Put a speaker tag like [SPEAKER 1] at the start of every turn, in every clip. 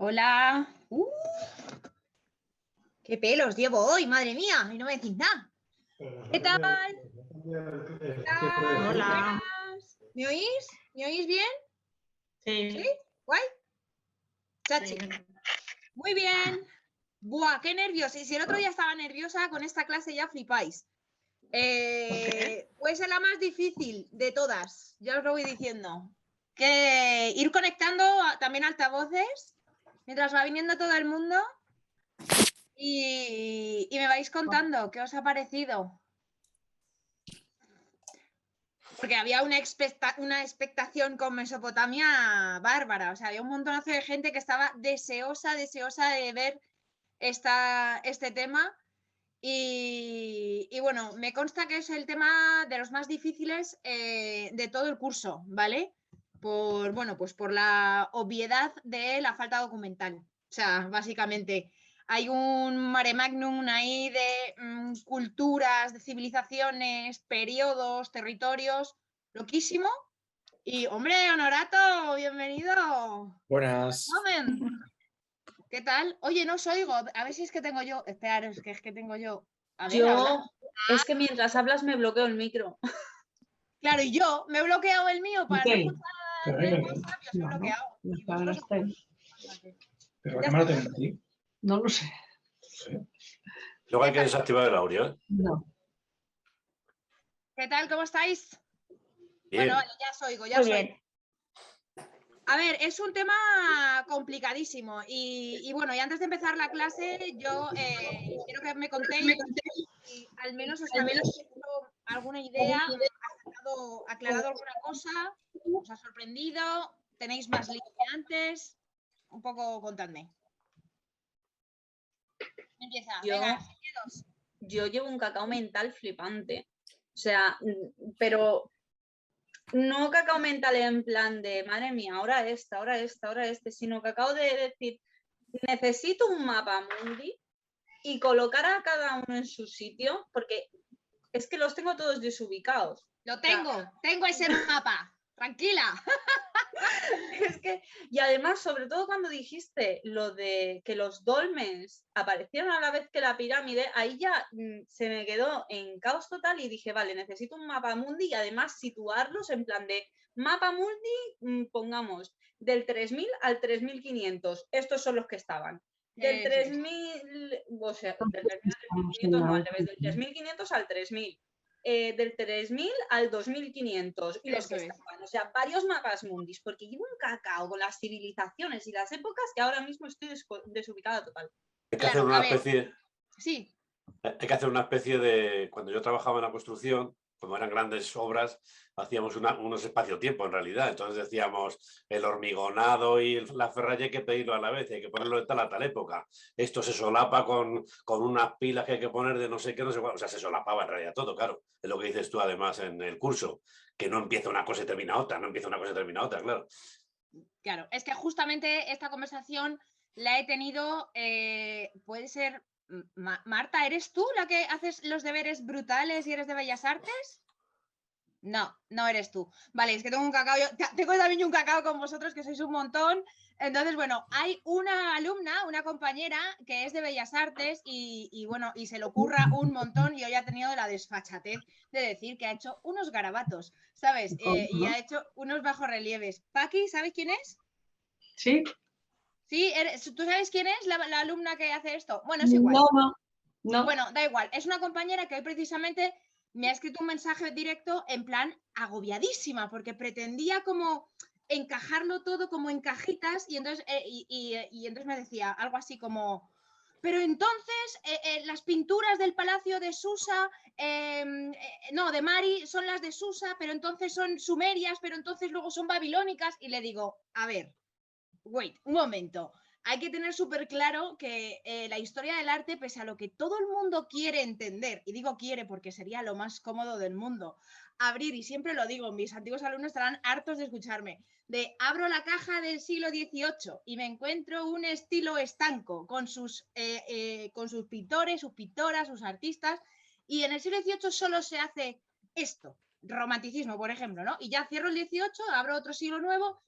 [SPEAKER 1] Hola. ¡Qué pelos llevo hoy, madre mía! Y no me decís nada. ¿Qué tal?
[SPEAKER 2] Hola.
[SPEAKER 1] ¿Me oís? ¿Me oís bien?
[SPEAKER 2] Sí.
[SPEAKER 1] ¿Sí? ¿Guay? Chachi.
[SPEAKER 2] Sí.
[SPEAKER 1] Muy bien. Buah, qué nervios. Y si el otro día estaba nerviosa, con esta clase ya flipáis. Puede ser la más difícil de todas, ya os lo voy diciendo. Que ir conectando también altavoces mientras va viniendo todo el mundo y me vais contando qué os ha parecido. Porque había una expectación con Mesopotamia bárbara. O sea, había un montonazo de gente que estaba deseosa de ver este tema. Y bueno, me consta que es el tema de los más difíciles de todo el curso, ¿vale? Pues por la obviedad de la falta documental. O sea, básicamente hay un mare magnum ahí de culturas, de civilizaciones, periodos, territorios, loquísimo. Y, hombre, Honorato, bienvenido.
[SPEAKER 3] Buenas.
[SPEAKER 1] ¿Qué tal? Oye, no os oigo. A ver si es que tengo yo. Esperad, es que tengo yo. A ver,
[SPEAKER 2] Yo,
[SPEAKER 1] habla.
[SPEAKER 2] es que mientras hablas me bloqueo el micro.
[SPEAKER 1] Claro, y yo me he bloqueado el mío para no
[SPEAKER 3] Ok.
[SPEAKER 1] escuchar el WhatsApp, yo os he bloqueado. Y vosotros...
[SPEAKER 3] ¿Pero la
[SPEAKER 1] Ya
[SPEAKER 3] cámara
[SPEAKER 1] está.
[SPEAKER 3] te ven aquí?
[SPEAKER 4] No lo sé.
[SPEAKER 3] Sí.
[SPEAKER 5] Luego hay que desactivar el audio, ¿eh?
[SPEAKER 4] No.
[SPEAKER 1] ¿Qué tal? ¿Cómo estáis?
[SPEAKER 5] Bien.
[SPEAKER 1] Bueno, vale, ya os oigo, ya
[SPEAKER 2] Muy
[SPEAKER 1] os oigo.
[SPEAKER 2] bien.
[SPEAKER 1] A ver, es un tema complicadísimo y bueno, y antes de empezar la clase, yo quiero que me contéis si al menos os habéis hecho alguna idea, aclarado alguna cosa, os ha sorprendido, tenéis más líneas que antes, un poco contadme. Empieza, venga, seguidos.
[SPEAKER 2] Yo llevo un cacao mental flipante. O sea, pero no cacao mental en plan de, madre mía, ahora este, sino cacao de decir, necesito un mapa mundi y colocar a cada uno en su sitio, porque es que los tengo todos desubicados.
[SPEAKER 1] Lo tengo, tengo ese mapa, tranquila.
[SPEAKER 2] Es que, y además, sobre todo cuando dijiste lo de que los dolmens aparecieron a la vez que la pirámide, ahí ya se me quedó en caos total y dije, vale, necesito un mapa mundi y además situarlos en plan de mapa mundi, pongamos, del 3000 al 3500. Estos son los que estaban. Del 3000, o sea, del 3000 al 3500 no, al revés, del 3500 al 3000. Del 3000 al 2500 y los que estaban, o sea, varios mapas mundis, porque llevo un cacao con las civilizaciones y las épocas que ahora mismo estoy desubicada total.
[SPEAKER 5] Hay que hacer una especie.
[SPEAKER 1] Sí.
[SPEAKER 5] Hay que hacer una especie de. Cuando yo trabajaba en la construcción, como eran grandes obras, hacíamos unos espacio-tiempo en realidad. Entonces decíamos, el hormigonado y la ferralla hay que pedirlo a la vez, hay que ponerlo de tal a tal época. Esto se solapa con unas pilas que hay que poner de no sé qué, no sé cuál. O sea, se solapaba en realidad todo, claro. Es lo que dices tú además en el curso, que no empieza una cosa y termina otra, no empieza una cosa y termina otra, claro.
[SPEAKER 1] Claro, es que justamente esta conversación la he tenido, puede ser... Marta, ¿eres tú la que haces los deberes brutales y eres de Bellas Artes? No, no eres tú. Vale, es que tengo un cacao, tengo también un cacao con vosotros, que sois un montón. Entonces, bueno, hay una alumna, una compañera que es de Bellas Artes y bueno, y se le ocurra un montón y hoy ha tenido la desfachatez de decir que ha hecho unos garabatos, ¿sabes? Y ha hecho unos bajorrelieves. Paqui, ¿sabes quién es?
[SPEAKER 4] Sí.
[SPEAKER 1] Sí, ¿tú sabes quién es la alumna que hace esto? Bueno, es igual.
[SPEAKER 4] No.
[SPEAKER 1] Bueno, da igual. Es una compañera que hoy precisamente me ha escrito un mensaje directo en plan agobiadísima, porque pretendía como encajarlo todo como en cajitas y entonces, entonces me decía algo así como... Pero entonces las pinturas del palacio de Susa, no, de Mari son las de Susa, pero entonces son sumerias, pero entonces luego son babilónicas. Y le digo, a ver, wait, un momento. Hay que tener súper claro que la historia del arte, pese a lo que todo el mundo quiere entender, y digo quiere porque sería lo más cómodo del mundo, abrir, y siempre lo digo, mis antiguos alumnos estarán hartos de escucharme, de abro la caja del siglo XVIII y me encuentro un estilo estanco con sus pintores, sus pintoras, sus artistas, y en el siglo XVIII solo se hace esto, romanticismo, por ejemplo, ¿no? Y ya cierro el XVIII, abro otro siglo nuevo,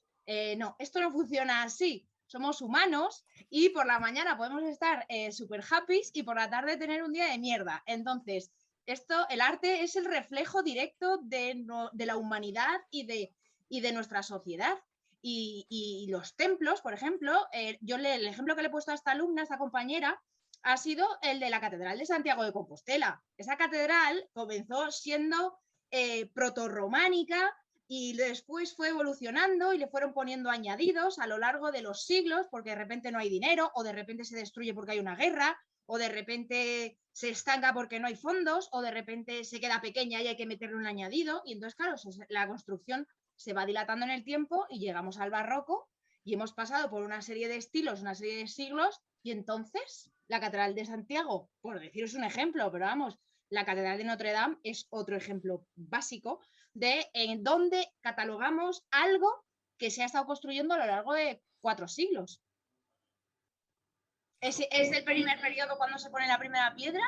[SPEAKER 1] no, esto no funciona así. somos humanos y por la mañana podemos estar súper happy y por la tarde tener un día de mierda. Entonces, el arte es el reflejo directo de la humanidad y de nuestra sociedad. Y los templos, por ejemplo, el ejemplo que le he puesto a esta alumna, a esta compañera, ha sido el de la Catedral de Santiago de Compostela. Esa catedral comenzó siendo protorrománica y después fue evolucionando y le fueron poniendo añadidos a lo largo de los siglos, porque de repente no hay dinero, o de repente se destruye porque hay una guerra, o de repente se estanca porque no hay fondos, o de repente se queda pequeña y hay que meterle un añadido. Y entonces, claro, la construcción se va dilatando en el tiempo y llegamos al barroco y hemos pasado por una serie de estilos, una serie de siglos, y entonces la Catedral de Santiago, por deciros un ejemplo, pero vamos, la Catedral de Notre Dame es otro ejemplo básico de en donde catalogamos algo que se ha estado construyendo a lo largo de 4 siglos. Es el primer periodo cuando se pone la primera piedra,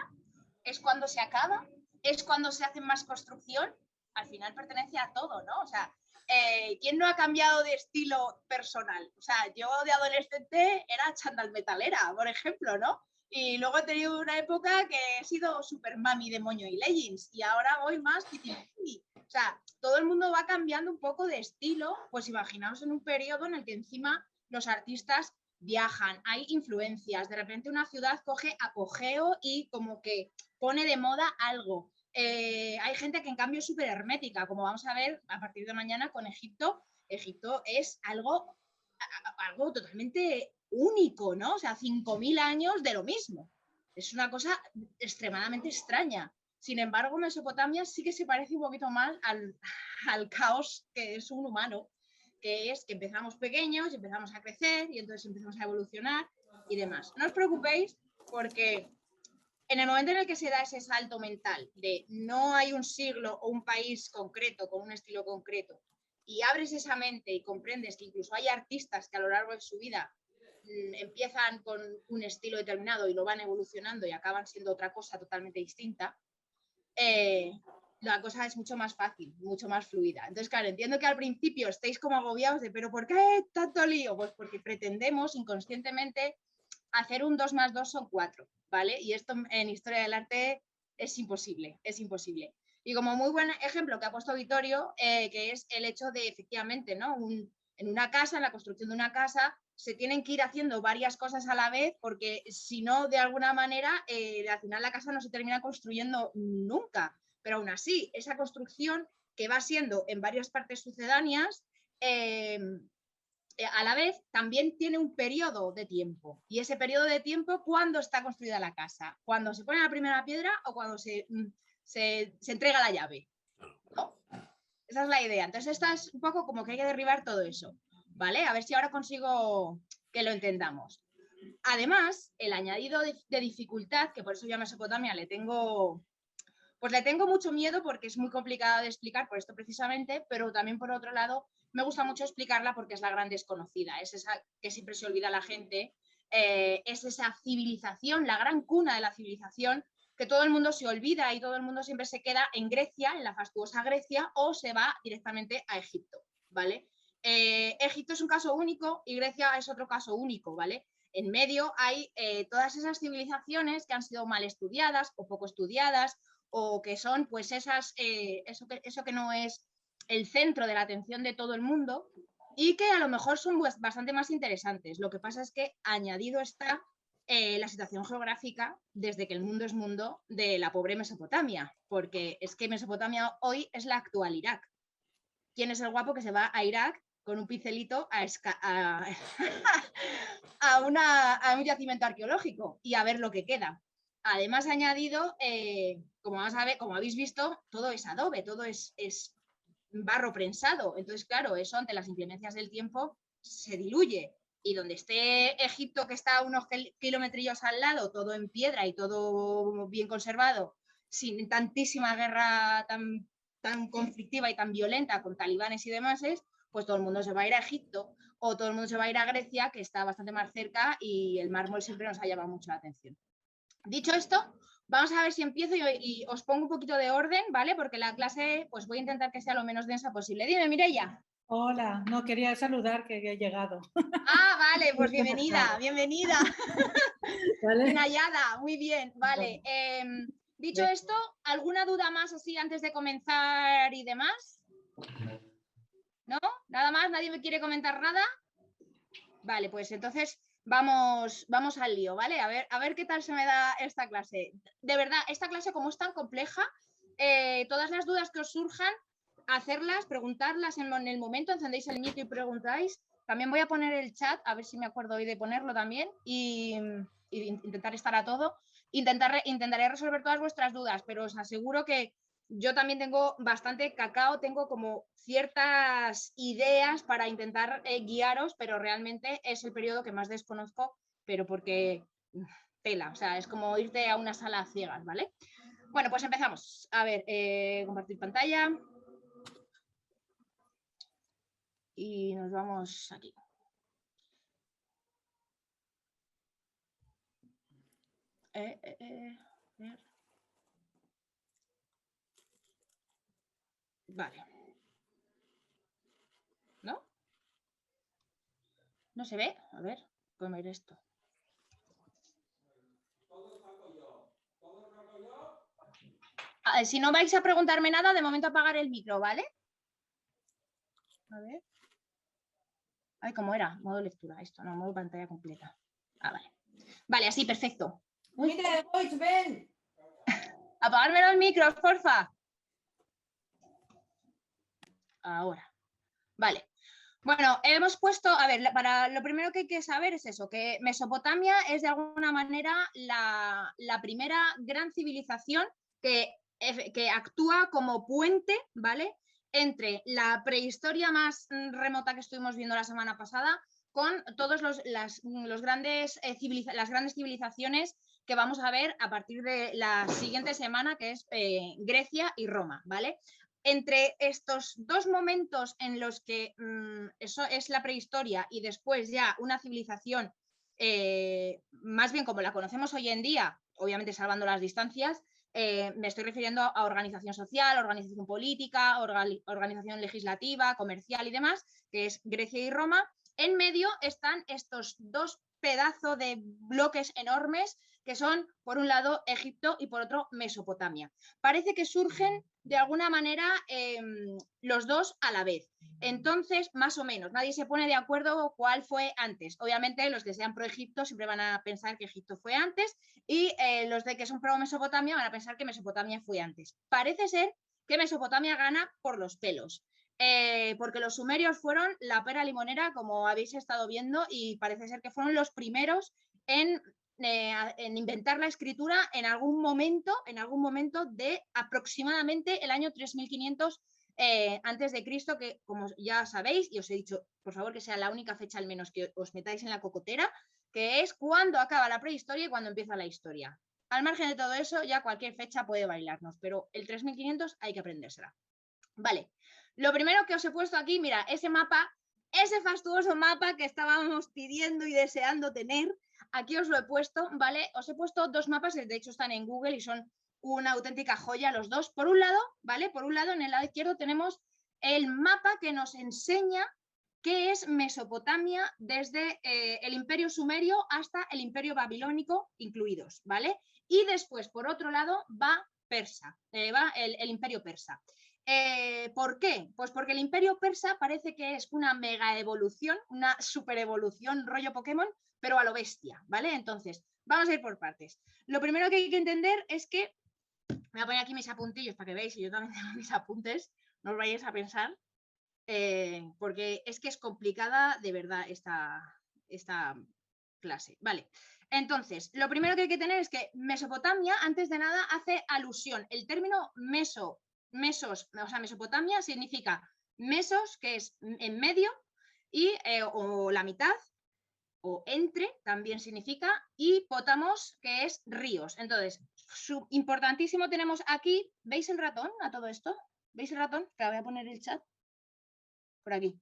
[SPEAKER 1] es cuando se acaba, es cuando se hace más construcción. Al final pertenece a todo, ¿no? O sea, ¿quién no ha cambiado de estilo personal? O sea, yo de adolescente era chándal metalera, por ejemplo, ¿no? Y luego he tenido una época que he sido super mami de moño y leggings y ahora voy más kitty. O sea, todo el mundo va cambiando un poco de estilo, pues imaginaos en un periodo en el que encima los artistas viajan, hay influencias, de repente una ciudad coge apogeo y como que pone de moda algo. Hay gente que en cambio es súper hermética, como vamos a ver a partir de mañana con Egipto. Egipto es algo totalmente único, ¿no? O sea, 5.000 años de lo mismo. Es una cosa extremadamente extraña. Sin embargo, Mesopotamia sí que se parece un poquito más al caos que es un humano, que es que empezamos pequeños y empezamos a crecer y entonces empezamos a evolucionar y demás. No os preocupéis porque en el momento en el que se da ese salto mental de no hay un siglo o un país concreto con un estilo concreto y abres esa mente y comprendes que incluso hay artistas que a lo largo de su vida empiezan con un estilo determinado y lo van evolucionando y acaban siendo otra cosa totalmente distinta, la cosa es mucho más fácil, mucho más fluida. Entonces, claro, entiendo que al principio estéis como agobiados de ¿pero por qué tanto lío? Pues porque pretendemos inconscientemente hacer un 2 más 2 son 4, ¿vale? Y esto en historia del arte es imposible, es imposible. Y como muy buen ejemplo que ha puesto Vittorio, que es el hecho de, efectivamente, ¿no? En una casa, en la construcción de una casa, se tienen que ir haciendo varias cosas a la vez, porque si no, de alguna manera, al final la casa no se termina construyendo nunca. Pero aún así, esa construcción que va siendo en varias partes sucedáneas, a la vez también tiene un periodo de tiempo. Y ese periodo de tiempo, ¿cuándo está construida la casa? ¿Cuando se pone la primera piedra o cuando se entrega la llave? ¿No? Esa es la idea. Entonces, esta es un poco como que hay que derribar todo eso, ¿vale? A ver si ahora consigo que lo entendamos. Además, el añadido de dificultad, que por eso yo a Mesopotamia le tengo mucho miedo porque es muy complicado de explicar por esto precisamente, pero también por otro lado me gusta mucho explicarla porque es la gran desconocida, es esa que siempre se olvida la gente, es esa civilización, la gran cuna de la civilización, que todo el mundo se olvida y todo el mundo siempre se queda en Grecia, en la fastuosa Grecia, o se va directamente a Egipto, ¿vale? Egipto es un caso único y Grecia es otro caso único, ¿vale? En medio hay todas esas civilizaciones que han sido mal estudiadas o poco estudiadas, o que son pues eso que no es el centro de la atención de todo el mundo y que a lo mejor son bastante más interesantes. Lo que pasa es que añadido está la situación geográfica desde que el mundo es mundo de la pobre Mesopotamia, porque es que Mesopotamia hoy es la actual Irak. ¿Quién es el guapo que se va a Irak con un pincelito a un yacimiento arqueológico y a ver lo que queda? Además, añadido, como habéis visto, todo es adobe, todo es barro prensado. Entonces, claro, eso ante las inclemencias del tiempo se diluye. Y donde esté Egipto, que está a unos kilometrillos al lado, todo en piedra y todo bien conservado, sin tantísima guerra tan conflictiva y tan violenta con talibanes y demás, pues todo el mundo se va a ir a Egipto o todo el mundo se va a ir a Grecia, que está bastante más cerca y el mármol siempre nos ha llamado mucho la atención. Dicho esto, vamos a ver si empiezo y os pongo un poquito de orden, ¿vale? Porque la clase, pues voy a intentar que sea lo menos densa posible. Dime, Mireia.
[SPEAKER 6] Hola, no quería saludar que he llegado.
[SPEAKER 1] Ah, vale, pues bienvenida, bienvenida.
[SPEAKER 6] ¿Vale?
[SPEAKER 1] Bien hallada, muy bien, vale. Dicho esto, ¿alguna duda más así antes de comenzar y demás? ¿No? ¿Nada más? ¿Nadie me quiere comentar nada? Vale, pues entonces vamos al lío, ¿vale? A ver qué tal se me da esta clase. De verdad, esta clase como es tan compleja, todas las dudas que os surjan, hacerlas, preguntarlas en el momento, encendéis el micro y preguntáis. También voy a poner el chat, a ver si me acuerdo hoy de ponerlo también y intentar estar a todo. Intentaré resolver todas vuestras dudas, pero os aseguro que yo también tengo bastante cacao, tengo como ciertas ideas para intentar guiaros, pero realmente es el periodo que más desconozco, pero porque tela, o sea, es como irte a una sala a ciegas, ¿vale? Bueno, pues empezamos. A ver, compartir pantalla. Y nos vamos aquí. Vale. ¿No? ¿No se ve? A ver, ¿cómo ir esto? Si no vais a preguntarme nada, de momento apagar el micro, ¿vale? A ver. Ay, ¿cómo era? Modo lectura, esto, no, modo pantalla completa. Ah, vale. Vale, así, perfecto.
[SPEAKER 7] Mira, ven.
[SPEAKER 1] Apagármelo el micro, porfa. Ahora. Vale. Bueno, hemos puesto, a ver, para lo primero que hay que saber es eso, que Mesopotamia es de alguna manera la primera gran civilización que actúa como puente, ¿vale? Entre la prehistoria más remota que estuvimos viendo la semana pasada con todas las grandes civilizaciones que vamos a ver a partir de la siguiente semana, que es Grecia y Roma, ¿vale? Entre estos dos momentos en los que eso es la prehistoria y después ya una civilización más bien como la conocemos hoy en día, obviamente salvando las distancias, me estoy refiriendo a organización social, organización política, organización legislativa, comercial y demás, que es Grecia y Roma. En medio están estos dos pedazos de bloques enormes que son, por un lado, Egipto y por otro, Mesopotamia. Parece que surgen de alguna manera los dos a la vez. Entonces, más o menos, nadie se pone de acuerdo cuál fue antes. Obviamente, los que sean pro Egipto siempre van a pensar que Egipto fue antes y los de que son pro Mesopotamia van a pensar que Mesopotamia fue antes. Parece ser que Mesopotamia gana por los pelos. Porque los sumerios fueron la pera limonera, como habéis estado viendo, y parece ser que fueron los primeros en inventar la escritura en algún momento de aproximadamente el año 3500 antes de Cristo, que como ya sabéis, y os he dicho, por favor que sea la única fecha al menos que os metáis en la cocotera, que es cuando acaba la prehistoria y cuando empieza la historia. Al margen de todo eso, ya cualquier fecha puede bailarnos, pero el 3500 hay que aprendérsela. Vale, lo primero que os he puesto aquí, mira, ese mapa, ese fastuoso mapa que estábamos pidiendo y deseando tener, aquí os lo he puesto, ¿vale? Os he puesto dos mapas, de hecho están en Google y son una auténtica joya los dos. Por un lado, ¿vale? Por un lado, en el lado izquierdo tenemos el mapa que nos enseña qué es Mesopotamia desde el Imperio Sumerio hasta el Imperio Babilónico incluidos, ¿vale? Y después, por otro lado, va Persa, va el Imperio Persa. ¿Por qué? Pues porque el Imperio Persa parece que es una mega evolución, una super evolución rollo Pokémon, pero a lo bestia, ¿vale? Entonces, vamos a ir por partes. Lo primero que hay que entender es que, me voy a poner aquí mis apuntillos para que veáis, y yo también tengo mis apuntes, no os vayáis a pensar, porque es que es complicada de verdad esta clase. Vale, entonces, lo primero que hay que tener es que Mesopotamia, antes de nada, hace alusión. El término mesos, o sea, Mesopotamia significa mesos, que es en medio, y o la mitad, o entre, también significa, y potamos, que es ríos. Entonces, importantísimo tenemos aquí, ¿veis el ratón a todo esto? ¿Veis el ratón? Que voy a poner el chat por aquí.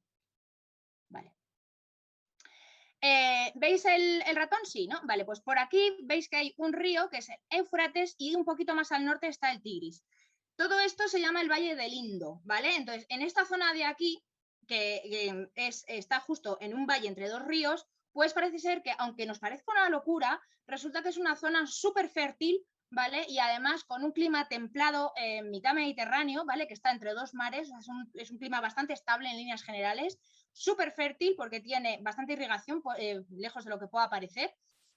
[SPEAKER 1] Vale. ¿Veis el ratón? Sí, ¿no? Vale, pues por aquí veis que hay un río que es el Éufrates y un poquito más al norte está el Tigris. Todo esto se llama el Valle del Indo, ¿vale? Entonces, en esta zona de aquí, está justo en un valle entre dos ríos, pues parece ser que, aunque nos parezca una locura, resulta que es una zona súper fértil, ¿vale? Y además con un clima templado, mitad mediterráneo, ¿vale? Que está entre dos mares, es un clima bastante estable en líneas generales, súper fértil porque tiene bastante irrigación, lejos de lo que pueda parecer.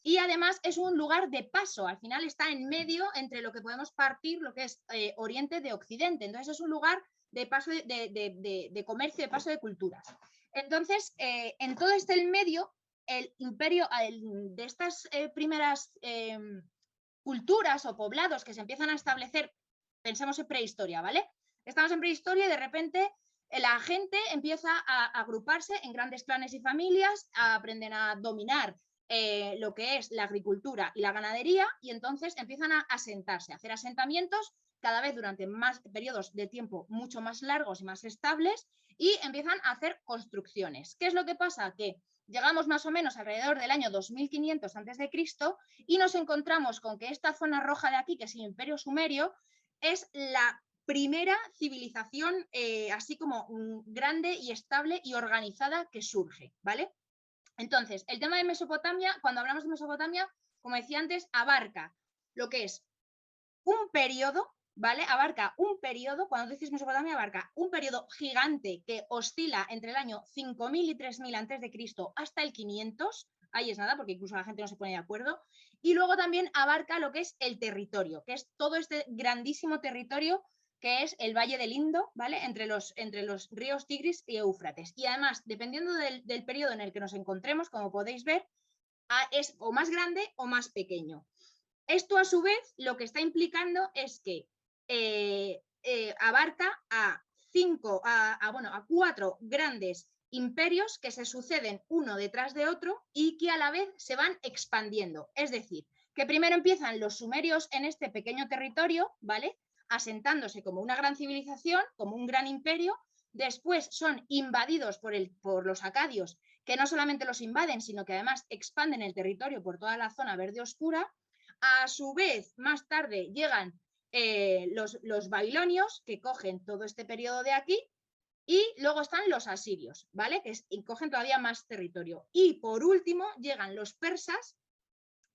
[SPEAKER 1] Y además es un lugar de paso, al final está en medio entre lo que podemos partir, lo que es Oriente de Occidente. Entonces es un lugar de paso de comercio, de paso de culturas. Entonces, en todo este el medio, el imperio de estas primeras culturas o poblados que se empiezan a establecer, pensemos en prehistoria, ¿vale? Estamos en prehistoria y de repente la gente empieza a agruparse en grandes clanes y familias, aprenden a dominar lo que es la agricultura y la ganadería y entonces empiezan a asentarse, a hacer asentamientos cada vez durante más periodos de tiempo mucho más largos y más estables y empiezan a hacer construcciones. ¿Qué es lo que pasa? Que llegamos más o menos alrededor del año 2500 a.C. y nos encontramos con que esta zona roja de aquí, que es el Imperio Sumerio, es la primera civilización así como grande y estable y organizada que surge, ¿vale? Entonces, el tema de Mesopotamia, cuando hablamos de Mesopotamia, como decía antes, abarca lo que es un periodo, ¿vale? Abarca un periodo, cuando dices Mesopotamia, abarca un periodo gigante que oscila entre el año 5000 y 3000 a.C. hasta el 500, ahí es nada, porque incluso la gente no se pone de acuerdo, y luego también abarca lo que es el territorio, que es todo este grandísimo territorio que es el Valle del Indo, ¿vale? Entre los ríos Tigris y Éufrates. Y además, dependiendo del periodo en el que nos encontremos, como podéis ver, es o más grande o más pequeño. Esto, a su vez, lo que está implicando es que abarca a 4 grandes imperios que se suceden uno detrás de otro y que a la vez se van expandiendo. Es decir, que primero empiezan los sumerios en este pequeño territorio, ¿vale? Asentándose como una gran civilización, como un gran imperio, después son invadidos por los acadios, que no solamente los invaden, sino que además expanden el territorio por toda la zona verde oscura. A su vez, más tarde llegan los babilonios, que cogen todo este periodo de aquí, y luego están los asirios, ¿vale? Que cogen todavía más territorio. Y por último llegan los persas,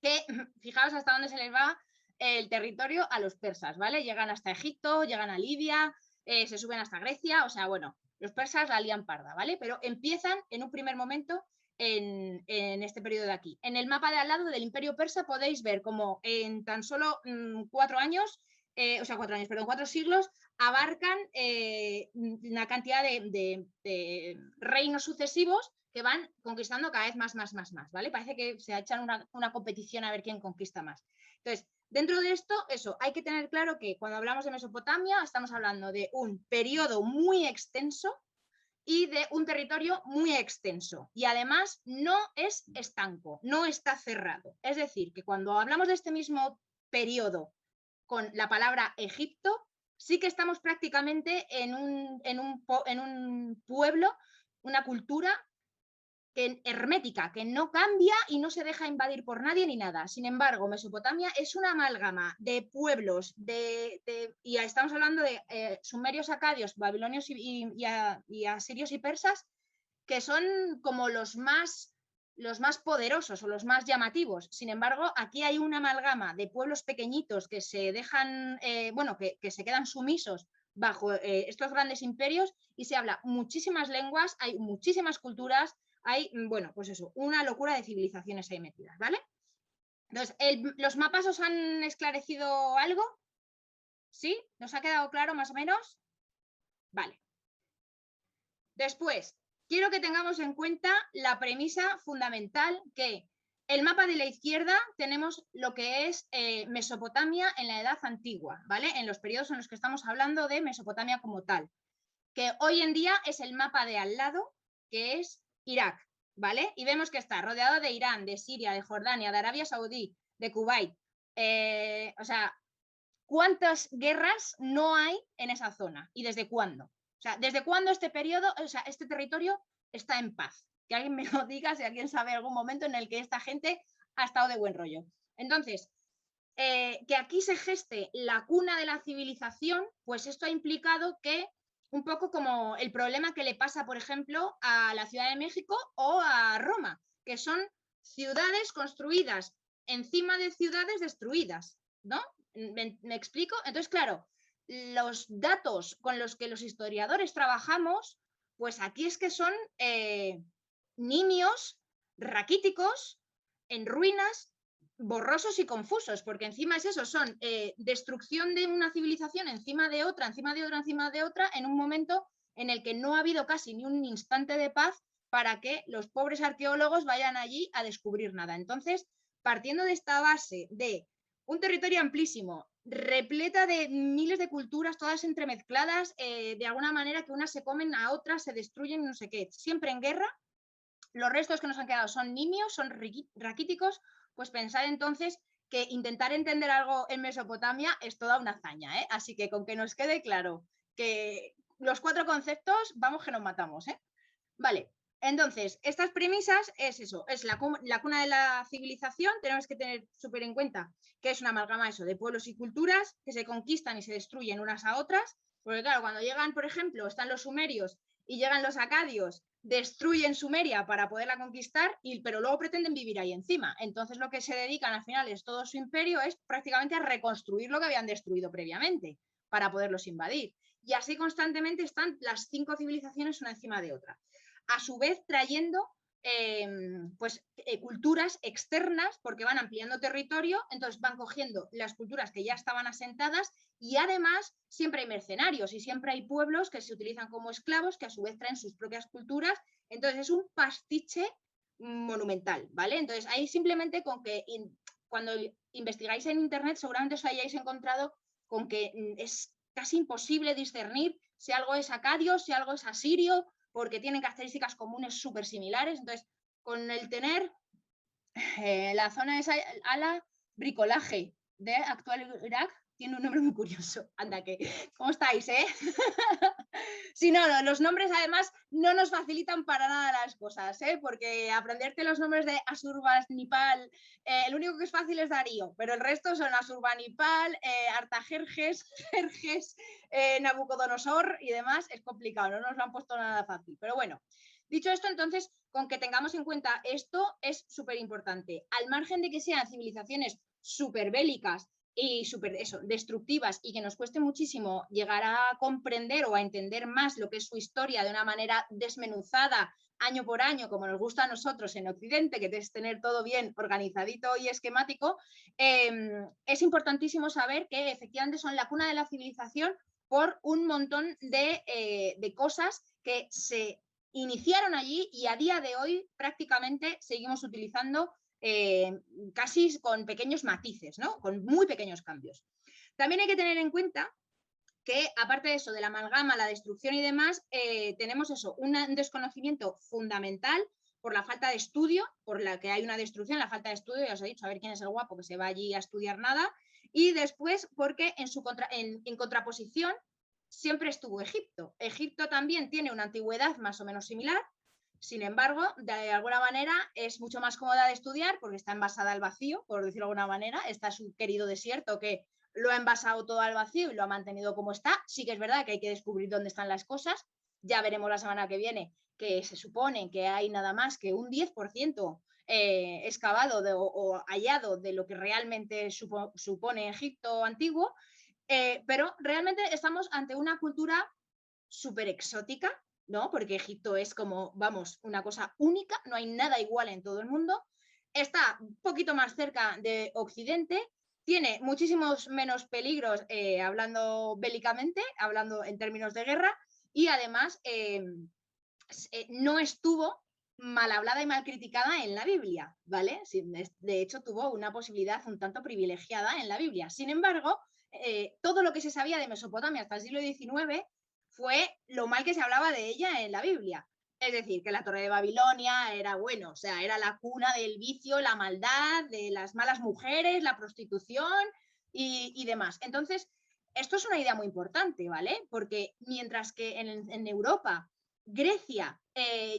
[SPEAKER 1] que fijaos hasta dónde se les va el territorio a los persas, ¿vale? Llegan hasta Egipto, llegan a Libia, se suben hasta Grecia, o sea, bueno, los persas la lían parda, ¿vale? Pero empiezan en un primer momento en este periodo de aquí. En el mapa de al lado del Imperio Persa podéis ver como en tan solo 4 años, 4 siglos, abarcan una cantidad de reinos sucesivos que van conquistando cada vez más, ¿vale? Parece que se echan una competición a ver quién conquista más. Entonces, dentro de esto, hay que tener claro que cuando hablamos de Mesopotamia estamos hablando de un periodo muy extenso y de un territorio muy extenso. Y además no es estanco, no está cerrado. Es decir, que cuando hablamos de este mismo periodo con la palabra Egipto, sí que estamos prácticamente en un pueblo, una cultura hermética, que no cambia y no se deja invadir por nadie ni nada. Sin embargo, Mesopotamia es una amalgama de pueblos, y estamos hablando de sumerios, acadios, babilonios y asirios y persas, que son como los más poderosos o los más llamativos. Sin embargo, aquí hay una amalgama de pueblos pequeñitos que se dejan, que se quedan sumisos bajo estos grandes imperios y se habla muchísimas lenguas, hay muchísimas culturas, hay, pues eso, una locura de civilizaciones ahí metidas, ¿vale? Entonces, ¿los mapas os han esclarecido algo? ¿Sí? ¿Nos ha quedado claro más o menos? Vale. Después, quiero que tengamos en cuenta la premisa fundamental que el mapa de la izquierda tenemos lo que es Mesopotamia en la Edad Antigua, ¿vale? En los periodos en los que estamos hablando de Mesopotamia como tal, que hoy en día es el mapa de al lado, que es Irak, ¿vale? Y vemos que está rodeado de Irán, de Siria, de Jordania, de Arabia Saudí, de Kuwait. O sea, ¿cuántas guerras no hay en esa zona? ¿Y desde cuándo? O sea, ¿desde cuándo este periodo, este territorio está en paz? Que alguien me lo diga si alguien sabe algún momento en el que esta gente ha estado de buen rollo. Entonces, que aquí se geste la cuna de la civilización, pues esto ha implicado que un poco como el problema que le pasa, por ejemplo, a la Ciudad de México o a Roma, que son ciudades construidas encima de ciudades destruidas, ¿no? ¿Me explico? Entonces, claro, los datos con los que los historiadores trabajamos, pues aquí es que son nimios, raquíticos, en ruinas, borrosos y confusos, porque encima es eso, son destrucción de una civilización encima de otra, encima de otra, encima de otra, en un momento en el que no ha habido casi ni un instante de paz para que los pobres arqueólogos vayan allí a descubrir nada. Entonces, partiendo de esta base de un territorio amplísimo, repleta de miles de culturas, todas entremezcladas, de alguna manera que unas se comen a otras, se destruyen, no sé qué, siempre en guerra, los restos que nos han quedado son nimios, son raquíticos, pues pensar entonces que intentar entender algo en Mesopotamia es toda una hazaña, ¿eh? Así que con que nos quede claro que los 4 conceptos, vamos que nos matamos, ¿eh? Vale, entonces, estas premisas es eso, es la cuna de la civilización, tenemos que tener súper en cuenta que es una amalgama eso, de pueblos y culturas que se conquistan y se destruyen unas a otras, porque claro, cuando llegan, por ejemplo, están los sumerios y llegan los acadios, destruyen Sumeria para poderla conquistar, pero luego pretenden vivir ahí encima. Entonces lo que se dedican al final es todo su imperio es prácticamente a reconstruir lo que habían destruido previamente para poderlos invadir. Y así constantemente están las 5 civilizaciones una encima de otra. A su vez trayendo culturas externas porque van ampliando territorio, entonces van cogiendo las culturas que ya estaban asentadas y además siempre hay mercenarios y siempre hay pueblos que se utilizan como esclavos que a su vez traen sus propias culturas, entonces es un pastiche monumental, ¿vale? Entonces ahí simplemente con que cuando investigáis en internet seguramente os hayáis encontrado con que es casi imposible discernir si algo es acadio, si algo es asirio, porque tienen características comunes súper similares. Entonces, con el tener la zona esa, ala bricolaje de actual Irak, tiene un nombre muy curioso. Anda, que, ¿cómo estáis, eh? Sí, no, los nombres además no nos facilitan para nada las cosas, ¿eh? Porque aprenderte los nombres de Asurbanipal, el único que es fácil es Darío, pero el resto son Asurbanipal, Artajerjes, Jerjes, Nabucodonosor y demás, es complicado, no nos lo han puesto nada fácil. Pero bueno, dicho esto, entonces, con que tengamos en cuenta esto es súper importante. Al margen de que sean civilizaciones súper bélicas y súper destructivas y que nos cueste muchísimo llegar a comprender o a entender más lo que es su historia de una manera desmenuzada año por año, como nos gusta a nosotros en Occidente, que es tener todo bien organizadito y esquemático, es importantísimo saber que efectivamente son la cuna de la civilización por un montón de cosas que se iniciaron allí y a día de hoy prácticamente seguimos utilizando casi con pequeños matices, ¿no? Con muy pequeños cambios. También hay que tener en cuenta que, aparte de eso, de la amalgama, la destrucción y demás, tenemos eso, un desconocimiento fundamental por la falta de estudio, por la que hay una destrucción, la falta de estudio, ya os he dicho, a ver quién es el guapo que se va allí a estudiar nada, y después porque en contraposición siempre estuvo Egipto. Egipto también tiene una antigüedad más o menos similar, sin embargo, de alguna manera es mucho más cómoda de estudiar porque está envasada al vacío, por decirlo de alguna manera. Está su querido desierto que lo ha envasado todo al vacío y lo ha mantenido como está. Sí que es verdad que hay que descubrir dónde están las cosas. Ya veremos la semana que viene que se supone que hay nada más que un 10% excavado o hallado de lo que realmente supone Egipto antiguo. Pero realmente estamos ante una cultura súper exótica, ¿no? Porque Egipto es como, vamos, una cosa única, no hay nada igual en todo el mundo. Está un poquito más cerca de Occidente, tiene muchísimos menos peligros hablando bélicamente, hablando en términos de guerra, y además no estuvo mal hablada y mal criticada en la Biblia, ¿vale? De hecho, tuvo una posibilidad un tanto privilegiada en la Biblia. Sin embargo, todo lo que se sabía de Mesopotamia hasta el siglo XIX fue lo mal que se hablaba de ella en la Biblia. Es decir, que la Torre de Babilonia era, bueno, o sea, era la cuna del vicio, la maldad, de las malas mujeres, la prostitución y demás. Entonces, esto es una idea muy importante, ¿vale? Porque mientras que en Europa, Grecia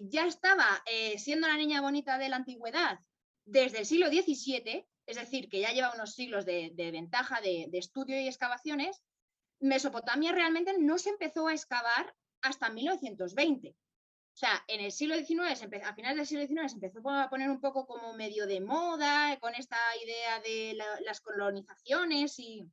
[SPEAKER 1] ya estaba siendo la niña bonita de la antigüedad desde el siglo XVII, es decir, que ya lleva unos siglos de ventaja de estudio y excavaciones, Mesopotamia realmente no se empezó a excavar hasta 1920. O sea, en el siglo XIX, a finales del siglo XIX, se empezó a poner un poco como medio de moda con esta idea de las colonizaciones y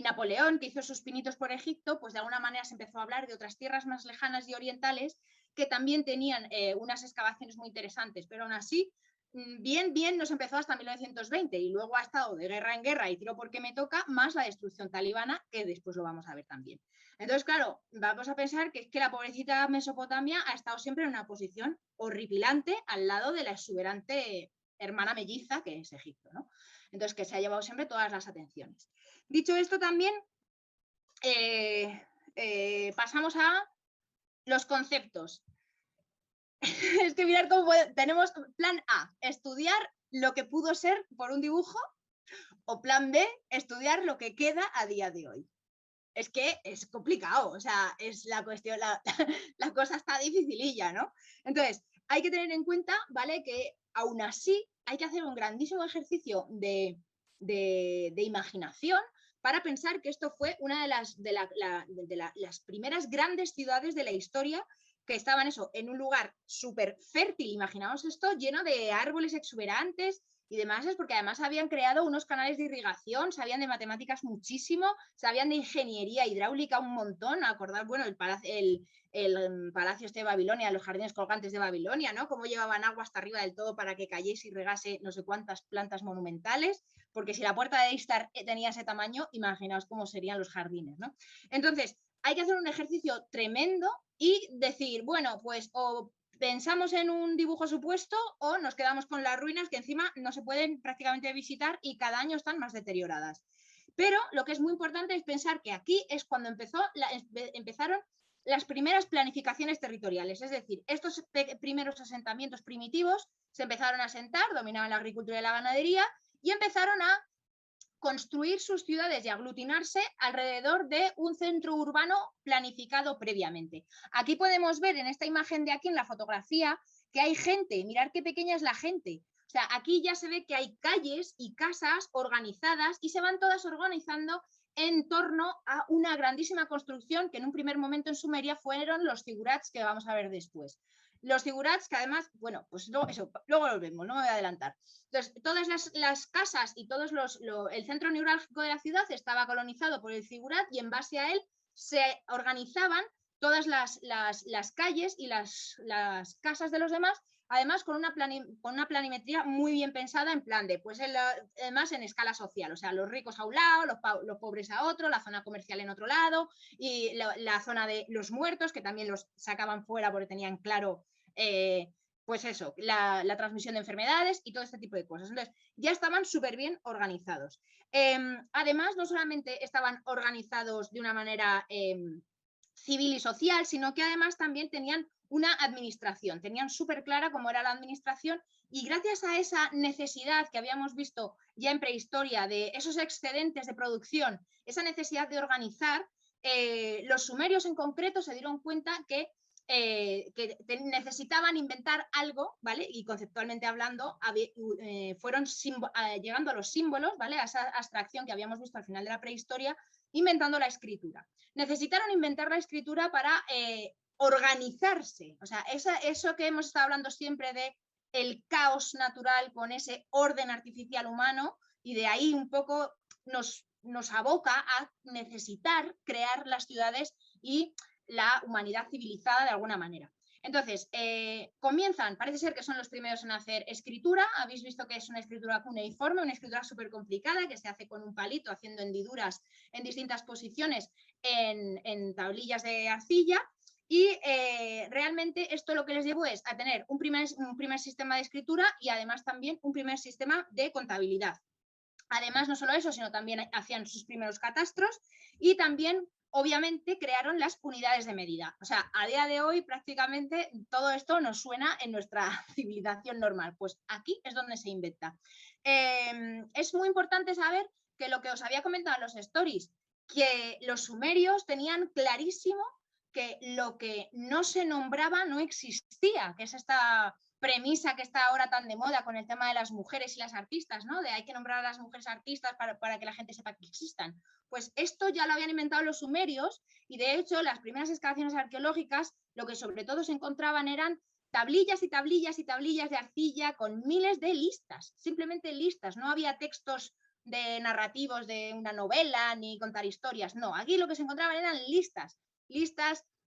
[SPEAKER 1] Napoleón, que hizo sus pinitos por Egipto, pues de alguna manera se empezó a hablar de otras tierras más lejanas y orientales que también tenían unas excavaciones muy interesantes, pero aún así, bien nos empezó hasta 1920 y luego ha estado de guerra en guerra y tiro porque me toca, más la destrucción talibana, que después lo vamos a ver también. Entonces, claro, vamos a pensar que es que la pobrecita Mesopotamia ha estado siempre en una posición horripilante al lado de la exuberante hermana melliza que es Egipto, ¿no? Entonces, que se ha llevado siempre todas las atenciones. Dicho esto, también pasamos a los conceptos. Es que mirar cómo tenemos plan A, estudiar lo que pudo ser por un dibujo, o plan B, estudiar lo que queda a día de hoy. Es que es complicado, o sea, es la cuestión, la cosa está dificililla, ¿no? Entonces, hay que tener en cuenta, ¿vale? Que aún así hay que hacer un grandísimo ejercicio de imaginación para pensar que esto fue una de las primeras grandes ciudades de la historia que estaban en un lugar súper fértil, imaginaos esto, lleno de árboles exuberantes y demás, es porque además habían creado unos canales de irrigación, sabían de matemáticas muchísimo, sabían de ingeniería hidráulica un montón, acordad, bueno, el palacio este de Babilonia, los jardines colgantes de Babilonia, ¿no? Cómo llevaban agua hasta arriba del todo para que cayese y regase no sé cuántas plantas monumentales, porque si la puerta de Istar tenía ese tamaño, imaginaos cómo serían los jardines, ¿no? Entonces, hay que hacer un ejercicio tremendo y decir, bueno, pues o pensamos en un dibujo supuesto o nos quedamos con las ruinas que encima no se pueden prácticamente visitar y cada año están más deterioradas. Pero lo que es muy importante es pensar que aquí es cuando empezaron las primeras planificaciones territoriales, es decir, estos primeros asentamientos primitivos se empezaron a asentar, dominaban la agricultura y la ganadería y empezaron a construir sus ciudades y aglutinarse alrededor de un centro urbano planificado previamente. Aquí podemos ver en esta imagen de aquí, en la fotografía, que hay gente, mirad qué pequeña es la gente. O sea, aquí ya se ve que hay calles y casas organizadas y se van todas organizando en torno a una grandísima construcción que en un primer momento en Sumeria fueron los zigurats que vamos a ver después. Los zigurats que además, bueno, pues luego lo vemos, no me voy a adelantar. Entonces, todas las casas y todos el centro neurálgico de la ciudad estaba colonizado por el zigurat y en base a él se organizaban todas las calles y las casas de los demás, además con una planimetría muy bien pensada en plan de, pues además en escala social, o sea, los ricos a un lado, los pobres a otro, la zona comercial en otro lado y la zona de los muertos, que también los sacaban fuera porque tenían claro pues eso, la transmisión de enfermedades y todo este tipo de cosas. Entonces, ya estaban súper bien organizados. Además, no solamente estaban organizados de una manera civil y social, sino que además también tenían una administración, tenían súper clara cómo era la administración y gracias a esa necesidad que habíamos visto ya en prehistoria de esos excedentes de producción, esa necesidad de organizar, los sumerios en concreto se dieron cuenta que necesitaban inventar algo, ¿vale? Y conceptualmente hablando, fueron llegando a los símbolos, ¿vale? A esa abstracción que habíamos visto al final de la prehistoria, inventando la escritura. Necesitaron inventar la escritura para organizarse, o sea, eso que hemos estado hablando siempre de el caos natural con ese orden artificial humano, y de ahí un poco nos aboca a necesitar crear las ciudades y la humanidad civilizada de alguna manera. Entonces, comienzan, parece ser que son los primeros en hacer escritura, habéis visto que es una escritura cuneiforme, una escritura súper complicada que se hace con un palito haciendo hendiduras en distintas posiciones en tablillas de arcilla y realmente esto lo que les llevó es a tener un primer sistema de escritura y además también un primer sistema de contabilidad. Además, no solo eso, sino también hacían sus primeros catastros y también obviamente crearon las unidades de medida. O sea, a día de hoy prácticamente todo esto nos suena en nuestra civilización normal. Pues aquí es donde se inventa. Es muy importante saber que lo que os había comentado en los stories, que los sumerios tenían clarísimo que lo que no se nombraba no existía, que es esta premisa que está ahora tan de moda con el tema de las mujeres y las artistas, ¿no? De hay que nombrar a las mujeres artistas para que la gente sepa que existan. Pues esto ya lo habían inventado los sumerios y de hecho las primeras excavaciones arqueológicas lo que sobre todo se encontraban eran tablillas y tablillas y tablillas de arcilla con miles de listas, simplemente listas, no había textos de narrativos de una novela ni contar historias, no, aquí lo que se encontraban eran listas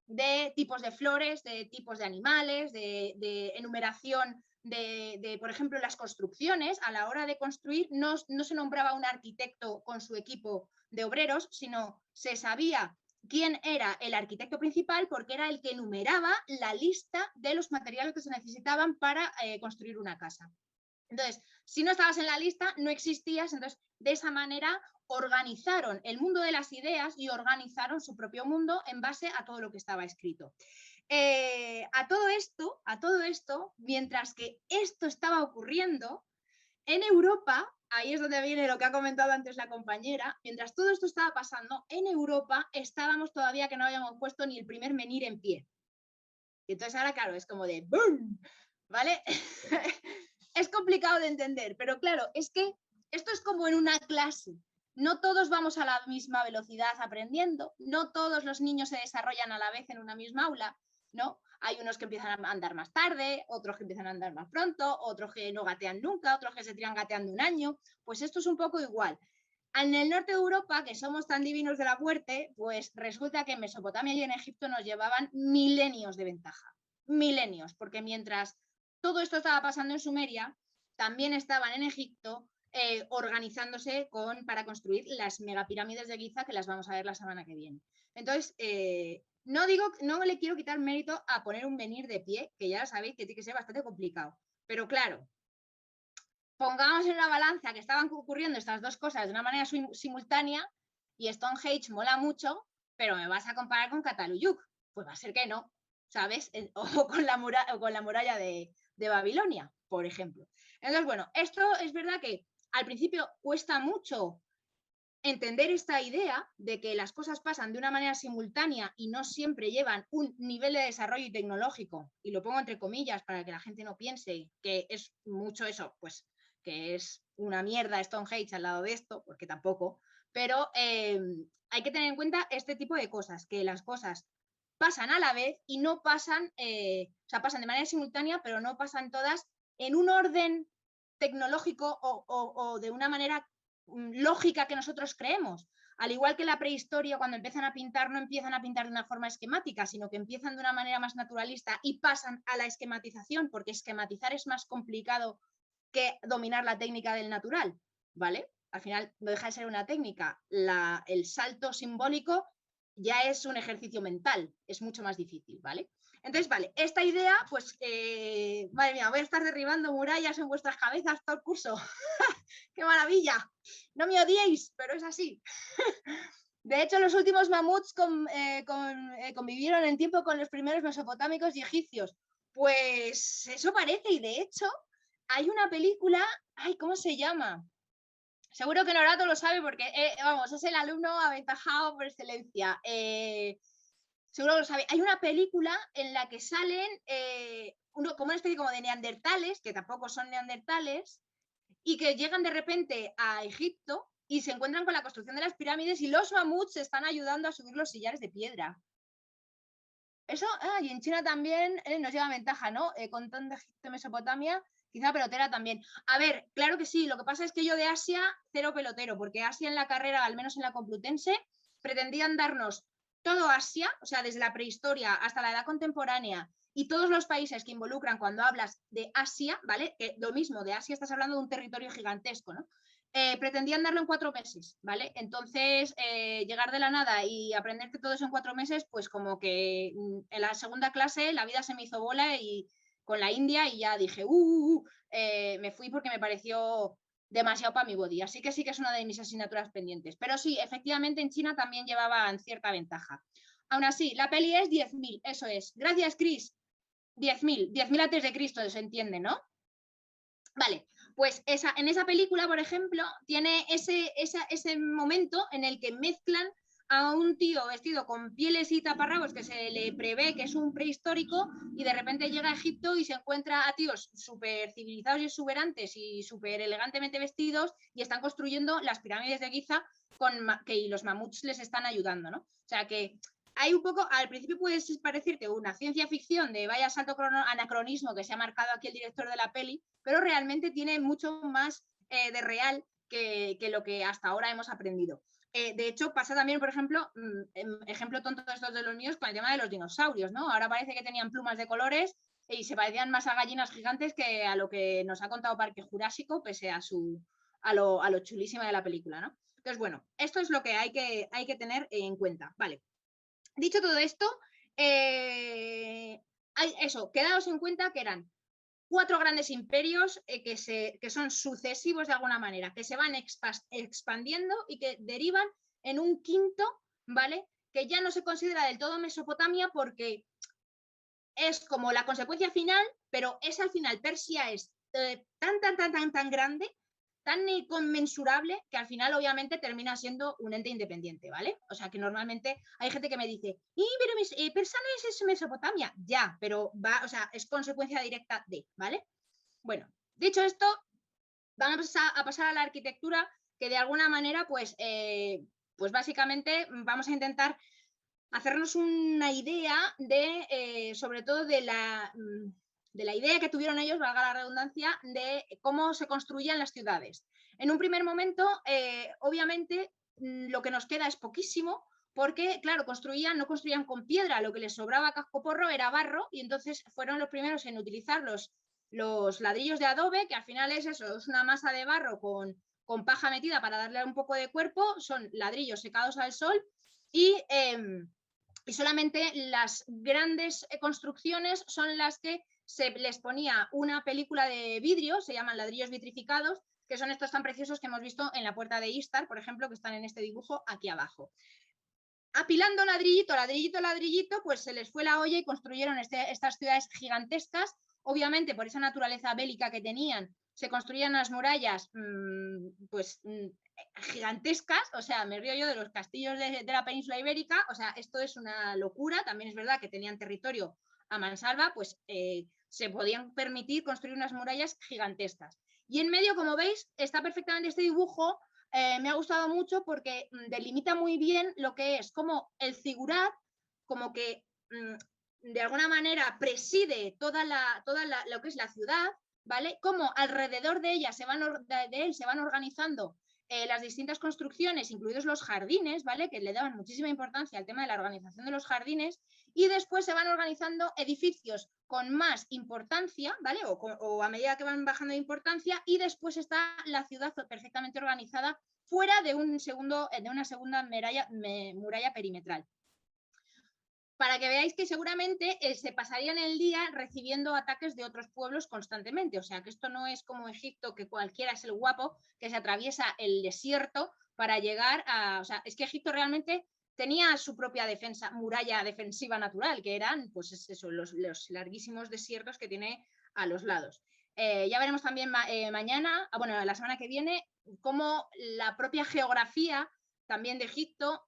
[SPEAKER 1] de tipos de flores, de tipos de animales, de enumeración de, por ejemplo, las construcciones. A la hora de construir no se nombraba un arquitecto con su equipo de obreros, sino se sabía quién era el arquitecto principal porque era el que enumeraba la lista de los materiales que se necesitaban para construir una casa. Entonces, si no estabas en la lista, no existías, entonces de esa manera organizaron el mundo de las ideas y organizaron su propio mundo en base a todo lo que estaba escrito. A todo esto, mientras que esto estaba ocurriendo, en Europa, ahí es donde viene lo que ha comentado antes la compañera, mientras todo esto estaba pasando, en Europa estábamos todavía que no habíamos puesto ni el primer menhir en pie. Y entonces ahora, claro, es como de ¡boom! ¿Vale? Es complicado de entender, pero claro, es que esto es como en una clase. No todos vamos a la misma velocidad aprendiendo, no todos los niños se desarrollan a la vez en una misma aula, ¿no? Hay unos que empiezan a andar más tarde, otros que empiezan a andar más pronto, otros que no gatean nunca, otros que se tiran gateando un año. Pues esto es un poco igual. En el norte de Europa, que somos tan divinos de la muerte, pues resulta que en Mesopotamia y en Egipto nos llevaban milenios de ventaja. Milenios, porque mientras todo esto estaba pasando en Sumeria, también estaban en Egipto organizándose para construir las megapirámides de Giza, que las vamos a ver la semana que viene. Entonces, no le quiero quitar mérito a poner un menhir de pie, que ya sabéis que tiene que ser bastante complicado. Pero claro, pongamos en una balanza que estaban ocurriendo estas dos cosas de una manera simultánea y Stonehenge mola mucho, pero me vas a comparar con Cataluyuk. Pues va a ser que no, ¿sabes? O con la muralla de Babilonia, por ejemplo. Entonces, bueno, esto es verdad que al principio cuesta mucho entender esta idea de que las cosas pasan de una manera simultánea y no siempre llevan un nivel de desarrollo tecnológico, y lo pongo entre comillas para que la gente no piense que es mucho eso, pues que es una mierda Stonehenge al lado de esto, porque tampoco, pero hay que tener en cuenta este tipo de cosas, que las cosas pasan a la vez y no pasan, o sea, pasan de manera simultánea, pero no pasan todas en un orden tecnológico o de una manera lógica que nosotros creemos. Al igual que la prehistoria, cuando empiezan a pintar, no empiezan a pintar de una forma esquemática, sino que empiezan de una manera más naturalista y pasan a la esquematización, porque esquematizar es más complicado que dominar la técnica del natural, ¿vale? Al final no deja de ser una técnica. El salto simbólico ya es un ejercicio mental, es mucho más difícil, ¿vale? Entonces, vale, esta idea, pues, madre mía, voy a estar derribando murallas en vuestras cabezas todo el curso. ¡Qué maravilla! No me odiéis, pero es así. De hecho, los últimos mamuts convivieron en tiempo con los primeros mesopotámicos y egipcios. Pues eso parece, y de hecho hay una película, ay, ¿cómo se llama? Seguro que Norato lo sabe porque, vamos, es el alumno aventajado por excelencia. Seguro que lo sabe. Hay una película en la que salen como una especie como de neandertales, que tampoco son neandertales, y que llegan de repente a Egipto y se encuentran con la construcción de las pirámides y los mamuts se están ayudando a subir los sillares de piedra. Eso, y en China también nos lleva ventaja, ¿no? Contando Egipto y Mesopotamia, quizá pelotera también. A ver, claro que sí, lo que pasa es que yo de Asia, cero pelotero, porque Asia en la carrera, al menos en la Complutense, pretendían darnos todo Asia, o sea, desde la prehistoria hasta la edad contemporánea, y todos los países que involucran cuando hablas de Asia, ¿vale? Que lo mismo, de Asia estás hablando de un territorio gigantesco, ¿no? Pretendían darlo en 4 meses, ¿vale? Entonces, llegar de la nada y aprenderte todo eso en 4 meses, pues como que en la segunda clase la vida se me hizo bola y con la India y ya dije, me fui porque me pareció demasiado para mi body. Así que sí que es una de mis asignaturas pendientes. Pero sí, efectivamente en China también llevaban cierta ventaja. Aún así, la peli es 10.000, eso es. Gracias, Chris. 10.000 antes de Cristo, se entiende, ¿no? Vale, pues en esa película, por ejemplo, tiene ese momento en el que mezclan a un tío vestido con pieles y taparrabos que se le prevé que es un prehistórico y de repente llega a Egipto y se encuentra a tíos súper civilizados y exuberantes y súper elegantemente vestidos y están construyendo las pirámides de Giza y los mamuts les están ayudando, ¿no? O sea que hay un poco, al principio puede parecerte una ciencia ficción de vaya salto anacronismo que se ha marcado aquí el director de la peli, pero realmente tiene mucho más de real que lo que hasta ahora hemos aprendido. De hecho, pasa también, por ejemplo, ejemplo tonto de estos de los míos, con el tema de los dinosaurios, ¿no? Ahora parece que tenían plumas de colores y se parecían más a gallinas gigantes que a lo que nos ha contado Parque Jurásico, pese a lo chulísima de la película, ¿no? Entonces, bueno, esto es lo que hay que tener en cuenta. Vale. Dicho todo esto, quedaos en cuenta que eran 4 grandes imperios que son sucesivos de alguna manera, que se van expandiendo y que derivan en un quinto, ¿vale? Que ya no se considera del todo Mesopotamia porque es como la consecuencia final, pero es al final Persia es tan grande, tan inconmensurable, que al final obviamente termina siendo un ente independiente, ¿vale? O sea que normalmente hay gente que me dice, pero Persia no es Mesopotamia, ya, pero va, o sea, es consecuencia directa de, ¿vale? Bueno, dicho esto, vamos a pasar a la arquitectura, que de alguna manera, pues básicamente vamos a intentar hacernos una idea de, sobre todo de la idea que tuvieron ellos, valga la redundancia, de cómo se construían las ciudades. En un primer momento, obviamente, lo que nos queda es poquísimo, porque, claro, no construían con piedra, lo que les sobraba cascoporro era barro, y entonces fueron los primeros en utilizar los ladrillos de adobe, que al final es eso, es una masa de barro con paja metida para darle un poco de cuerpo, son ladrillos secados al sol, y solamente las grandes construcciones son las que se les ponía una película de vidrio, se llaman ladrillos vitrificados, que son estos tan preciosos que hemos visto en la puerta de Istar, por ejemplo, que están en este dibujo aquí abajo. Apilando ladrillito, pues se les fue la olla y construyeron estas ciudades gigantescas. Obviamente, por esa naturaleza bélica que tenían, se construían las murallas gigantescas, o sea, me río yo de los castillos de la península ibérica, o sea, esto es una locura. También es verdad que tenían territorio a mansalva, pues se podían permitir construir unas murallas gigantescas. Y en medio, como veis, está perfectamente este dibujo. Me ha gustado mucho porque delimita muy bien lo que es como el zigurat, como que de alguna manera preside toda lo que es la ciudad, ¿vale? Como alrededor de ella se van organizando las distintas construcciones, incluidos los jardines, ¿vale? Que le daban muchísima importancia al tema de la organización de los jardines, y después se van organizando edificios con más importancia, ¿vale? O a medida que van bajando de importancia, y después está la ciudad perfectamente organizada fuera de una segunda muralla perimetral. Para que veáis que seguramente se pasarían el día recibiendo ataques de otros pueblos constantemente. O sea, que esto no es como Egipto, que cualquiera es el guapo, que se atraviesa el desierto para llegar a... O sea, es que Egipto realmente tenía su propia muralla defensiva natural, que eran, pues eso, los larguísimos desiertos que tiene a los lados. Ya veremos también mañana, la semana que viene, cómo la propia geografía también de Egipto,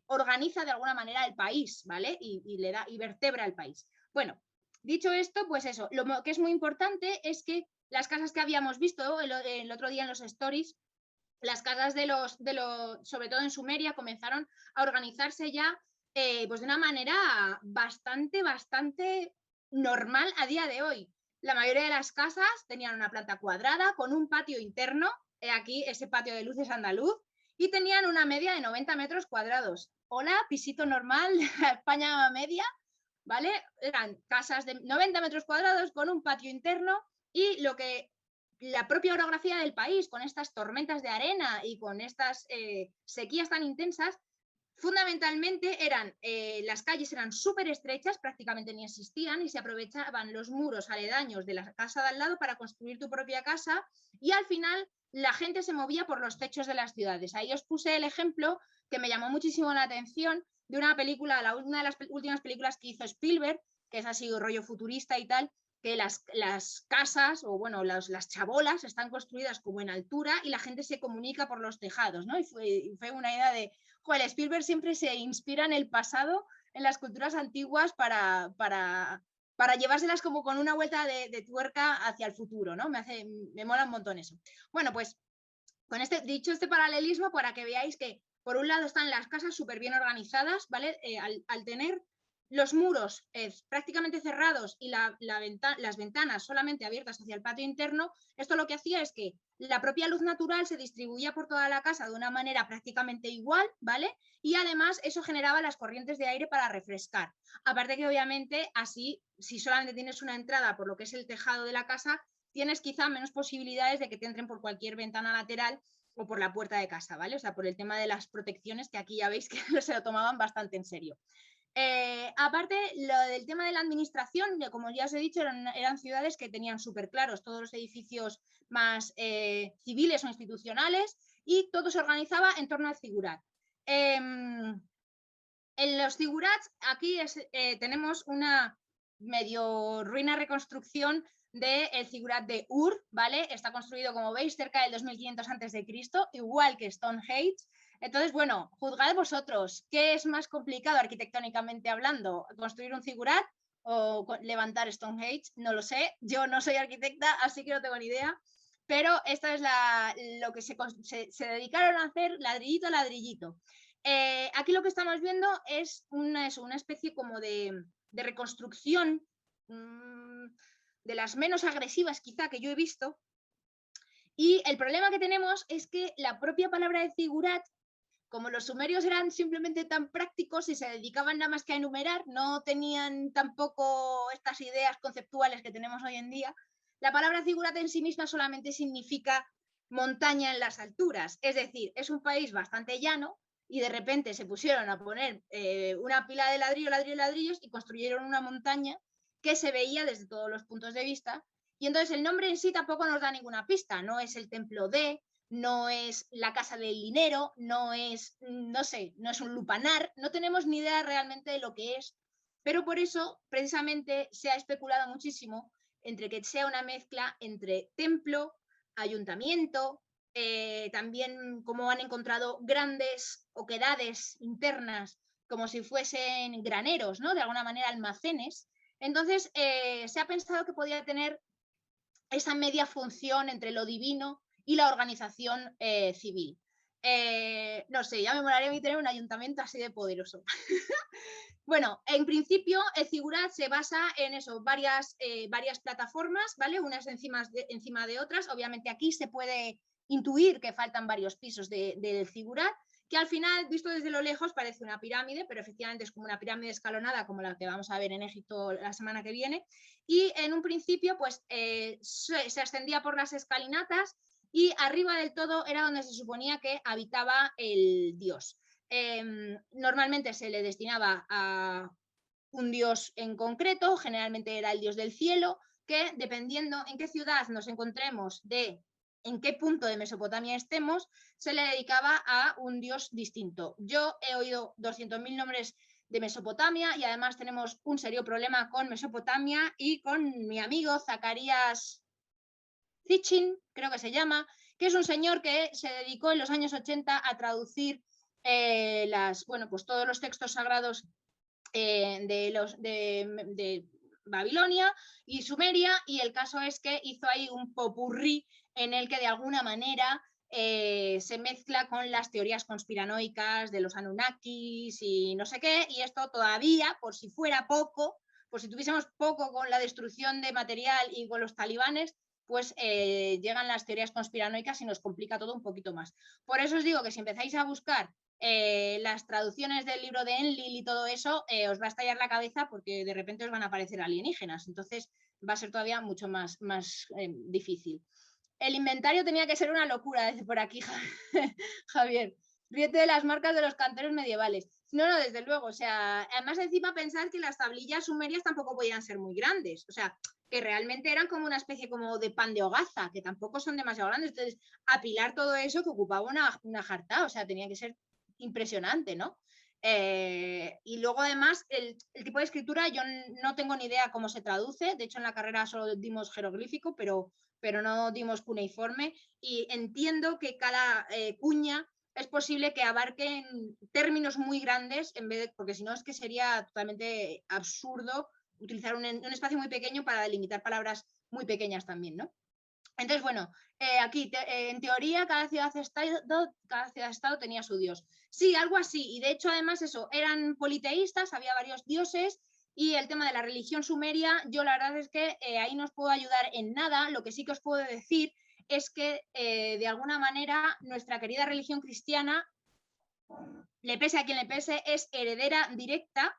[SPEAKER 1] organiza de alguna manera el país, ¿vale? Y vertebra el país. Bueno, dicho esto, pues eso, lo que es muy importante es que las casas que habíamos visto el otro día en los stories, las casas sobre todo en Sumeria, comenzaron a organizarse ya pues de una manera bastante normal a día de hoy. La mayoría de las casas tenían una planta cuadrada con un patio interno, aquí ese patio de luces andaluz, y tenían una media de 90 metros cuadrados. Hola, pisito normal, España media, ¿vale? Eran casas de 90 metros cuadrados con un patio interno, y la propia orografía del país, con estas tormentas de arena y con estas sequías tan intensas, fundamentalmente las calles eran súper estrechas, prácticamente ni existían, y se aprovechaban los muros aledaños de la casa de al lado para construir tu propia casa, y al final la gente se movía por los techos de las ciudades. Ahí os puse el ejemplo que me llamó muchísimo la atención de una película, una de las últimas películas que hizo Spielberg, que es así rollo futurista y tal, que las casas o las chabolas están construidas como en altura y la gente se comunica por los tejados, ¿no? Y fue una idea de, Joder, Spielberg siempre se inspira en el pasado, en las culturas antiguas para llevárselas como con una vuelta de tuerca hacia el futuro, ¿no? Me mola un montón eso. Bueno, pues con dicho este paralelismo, para que veáis que por un lado están las casas súper bien organizadas, ¿vale? Al tener los muros prácticamente cerrados y las ventanas solamente abiertas hacia el patio interno, esto lo que hacía es que la propia luz natural se distribuía por toda la casa de una manera prácticamente igual, ¿vale? Y además eso generaba las corrientes de aire para refrescar. Aparte que obviamente así, si solamente tienes una entrada por lo que es el tejado de la casa, tienes quizá menos posibilidades de que te entren por cualquier ventana lateral o por la puerta de casa, ¿vale? O sea, por el tema de las protecciones, que aquí ya veis que se lo tomaban bastante en serio. Aparte, lo del tema de la administración, como ya os he dicho, eran ciudades que tenían súper claros todos los edificios más civiles o institucionales y todo se organizaba en torno al zigurat. En los zigurats aquí tenemos una medio ruina reconstrucción del zigurat de Ur, ¿vale? Está construido, como veis, cerca del 2500 a.C., igual que Stonehenge. Entonces, bueno, juzgad vosotros, ¿qué es más complicado arquitectónicamente hablando? ¿Construir un zigurat o levantar Stonehenge? No lo sé, yo no soy arquitecta, así que no tengo ni idea, pero esta es lo que se dedicaron a hacer ladrillito a ladrillito. Aquí lo que estamos viendo es una especie como de reconstrucción de las menos agresivas quizá que yo he visto, y el problema que tenemos es que la propia palabra de zigurat, como los sumerios eran simplemente tan prácticos y se dedicaban nada más que a enumerar, no tenían tampoco estas ideas conceptuales que tenemos hoy en día, la palabra zigurat en sí misma solamente significa montaña en las alturas, es decir, es un país bastante llano y de repente se pusieron a poner una pila de ladrillos y construyeron una montaña que se veía desde todos los puntos de vista, y entonces el nombre en sí tampoco nos da ninguna pista, no es el templo de, no es la casa del dinero, no es, no sé, no es un lupanar, no tenemos ni idea realmente de lo que es, pero por eso precisamente se ha especulado muchísimo entre que sea una mezcla entre templo, ayuntamiento, también como han encontrado grandes oquedades internas como si fuesen graneros, ¿no? De alguna manera almacenes. Entonces se ha pensado que podía tener esa media función entre lo divino y la organización civil. No sé, ya me molaría a mí tener un ayuntamiento así de poderoso. Bueno, en principio el zigurat se basa en eso, varias plataformas, ¿vale? Unas encima de otras. Obviamente aquí se puede intuir que faltan varios pisos del zigurat, que al final, visto desde lo lejos, parece una pirámide, pero efectivamente es como una pirámide escalonada, como la que vamos a ver en Egipto la semana que viene. Y en un principio, pues se ascendía por las escalinatas y arriba del todo era donde se suponía que habitaba el dios. Normalmente se le destinaba a un dios en concreto, generalmente era el dios del cielo, que dependiendo en qué ciudad nos encontremos, en qué punto de Mesopotamia estemos, se le dedicaba a un dios distinto. Yo he oído 200.000 nombres de Mesopotamia y además tenemos un serio problema con Mesopotamia y con mi amigo Zacarías Sitchin, creo que se llama, que es un señor que se dedicó en los años 80 a traducir pues todos los textos sagrados de Babilonia y Sumeria, y el caso es que hizo ahí un popurrí en el que de alguna manera se mezcla con las teorías conspiranoicas de los Anunnakis y no sé qué, y esto todavía, por si fuera poco, por si tuviésemos poco con la destrucción de material y con los talibanes, pues llegan las teorías conspiranoicas y nos complica todo un poquito más. Por eso os digo que si empezáis a buscar las traducciones del libro de Enlil y todo eso, os va a estallar la cabeza porque de repente os van a aparecer alienígenas, entonces va a ser todavía mucho más difícil. El inventario tenía que ser una locura, desde por aquí, Javier. Ríete de las marcas de los canteros medievales. No, desde luego, o sea, además encima pensar que las tablillas sumerias tampoco podían ser muy grandes, o sea, que realmente eran como una especie como de pan de hogaza, que tampoco son demasiado grandes, entonces apilar todo eso que ocupaba una jarta, o sea, tenía que ser impresionante, ¿no? Y luego además el tipo de escritura yo no tengo ni idea cómo se traduce, de hecho en la carrera solo dimos jeroglífico, pero no dimos cuneiforme, y entiendo que cada cuña es posible que abarquen términos muy grandes, porque si no es que sería totalmente absurdo utilizar un espacio muy pequeño para delimitar palabras muy pequeñas también, ¿no? Entonces, bueno, aquí en teoría cada ciudad-estado tenía su dios. Sí, algo así, y de hecho además eso, eran politeístas, había varios dioses, y el tema de la religión sumeria, yo la verdad es que ahí no os puedo ayudar en nada. Lo que sí que os puedo decir es que de alguna manera nuestra querida religión cristiana, le pese a quien le pese, es heredera directa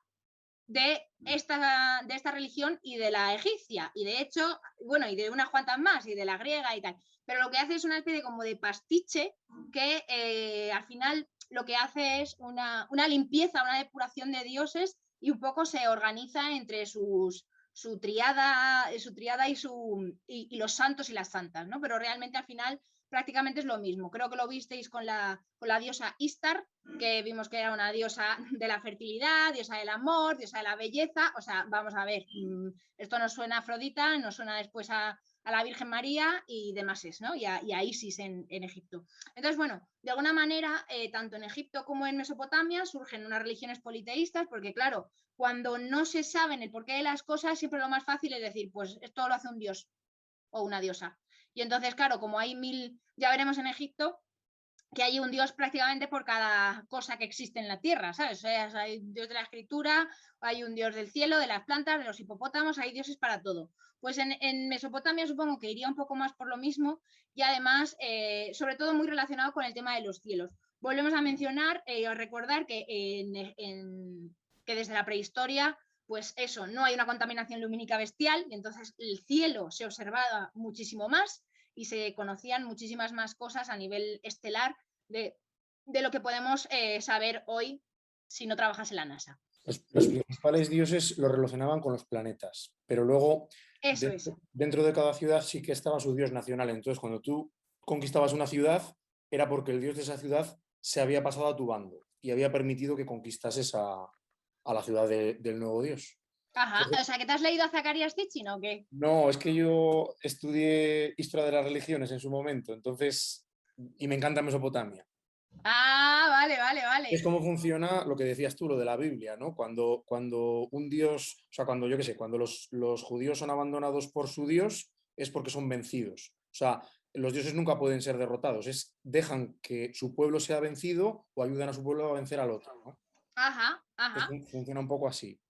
[SPEAKER 1] de esta religión y de la egipcia, y de hecho, bueno, y de unas cuantas más, y de la griega y tal, pero lo que hace es una especie como de pastiche que al final lo que hace es una limpieza, una depuración de dioses, y un poco se organiza entre su triada y los santos y las santas, ¿no? Pero realmente al final prácticamente es lo mismo. Creo que lo visteis con la diosa Istar, que vimos que era una diosa de la fertilidad, diosa del amor, diosa de la belleza. O sea, vamos a ver, esto nos suena a Afrodita, nos suena después a la Virgen María y demás, ¿no? Y a Isis en Egipto. Entonces, bueno, de alguna manera, tanto en Egipto como en Mesopotamia surgen unas religiones politeístas, porque claro, cuando no se saben el porqué de las cosas, siempre lo más fácil es decir, pues esto lo hace un dios o una diosa. Y entonces, claro, como hay ya veremos en Egipto, que hay un dios prácticamente por cada cosa que existe en la tierra, ¿sabes? O sea, hay un dios de la escritura, hay un dios del cielo, de las plantas, de los hipopótamos, hay dioses para todo. Pues en Mesopotamia supongo que iría un poco más por lo mismo, y además, sobre todo muy relacionado con el tema de los cielos. Volvemos a mencionar, recordar que, que desde la prehistoria, pues eso, no hay una contaminación lumínica bestial, y entonces el cielo se observaba muchísimo más, y se conocían muchísimas más cosas a nivel estelar de lo que podemos saber hoy si no trabajas en la NASA.
[SPEAKER 3] Los principales dioses lo relacionaban con los planetas, pero luego dentro de cada ciudad sí que estaba su dios nacional. Entonces, cuando tú conquistabas una ciudad, era porque el dios de esa ciudad se había pasado a tu bando y había permitido que conquistases a la ciudad del nuevo dios.
[SPEAKER 1] Ajá, o sea, ¿que te has leído a Zacarías Sitchin o qué?
[SPEAKER 3] No, es que yo estudié historia de las religiones en su momento, entonces, y me encanta Mesopotamia.
[SPEAKER 1] Ah, vale.
[SPEAKER 3] Es cómo funciona lo que decías tú, lo de la Biblia, ¿no? Cuando un dios, o sea, cuando yo qué sé, cuando los judíos son abandonados por su dios, es porque son vencidos. O sea, los dioses nunca pueden ser derrotados, dejan que su pueblo sea vencido o ayudan a su pueblo a vencer al otro, ¿no?
[SPEAKER 1] Ajá.
[SPEAKER 3] Funciona un poco así.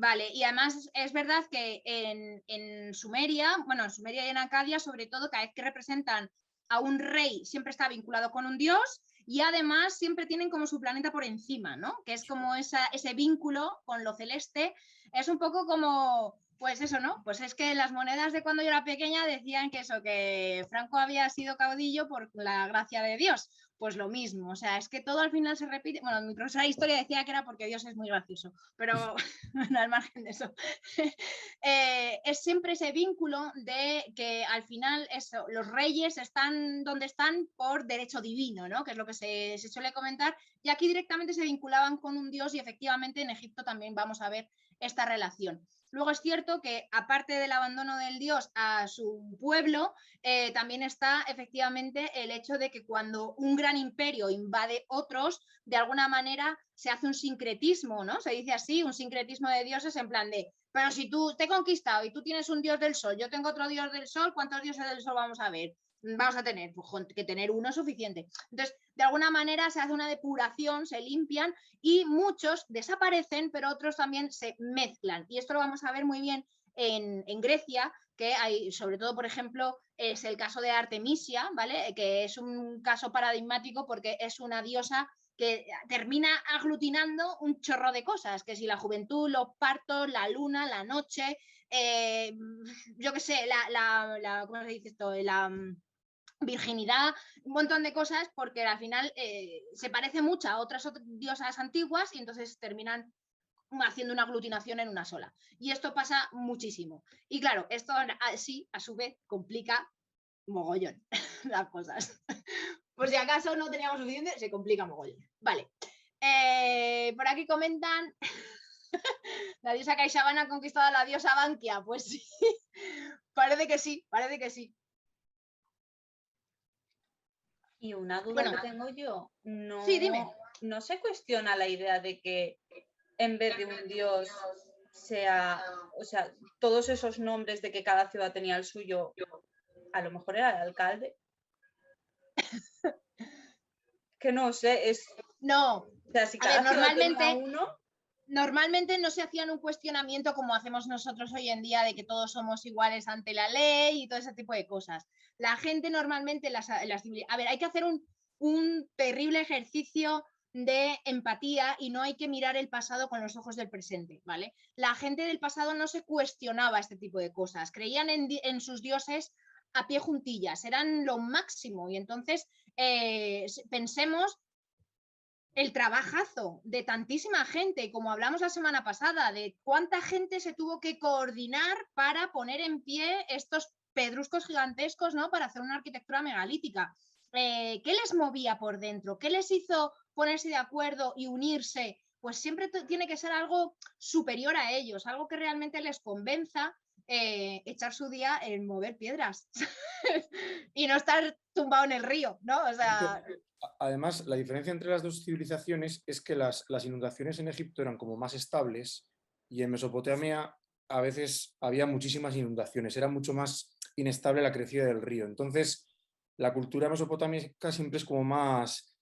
[SPEAKER 1] Vale, y además es verdad que en Sumeria, bueno, en Sumeria y en Acadia, sobre todo, cada vez que representan a un rey, siempre está vinculado con un dios, y además siempre tienen como su planeta por encima, ¿no? Que es como ese vínculo con lo celeste. Es un poco como, pues eso, ¿no? Pues es que las monedas de cuando yo era pequeña decían que Franco había sido caudillo por la gracia de Dios. Pues lo mismo, o sea, es que todo al final se repite. Bueno, mi profesora de historia decía que era porque Dios es muy gracioso, pero bueno, al margen de eso. Es siempre ese vínculo de que al final los reyes están donde están por derecho divino, ¿no? Que es lo que se suele comentar, y aquí directamente se vinculaban con un dios, y efectivamente en Egipto también vamos a ver esta relación. Luego es cierto que, aparte del abandono del dios a su pueblo, también está efectivamente el hecho de que cuando un gran imperio invade otros, de alguna manera se hace un sincretismo, ¿no? Se dice así, un sincretismo de dioses, en plan de, pero si tú te he conquistado y tú tienes un dios del sol, yo tengo otro dios del sol, ¿cuántos dioses del sol vamos a ver? Vamos a tener, pues, que tener uno es suficiente. Entonces, de alguna manera se hace una depuración, se limpian, y muchos desaparecen, pero otros también se mezclan. Y esto lo vamos a ver muy bien en Grecia, que hay, sobre todo, por ejemplo, es el caso de Artemisia, ¿vale? Que es un caso paradigmático porque es una diosa que termina aglutinando un chorro de cosas, que si la juventud, los partos, la luna, la noche, yo qué sé, ¿cómo se dice esto? La virginidad, un montón de cosas, porque al final se parece mucho a otras diosas antiguas, y entonces terminan haciendo una aglutinación en una sola. Y esto pasa muchísimo. Y claro, esto sí, a su vez, complica mogollón las cosas. Por si acaso no teníamos suficiente, se complica mogollón. Vale. Por aquí comentan la diosa CaixaBank ha conquistado a la diosa Bankia. Pues sí, parece que sí.
[SPEAKER 2] Y una duda
[SPEAKER 1] Bueno,
[SPEAKER 2] que tengo yo,
[SPEAKER 1] sí, dime.
[SPEAKER 2] no se cuestiona la idea de que en vez de un dios sea, o sea, todos esos nombres de que cada ciudad tenía el suyo, a lo mejor era el alcalde. Que no sé,
[SPEAKER 1] No,
[SPEAKER 2] o sea, si
[SPEAKER 1] a ver,
[SPEAKER 2] cada ciudad tenía uno.
[SPEAKER 1] normalmente no se hacían un cuestionamiento como hacemos nosotros hoy en día de que todos somos iguales ante la ley y todo ese tipo de cosas. La gente normalmente, a ver, hay que hacer un terrible ejercicio de empatía y no hay que mirar el pasado con los ojos del presente, ¿vale? La gente del pasado no se cuestionaba este tipo de cosas, creían en sus dioses a pie juntillas, eran lo máximo y entonces pensemos el trabajazo de tantísima gente, como hablamos la semana pasada, de cuánta gente se tuvo que coordinar para poner en pie estos pedruscos gigantescos, ¿no? Para hacer una arquitectura megalítica. ¿Qué les movía por dentro? ¿Qué les hizo ponerse de acuerdo y unirse? Pues siempre tiene que ser algo superior a ellos, algo que realmente les convenza echar su día en mover piedras y no estar tumbado en el río, ¿no? O sea...
[SPEAKER 3] Además, la diferencia entre las dos civilizaciones es que las inundaciones en Egipto eran como más estables y en Mesopotamia a veces había muchísimas inundaciones, era mucho más inestable la crecida del río. Entonces, la cultura mesopotámica siempre es como más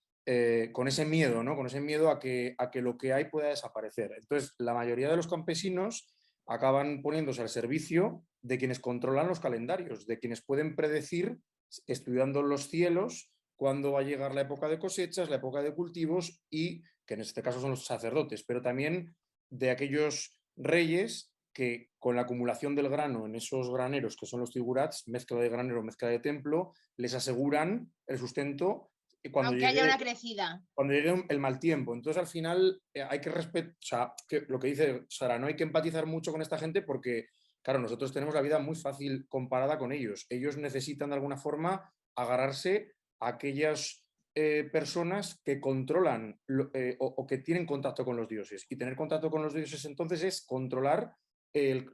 [SPEAKER 3] con ese miedo, ¿no? Con ese miedo a que lo que hay pueda desaparecer. Entonces, la mayoría de los campesinos acaban poniéndose al servicio de quienes controlan los calendarios, de quienes pueden predecir, estudiando los cielos, cuándo va a llegar la época de cosechas, la época de cultivos y, que en este caso son los sacerdotes, pero también de aquellos reyes que con la acumulación del grano en esos graneros que son los tigurats, mezcla de granero, mezcla de templo, les aseguran el sustento cuando
[SPEAKER 1] aunque
[SPEAKER 3] llegue,
[SPEAKER 1] haya una crecida.
[SPEAKER 3] Cuando llegue el mal tiempo. Entonces al final hay que respetar, o sea, lo que dice Sara, no hay que empatizar mucho con esta gente porque, claro, nosotros tenemos la vida muy fácil comparada con ellos. Ellos necesitan de alguna forma agarrarse a aquellas personas que controlan o que tienen contacto con los dioses. Y tener contacto con los dioses entonces es controlar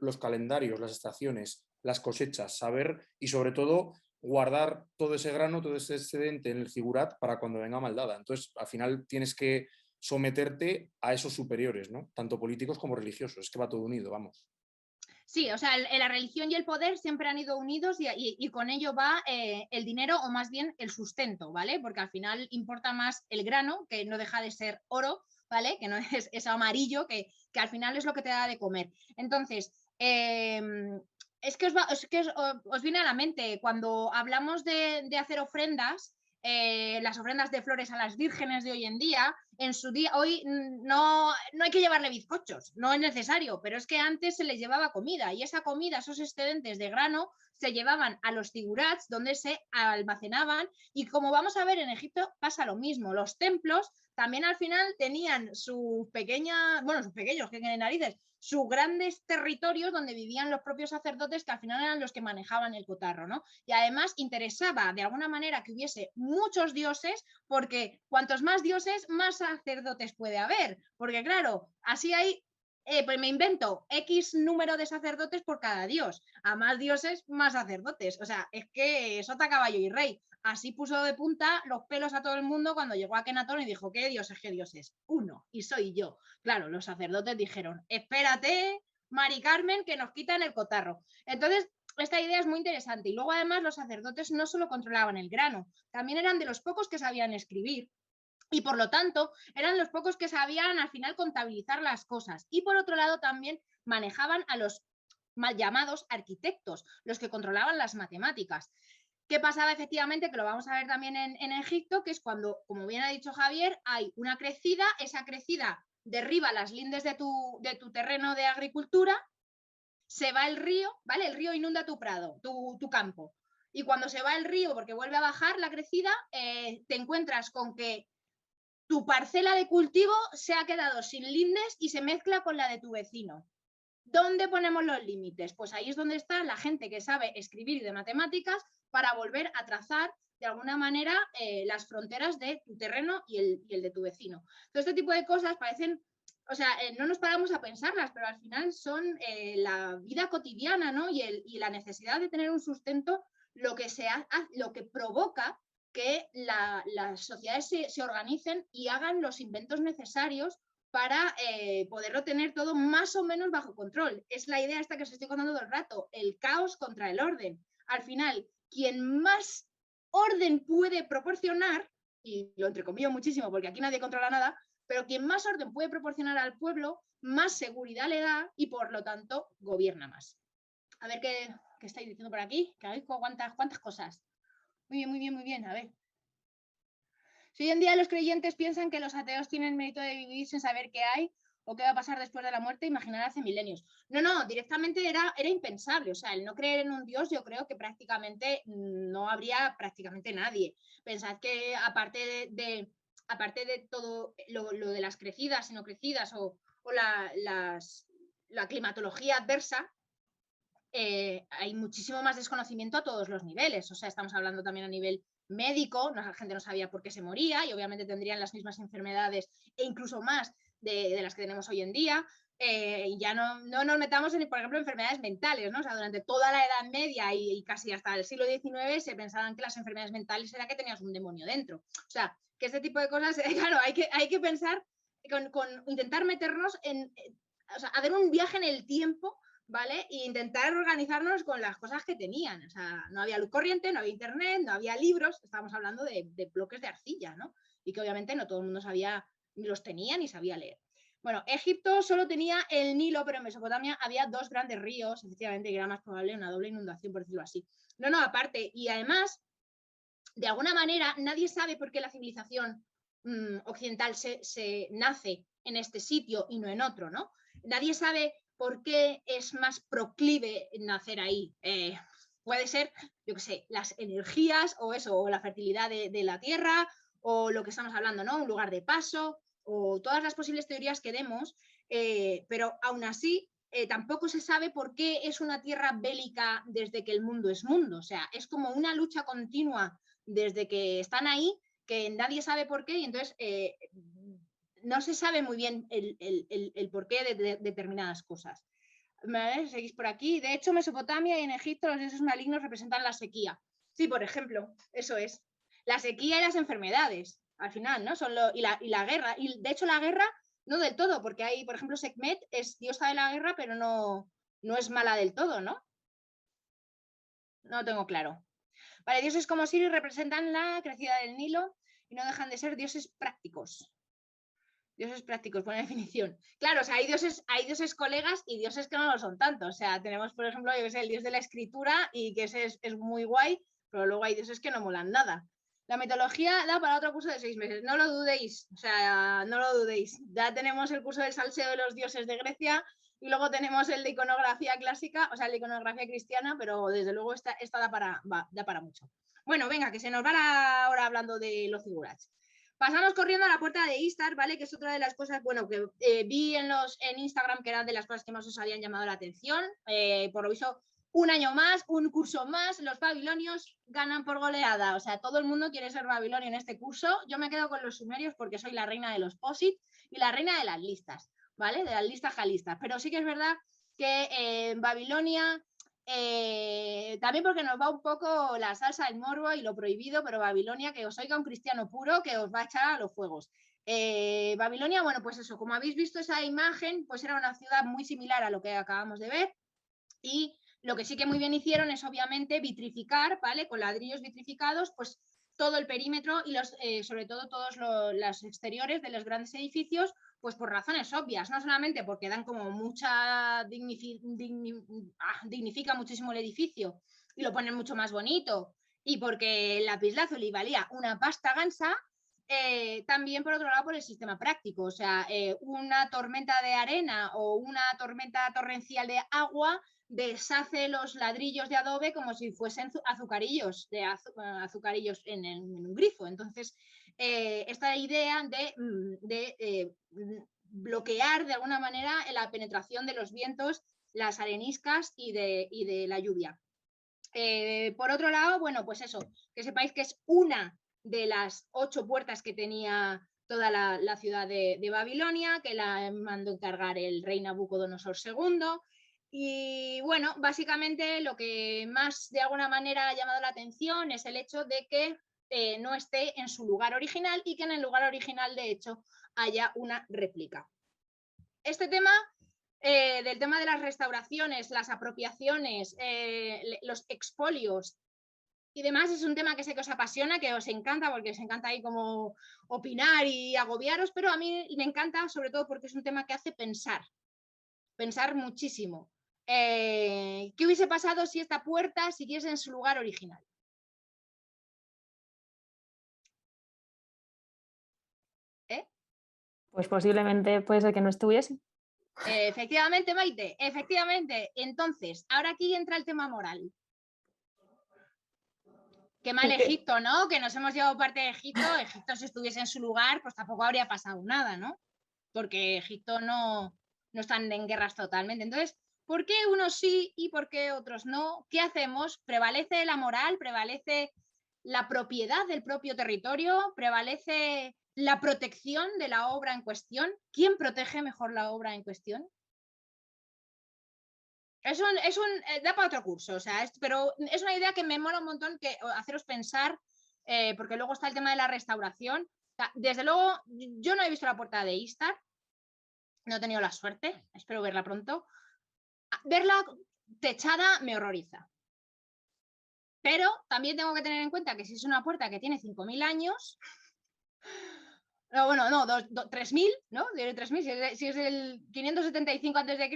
[SPEAKER 3] los calendarios, las estaciones, las cosechas, saber y sobre todo guardar todo ese grano, todo ese excedente en el figurat para cuando venga maldada. Entonces, al final tienes que someterte a esos superiores, ¿no? Tanto políticos como religiosos. Es que va todo unido, vamos.
[SPEAKER 1] Sí, o sea, la religión y el poder siempre han ido unidos y con ello va el dinero o más bien el sustento, ¿vale? Porque al final importa más el grano, que no deja de ser oro, ¿vale? Que no es amarillo, que al final es lo que te da de comer. Entonces, es que os viene a la mente cuando hablamos de hacer ofrendas, las ofrendas de flores a las vírgenes de hoy en día, en su día, hoy no hay que llevarle bizcochos, no es necesario, pero es que antes se les llevaba comida y esa comida, esos excedentes de grano, se llevaban a los zigurats donde se almacenaban y como vamos a ver en Egipto pasa lo mismo, los templos también al final tenían sus pequeñas, bueno, sus pequeños, que narices, sus grandes territorios donde vivían los propios sacerdotes que al final eran los que manejaban el cotarro, ¿no? Y además interesaba de alguna manera que hubiese muchos dioses porque cuantos más dioses, más sacerdotes puede haber, porque claro, así hay pues me invento X número de sacerdotes por cada dios. A más dioses, más sacerdotes. O sea, es que sota, caballo y rey. Así puso de punta los pelos a todo el mundo cuando llegó a Kenatón y dijo, ¿qué dioses? ¿Qué dioses? Uno, y soy yo. Claro, los sacerdotes dijeron, espérate, Mari Carmen, que nos quitan el cotarro. Entonces, esta idea es muy interesante. Y luego, además, los sacerdotes no solo controlaban el grano, también eran de los pocos que sabían escribir. Y por lo tanto, eran los pocos que sabían al final contabilizar las cosas. Y por otro lado, también manejaban a los mal llamados arquitectos, los que controlaban las matemáticas. ¿Qué pasaba efectivamente? Que lo vamos a ver también en Egipto, que es cuando, como bien ha dicho Javier, hay una crecida, esa crecida derriba las lindes de tu terreno de agricultura, se va el río, ¿vale? El río inunda tu prado, tu campo. Y cuando se va el río, porque vuelve a bajar la crecida, te encuentras con que tu parcela de cultivo se ha quedado sin lindes y se mezcla con la de tu vecino. ¿Dónde ponemos los límites? Pues ahí es donde está la gente que sabe escribir y de matemáticas para volver a trazar de alguna manera las fronteras de tu terreno y el de tu vecino. Todo este tipo de cosas parecen, o sea, no nos paramos a pensarlas, pero al final son la vida cotidiana, ¿no? Y la necesidad de tener un sustento lo que provoca que las sociedades se organicen y hagan los inventos necesarios para poderlo tener todo más o menos bajo control. Es la idea esta que os estoy contando todo el rato, el caos contra el orden. Al final, quien más orden puede proporcionar, y lo entrecomillo muchísimo porque aquí nadie controla nada, pero quien más orden puede proporcionar al pueblo, más seguridad le da y por lo tanto gobierna más. A ver qué estáis diciendo por aquí, que habéis cuántas cosas. Muy bien, muy bien, muy bien, a ver. Si hoy en día los creyentes piensan que los ateos tienen mérito de vivir sin saber qué hay o qué va a pasar después de la muerte, imaginar hace milenios. No, directamente era impensable. O sea, el no creer en un Dios, yo creo que prácticamente no habría prácticamente nadie. Pensad que aparte de todo lo de las crecidas y no crecidas o la climatología adversa, hay muchísimo más desconocimiento a todos los niveles. O sea, estamos hablando también a nivel médico, la gente no sabía por qué se moría y obviamente tendrían las mismas enfermedades e incluso más de las que tenemos hoy en día. Ya no nos metamos en, por ejemplo, enfermedades mentales, ¿no? O sea, durante toda la Edad Media y casi hasta el siglo XIX se pensaban que las enfermedades mentales era que tenías un demonio dentro. O sea, que este tipo de cosas, claro, hay que pensar con intentar meternos o sea, hacer un viaje en el tiempo, ¿vale? E intentar organizarnos con las cosas que tenían. O sea, no había luz corriente, no había internet, no había libros, estábamos hablando de bloques de arcilla, ¿no? Y que obviamente no todo el mundo sabía, ni los tenía ni sabía leer. Bueno, Egipto solo tenía el Nilo, pero en Mesopotamia había 2 grandes ríos, efectivamente, que era más probable una doble inundación, por decirlo así. No, aparte, y además, de alguna manera, nadie sabe por qué la civilización occidental se nace en este sitio y no en otro, ¿no? Nadie sabe por qué es más proclive nacer ahí. Puede ser, yo qué sé, las energías o eso, o la fertilidad de la tierra, o lo que estamos hablando, ¿no? Un lugar de paso, o todas las posibles teorías que demos, pero aún así tampoco se sabe por qué es una tierra bélica desde que el mundo es mundo. O sea, es como una lucha continua desde que están ahí, que nadie sabe por qué, y entonces no se sabe muy bien el porqué de determinadas cosas. ¿Vale? Seguís por aquí. De hecho, Mesopotamia y en Egipto los dioses malignos representan la sequía. Sí, por ejemplo, eso es. La sequía y las enfermedades, al final, ¿no? Y la guerra. Y de hecho la guerra, no del todo, porque hay, por ejemplo, Sekhmet es diosa de la guerra, pero no es mala del todo, ¿no? No lo tengo claro. Vale, dioses como Osiris representan la crecida del Nilo y no dejan de ser dioses prácticos. Dioses prácticos, buena definición. Claro, o sea, hay dioses colegas y dioses que no lo son tanto. O sea, tenemos, por ejemplo, yo que sé, el dios de la escritura y que ese es muy guay, pero luego hay dioses que no molan nada. La mitología da para otro curso de 6 meses. No lo dudéis, o sea, no lo dudéis. Ya tenemos el curso del salseo de los dioses de Grecia y luego tenemos el de iconografía clásica, o sea, el de iconografía cristiana, pero desde luego esta da para mucho. Bueno, venga, que se nos va la hora hablando de los figurats. Pasamos corriendo a la puerta de Istar, ¿vale? Que es otra de las cosas, bueno, que vi en Instagram que eran de las cosas que más os habían llamado la atención. Por lo visto, un año más, un curso más, los babilonios ganan por goleada. O sea, todo el mundo quiere ser babilonio en este curso. Yo me quedo con los sumerios porque soy la reina de los POSIT y la reina de las listas, ¿vale? De las listas jalistas. Pero sí que es verdad que en Babilonia... también porque nos va un poco la salsa, el morbo y lo prohibido, pero Babilonia, que os oiga un cristiano puro que os va a echar a los fuegos. Babilonia, bueno, pues eso, como habéis visto esa imagen, pues era una ciudad muy similar a lo que acabamos de ver y lo que sí que muy bien hicieron es obviamente vitrificar, ¿vale? Con ladrillos vitrificados, pues todo el perímetro y sobre todo todos los exteriores de los grandes edificios, pues por razones obvias, no solamente porque dan como mucha dignifica muchísimo el edificio y lo ponen mucho más bonito y porque el lapislázuli valía una pasta gansa, también por otro lado por el sistema práctico, o sea, una tormenta de arena o una tormenta torrencial de agua deshace los ladrillos de adobe como si fuesen azucarillos, azucarillos en un grifo. Entonces, esta idea de bloquear de alguna manera la penetración de los vientos, las areniscas y de la lluvia. Por otro lado, bueno, pues eso, que sepáis que es una de las 8 puertas que tenía toda la ciudad de Babilonia, que la mandó encargar el rey Nabucodonosor II. Y bueno, básicamente lo que más de alguna manera ha llamado la atención es el hecho de que no esté en su lugar original y que en el lugar original, de hecho, haya una réplica. Este tema, del tema de las restauraciones, las apropiaciones, los expolios y demás, es un tema que sé que os apasiona, que os encanta, porque os encanta ahí como opinar y agobiaros, pero a mí me encanta sobre todo porque es un tema que hace pensar muchísimo. ¿Qué hubiese pasado si esta puerta siguiese en su lugar original?
[SPEAKER 8] Pues posiblemente puede ser que no estuviese.
[SPEAKER 1] Efectivamente, Maite, efectivamente. Entonces, ahora aquí entra el tema moral. Qué mal Egipto, ¿no? Que nos hemos llevado parte de Egipto. Egipto, si estuviese en su lugar, pues tampoco habría pasado nada, ¿no? Porque Egipto no están en guerras totalmente. Entonces, ¿por qué unos sí y por qué otros no? ¿Qué hacemos? ¿Prevalece la moral? ¿Prevalece la propiedad del propio territorio? ¿Prevalece la protección de la obra en cuestión? ¿Quién protege mejor la obra en cuestión? Da para otro curso, o sea, pero es una idea que me mola un montón que haceros pensar, porque luego está el tema de la restauración. O sea, desde luego, yo no he visto la puerta de Istar, no he tenido la suerte, espero verla pronto. Verla techada me horroriza. Pero también tengo que tener en cuenta que si es una puerta que tiene 5.000 años, no, bueno, no, 3.000, ¿no? 3.000, si es el 575 a.C.,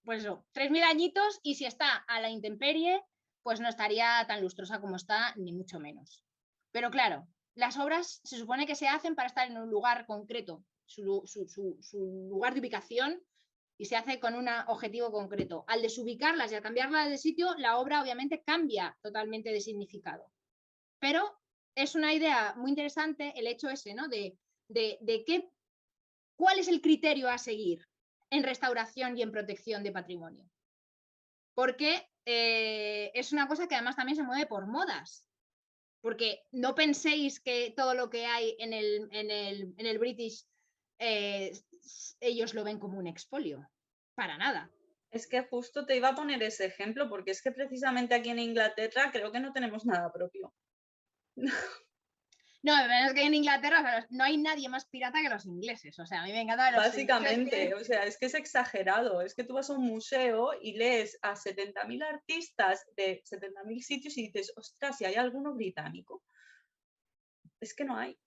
[SPEAKER 1] pues eso, 3.000 añitos, y si está a la intemperie, pues no estaría tan lustrosa como está, ni mucho menos. Pero claro, las obras se supone que se hacen para estar en un lugar concreto, su lugar de ubicación, y se hace con un objetivo concreto. Al desubicarlas y al cambiarlas de sitio, la obra obviamente cambia totalmente de significado. Pero es una idea muy interesante el hecho ese, ¿no? ¿Cuál es el criterio a seguir en restauración y en protección de patrimonio? Porque es una cosa que además también se mueve por modas. Porque no penséis que todo lo que hay en el British ellos lo ven como un expolio. Para nada.
[SPEAKER 2] Es que justo te iba a poner ese ejemplo, porque es que precisamente aquí en Inglaterra creo que no tenemos nada propio.
[SPEAKER 1] No, es que en Inglaterra no hay nadie más pirata que los ingleses. O sea, a mí me encanta los
[SPEAKER 2] básicamente,
[SPEAKER 1] ingleses.
[SPEAKER 2] o sea, es que es exagerado. Es que tú vas a un museo y lees a 70.000 artistas de 70.000 sitios y dices, ostras, si hay alguno británico. Es que no hay.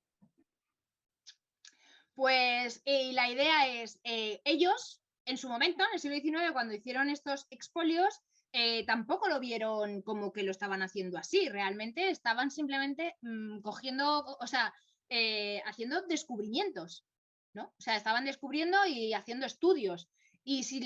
[SPEAKER 1] Pues la idea es, ellos en su momento, en el siglo XIX, cuando hicieron estos expolios, tampoco lo vieron como que lo estaban haciendo así. Realmente estaban simplemente cogiendo, o sea, haciendo descubrimientos, ¿no? O sea, estaban descubriendo y haciendo estudios. Y si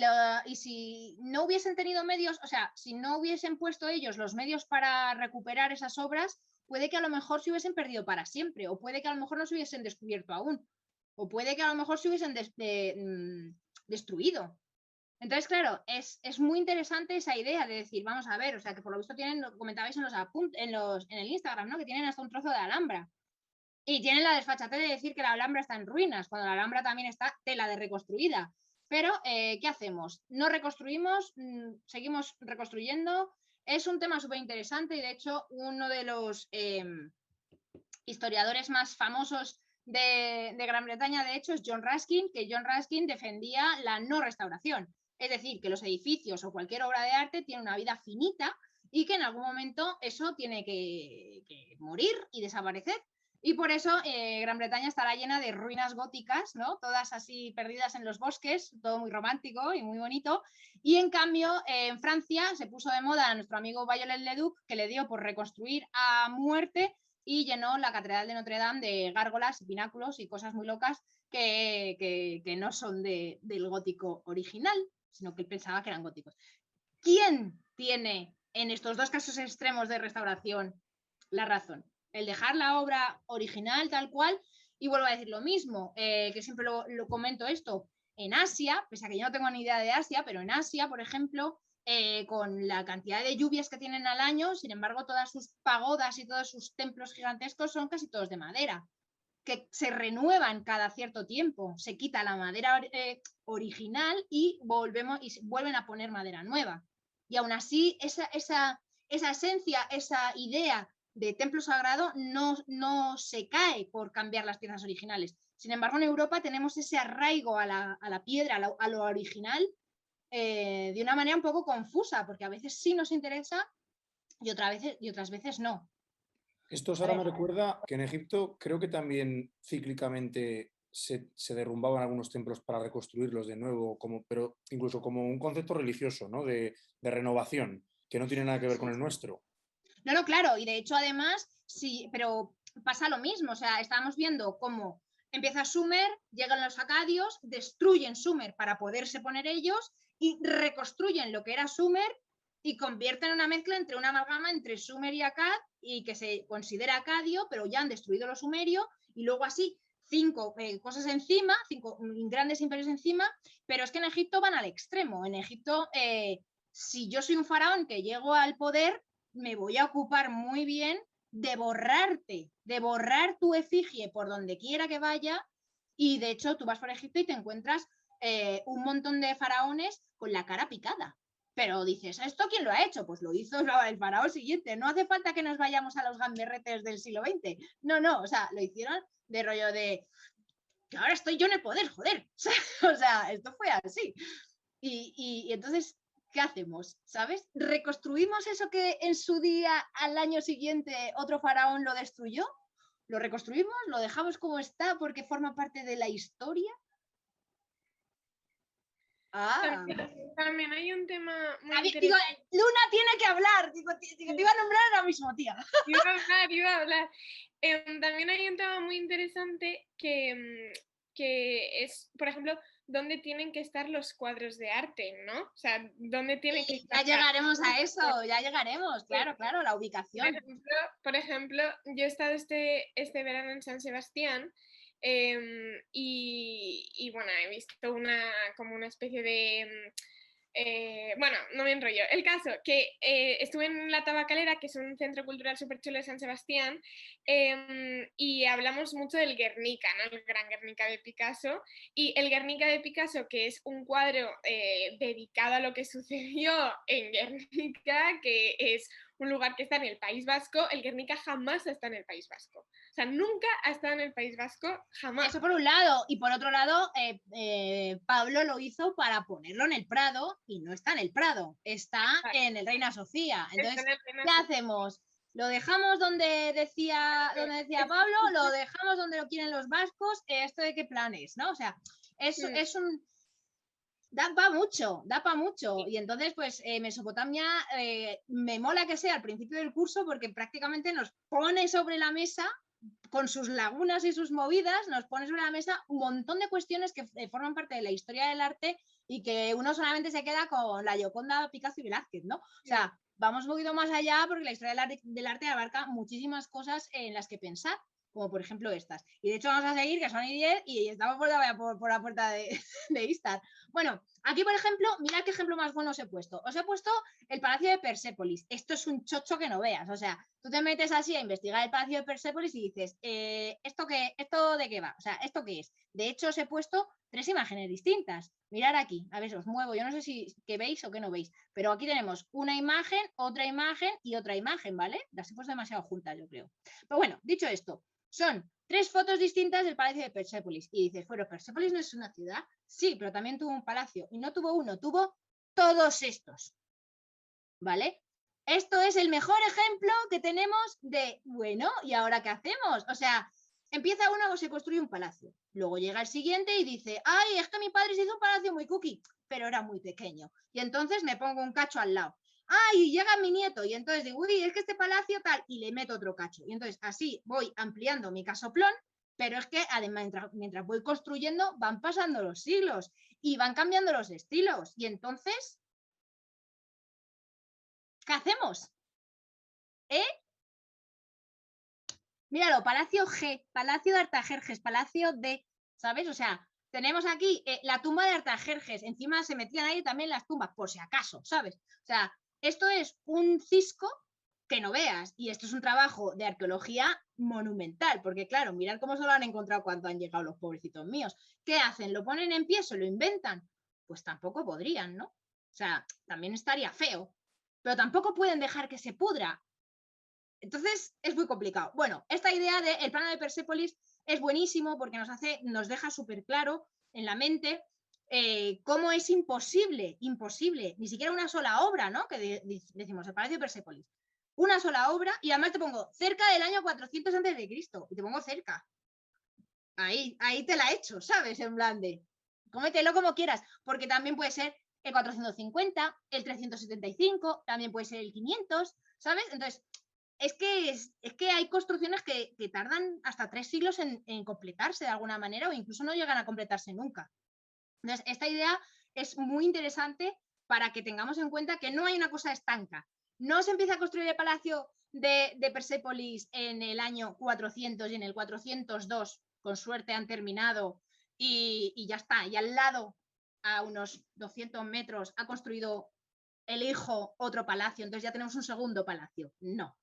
[SPEAKER 1] no hubiesen tenido medios, o sea, si no hubiesen puesto ellos los medios para recuperar esas obras, puede que a lo mejor se hubiesen perdido para siempre, o puede que a lo mejor no se hubiesen descubierto aún, o puede que a lo mejor se hubiesen destruido. Entonces, claro, es muy interesante esa idea de decir, vamos a ver, o sea, que por lo visto tienen, comentabais en el Instagram, ¿no? Que tienen hasta un trozo de Alhambra. Y tienen la desfachatez de decir que la Alhambra está en ruinas, cuando la Alhambra también está tela de reconstruida. Pero, ¿qué hacemos? ¿No reconstruimos? ¿Seguimos reconstruyendo? Es un tema súper interesante y, de hecho, uno de los historiadores más famosos de Gran Bretaña, de hecho, es John Ruskin, que John Ruskin defendía la no restauración. Es decir, que los edificios o cualquier obra de arte tiene una vida finita y que en algún momento eso tiene que morir y desaparecer. Y por eso Gran Bretaña estará llena de ruinas góticas, ¿no? Todas así perdidas en los bosques, todo muy romántico y muy bonito. Y en cambio, en Francia se puso de moda a nuestro amigo Viollet-le-Duc, que le dio por reconstruir a muerte y llenó la Catedral de Notre Dame de gárgolas, pináculos y cosas muy locas que no son del gótico original, sino que él pensaba que eran góticos. ¿Quién tiene en estos dos casos extremos de restauración la razón? El dejar la obra original tal cual, y vuelvo a decir lo mismo, que siempre lo comento esto, en Asia, pese a que yo no tengo ni idea de Asia, pero en Asia, por ejemplo, con la cantidad de lluvias que tienen al año, sin embargo, todas sus pagodas y todos sus templos gigantescos son casi todos de madera, que se renuevan cada cierto tiempo. Se quita la madera original y vuelven a poner madera nueva. Y aún así, esa esencia, esa idea de templo sagrado no se cae por cambiar las piezas originales. Sin embargo, en Europa tenemos ese arraigo a la piedra, a lo original, de una manera un poco confusa, porque a veces sí nos interesa y otras veces no.
[SPEAKER 3] Esto, Sara, me recuerda que en Egipto creo que también cíclicamente se derrumbaban algunos templos para reconstruirlos de nuevo, pero incluso como un concepto religioso, ¿no? De renovación, que no tiene nada que ver con el nuestro.
[SPEAKER 1] No, claro, y de hecho además, sí, pero pasa lo mismo, o sea, estábamos viendo cómo empieza Sumer, llegan los acadios, destruyen Sumer para poderse poner ellos y reconstruyen lo que era Sumer y convierten una mezcla entre una amalgama entre Sumer y Akkad y que se considera acadio, pero ya han destruido los sumerios y luego así 5 cosas encima, 5 grandes imperios encima, pero es que en Egipto van al extremo. En Egipto, si yo soy un faraón que llego al poder, me voy a ocupar muy bien de borrarte, de borrar tu efigie por donde quiera que vaya, y de hecho tú vas por Egipto y te encuentras un montón de faraones con la cara picada. Pero dices, ¿esto quién lo ha hecho? Pues lo hizo el faraón siguiente. No hace falta que nos vayamos a los gamberretes del siglo XX. No, o sea, lo hicieron de rollo de que ahora estoy yo en el poder, joder. O sea, esto fue así. Y entonces, ¿qué hacemos? ¿Sabes? ¿Reconstruimos eso que en su día, al año siguiente, otro faraón lo destruyó? ¿Lo reconstruimos? ¿Lo dejamos como está porque forma parte de la historia?
[SPEAKER 9] También hay un tema muy
[SPEAKER 1] digo,
[SPEAKER 9] interesante.
[SPEAKER 1] Luna tiene que hablar. Digo, te iba a nombrar ahora mismo, tía.
[SPEAKER 9] Iba a hablar. También hay un tema muy interesante que es, por ejemplo, dónde tienen que estar los cuadros de arte, ¿no? O sea, dónde tienen que estar.
[SPEAKER 1] Ya llegaremos a eso, ya llegaremos, claro, la ubicación.
[SPEAKER 9] Por ejemplo, yo he estado este verano en San Sebastián. Y bueno, he visto como una especie de... bueno, no me enrollo. El caso, que estuve en la Tabacalera, que es un centro cultural súper chulo de San Sebastián, y hablamos mucho del Guernica, ¿no? El gran Guernica de Picasso. Y el Guernica de Picasso, que es un cuadro dedicado a lo que sucedió en Guernica, que es un lugar que está en el País Vasco, el Guernica jamás está en el País Vasco. O sea, nunca ha estado en el País Vasco, jamás.
[SPEAKER 1] Eso por un lado. Y por otro lado, Pablo lo hizo para ponerlo en el Prado y no está en el Prado, está en el Reina Sofía. Entonces, ¿qué hacemos? ¿Lo dejamos donde decía Pablo? ¿Lo dejamos donde lo quieren los vascos? ¿Esto de qué planes? ¿No? O sea, es un... Da para mucho. Y entonces, pues, Mesopotamia me mola que sea al principio del curso porque prácticamente nos pone sobre la mesa, con sus lagunas y sus movidas, nos pone sobre la mesa un montón de cuestiones que forman parte de la historia del arte y que uno solamente se queda con la Gioconda, Picasso y Velázquez, ¿no? O sea, vamos un poquito más allá porque la historia del arte abarca muchísimas cosas en las que pensar, como por ejemplo estas. Y de hecho vamos a seguir, que son 10 y estamos por la puerta de Istar. Bueno, aquí por ejemplo, mirad qué ejemplo más bueno os he puesto. Os he puesto el Palacio de Persépolis. Esto es un chocho que no veas. O sea, tú te metes así a investigar el Palacio de Persépolis y dices, ¿esto de qué va? O sea, ¿esto qué es? De hecho, os he puesto 3 imágenes distintas. Mirad aquí, a ver, os muevo. Yo no sé si qué veis o qué no veis, pero aquí tenemos una imagen, otra imagen y otra imagen, ¿vale? Las he puesto demasiado juntas, yo creo. Pero bueno, dicho esto, son 3 fotos distintas del Palacio de Persépolis. Y dices, bueno, Persépolis no es una ciudad. Sí, pero también tuvo un palacio. Y no tuvo uno, tuvo todos estos. ¿Vale? Esto es el mejor ejemplo que tenemos de, bueno, ¿y ahora qué hacemos? O sea, empieza uno, se construye un palacio. Luego llega el siguiente y dice, ay, es que mi padre se hizo un palacio muy cookie, pero era muy pequeño. Y entonces me pongo un cacho al lado. Ay, llega mi nieto. Y entonces digo, uy, es que este palacio tal, y le meto otro cacho. Y entonces así voy ampliando mi casoplón, pero es que además mientras voy construyendo van pasando los siglos y van cambiando los estilos. Y entonces, ¿qué hacemos? Míralo, Palacio G, Palacio de Artajerjes, Palacio D, ¿sabes? O sea, tenemos aquí la tumba de Artajerjes, encima se metían ahí también las tumbas, por si acaso, ¿sabes? O sea, esto es un cisco que no veas, y esto es un trabajo de arqueología monumental, porque claro, mirad cómo se lo han encontrado cuando han llegado los pobrecitos míos. ¿Qué hacen? ¿Lo ponen en pie? ¿Se lo inventan? Pues tampoco podrían, ¿no? O sea, también estaría feo, pero tampoco pueden dejar que se pudra. Entonces es muy complicado. Bueno, esta idea del plano de Persépolis es buenísimo porque nos deja súper claro en la mente cómo es imposible, ni siquiera una sola obra, ¿no? Que decimos, el Palacio de Persépolis. Una sola obra, y además te pongo cerca del año 400 a.C. y te pongo cerca. Ahí te la he hecho, ¿sabes? En plan de, cómetelo como quieras, porque también puede ser el 450, el 375, también puede ser el 500, ¿sabes? Entonces, es que hay construcciones que tardan hasta 3 siglos en completarse de alguna manera o incluso no llegan a completarse nunca. Entonces, esta idea es muy interesante para que tengamos en cuenta que no hay una cosa estanca. No se empieza a construir el palacio de Persépolis en el año 400 y en el 402, con suerte han terminado y ya está. Y al lado, a unos 200 metros, ha construido el hijo otro palacio, entonces ya tenemos un segundo palacio. No,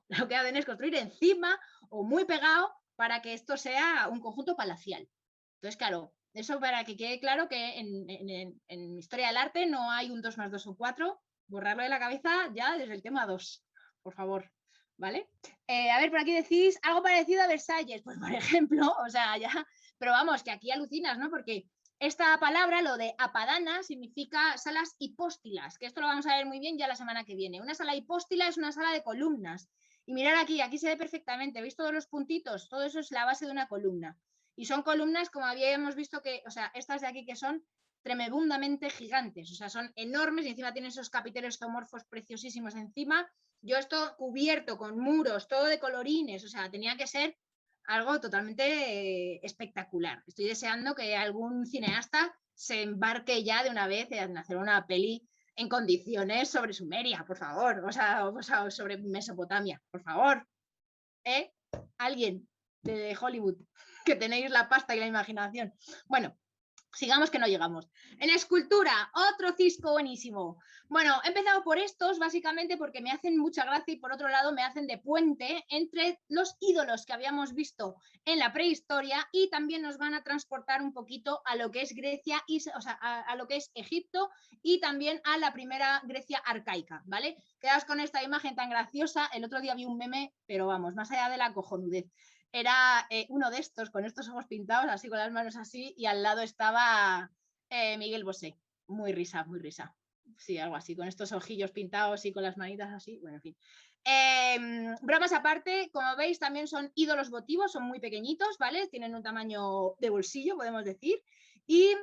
[SPEAKER 1] lo que hacen es construir encima o muy pegado para que esto sea un conjunto palacial. Entonces, claro, eso para que quede claro que en historia del arte no hay un 2 más 2 son 4, borrarlo de la cabeza ya desde el tema 2, por favor, ¿vale? A ver, por aquí decís algo parecido a Versalles, pues por ejemplo, o sea, ya, pero vamos, que aquí alucinas, ¿no? Porque esta palabra, lo de apadana, significa salas hipóstilas, que esto lo vamos a ver muy bien ya la semana que viene. Una sala hipóstila es una sala de columnas. Y mirar aquí se ve perfectamente, ¿veis todos los puntitos? Todo eso es la base de una columna. Y son columnas, como habíamos visto, que, o sea, estas de aquí que son tremendamente gigantes, o sea, son enormes y encima tienen esos capiteles zoomorfos preciosísimos encima. Yo esto cubierto con muros, todo de colorines, o sea, tenía que ser algo totalmente espectacular. Estoy deseando que algún cineasta se embarque ya de una vez en hacer una peli en condiciones sobre Sumeria, por favor, o sea, sobre Mesopotamia, por favor. Alguien de Hollywood, que tenéis la pasta y la imaginación. Bueno, sigamos que no llegamos. En escultura, otro cisco buenísimo. Bueno, he empezado por estos básicamente porque me hacen mucha gracia y por otro lado me hacen de puente entre los ídolos que habíamos visto en la prehistoria y también nos van a transportar un poquito a lo que es Grecia, o sea, a lo que es Egipto y también a la primera Grecia arcaica, ¿vale? Quedaos con esta imagen tan graciosa. El otro día vi un meme, pero vamos, más allá de la cojonudez. Era uno de estos con estos ojos pintados, así con las manos así, y al lado estaba Miguel Bosé. Muy risa, muy risa. Sí, algo así, con estos ojillos pintados y con las manitas así. Bueno, en fin. Bromas aparte, como veis, también son ídolos votivos, son muy pequeñitos, ¿vale? Tienen un tamaño de bolsillo, podemos decir. Y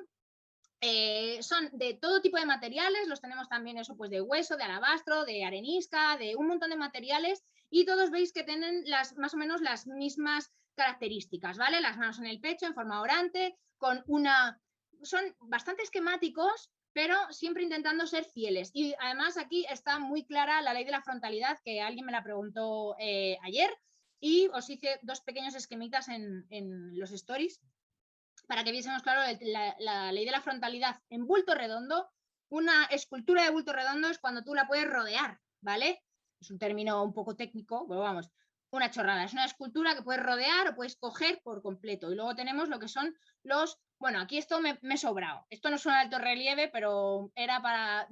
[SPEAKER 1] son de todo tipo de materiales, los tenemos también eso, pues de hueso, de alabastro, de arenisca, de un montón de materiales. Y todos veis que tienen más o menos las mismas características, ¿vale? Las manos en el pecho, en forma orante, con una... Son bastante esquemáticos, pero siempre intentando ser fieles. Y además aquí está muy clara la ley de la frontalidad, que alguien me la preguntó ayer, y os hice 2 pequeños esquemitas en los stories para que viésemos claro la ley de la frontalidad en bulto redondo. Una escultura de bulto redondo es cuando tú la puedes rodear, ¿vale? Es un término un poco técnico, pero vamos, una chorrada. Es una escultura que puedes rodear o puedes coger por completo. Y luego tenemos lo que son los... Bueno, aquí esto me he sobrado. Esto no es un alto relieve, pero era para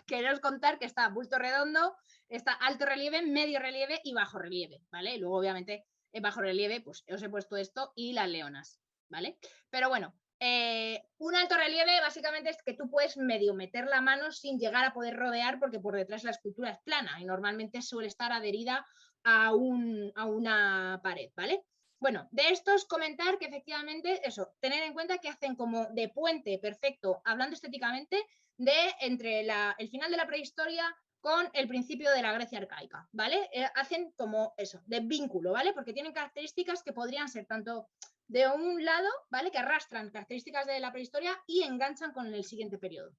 [SPEAKER 1] quereros contar que está bulto redondo, está alto relieve, medio relieve y bajo relieve, ¿vale? Y luego, obviamente, en bajo relieve, pues os he puesto esto y las leonas, ¿vale? Pero bueno, un alto relieve básicamente es que tú puedes medio meter la mano sin llegar a poder rodear porque por detrás la escultura es plana y normalmente suele estar adherida a una pared, ¿vale? Bueno, de estos comentar que efectivamente eso, tener en cuenta que hacen como de puente perfecto, hablando estéticamente, de entre el final de la prehistoria con el principio de la Grecia arcaica, ¿vale? Hacen como eso, de vínculo, ¿vale? Porque tienen características que podrían ser tanto de un lado, ¿vale? Que arrastran características de la prehistoria y enganchan con el siguiente periodo.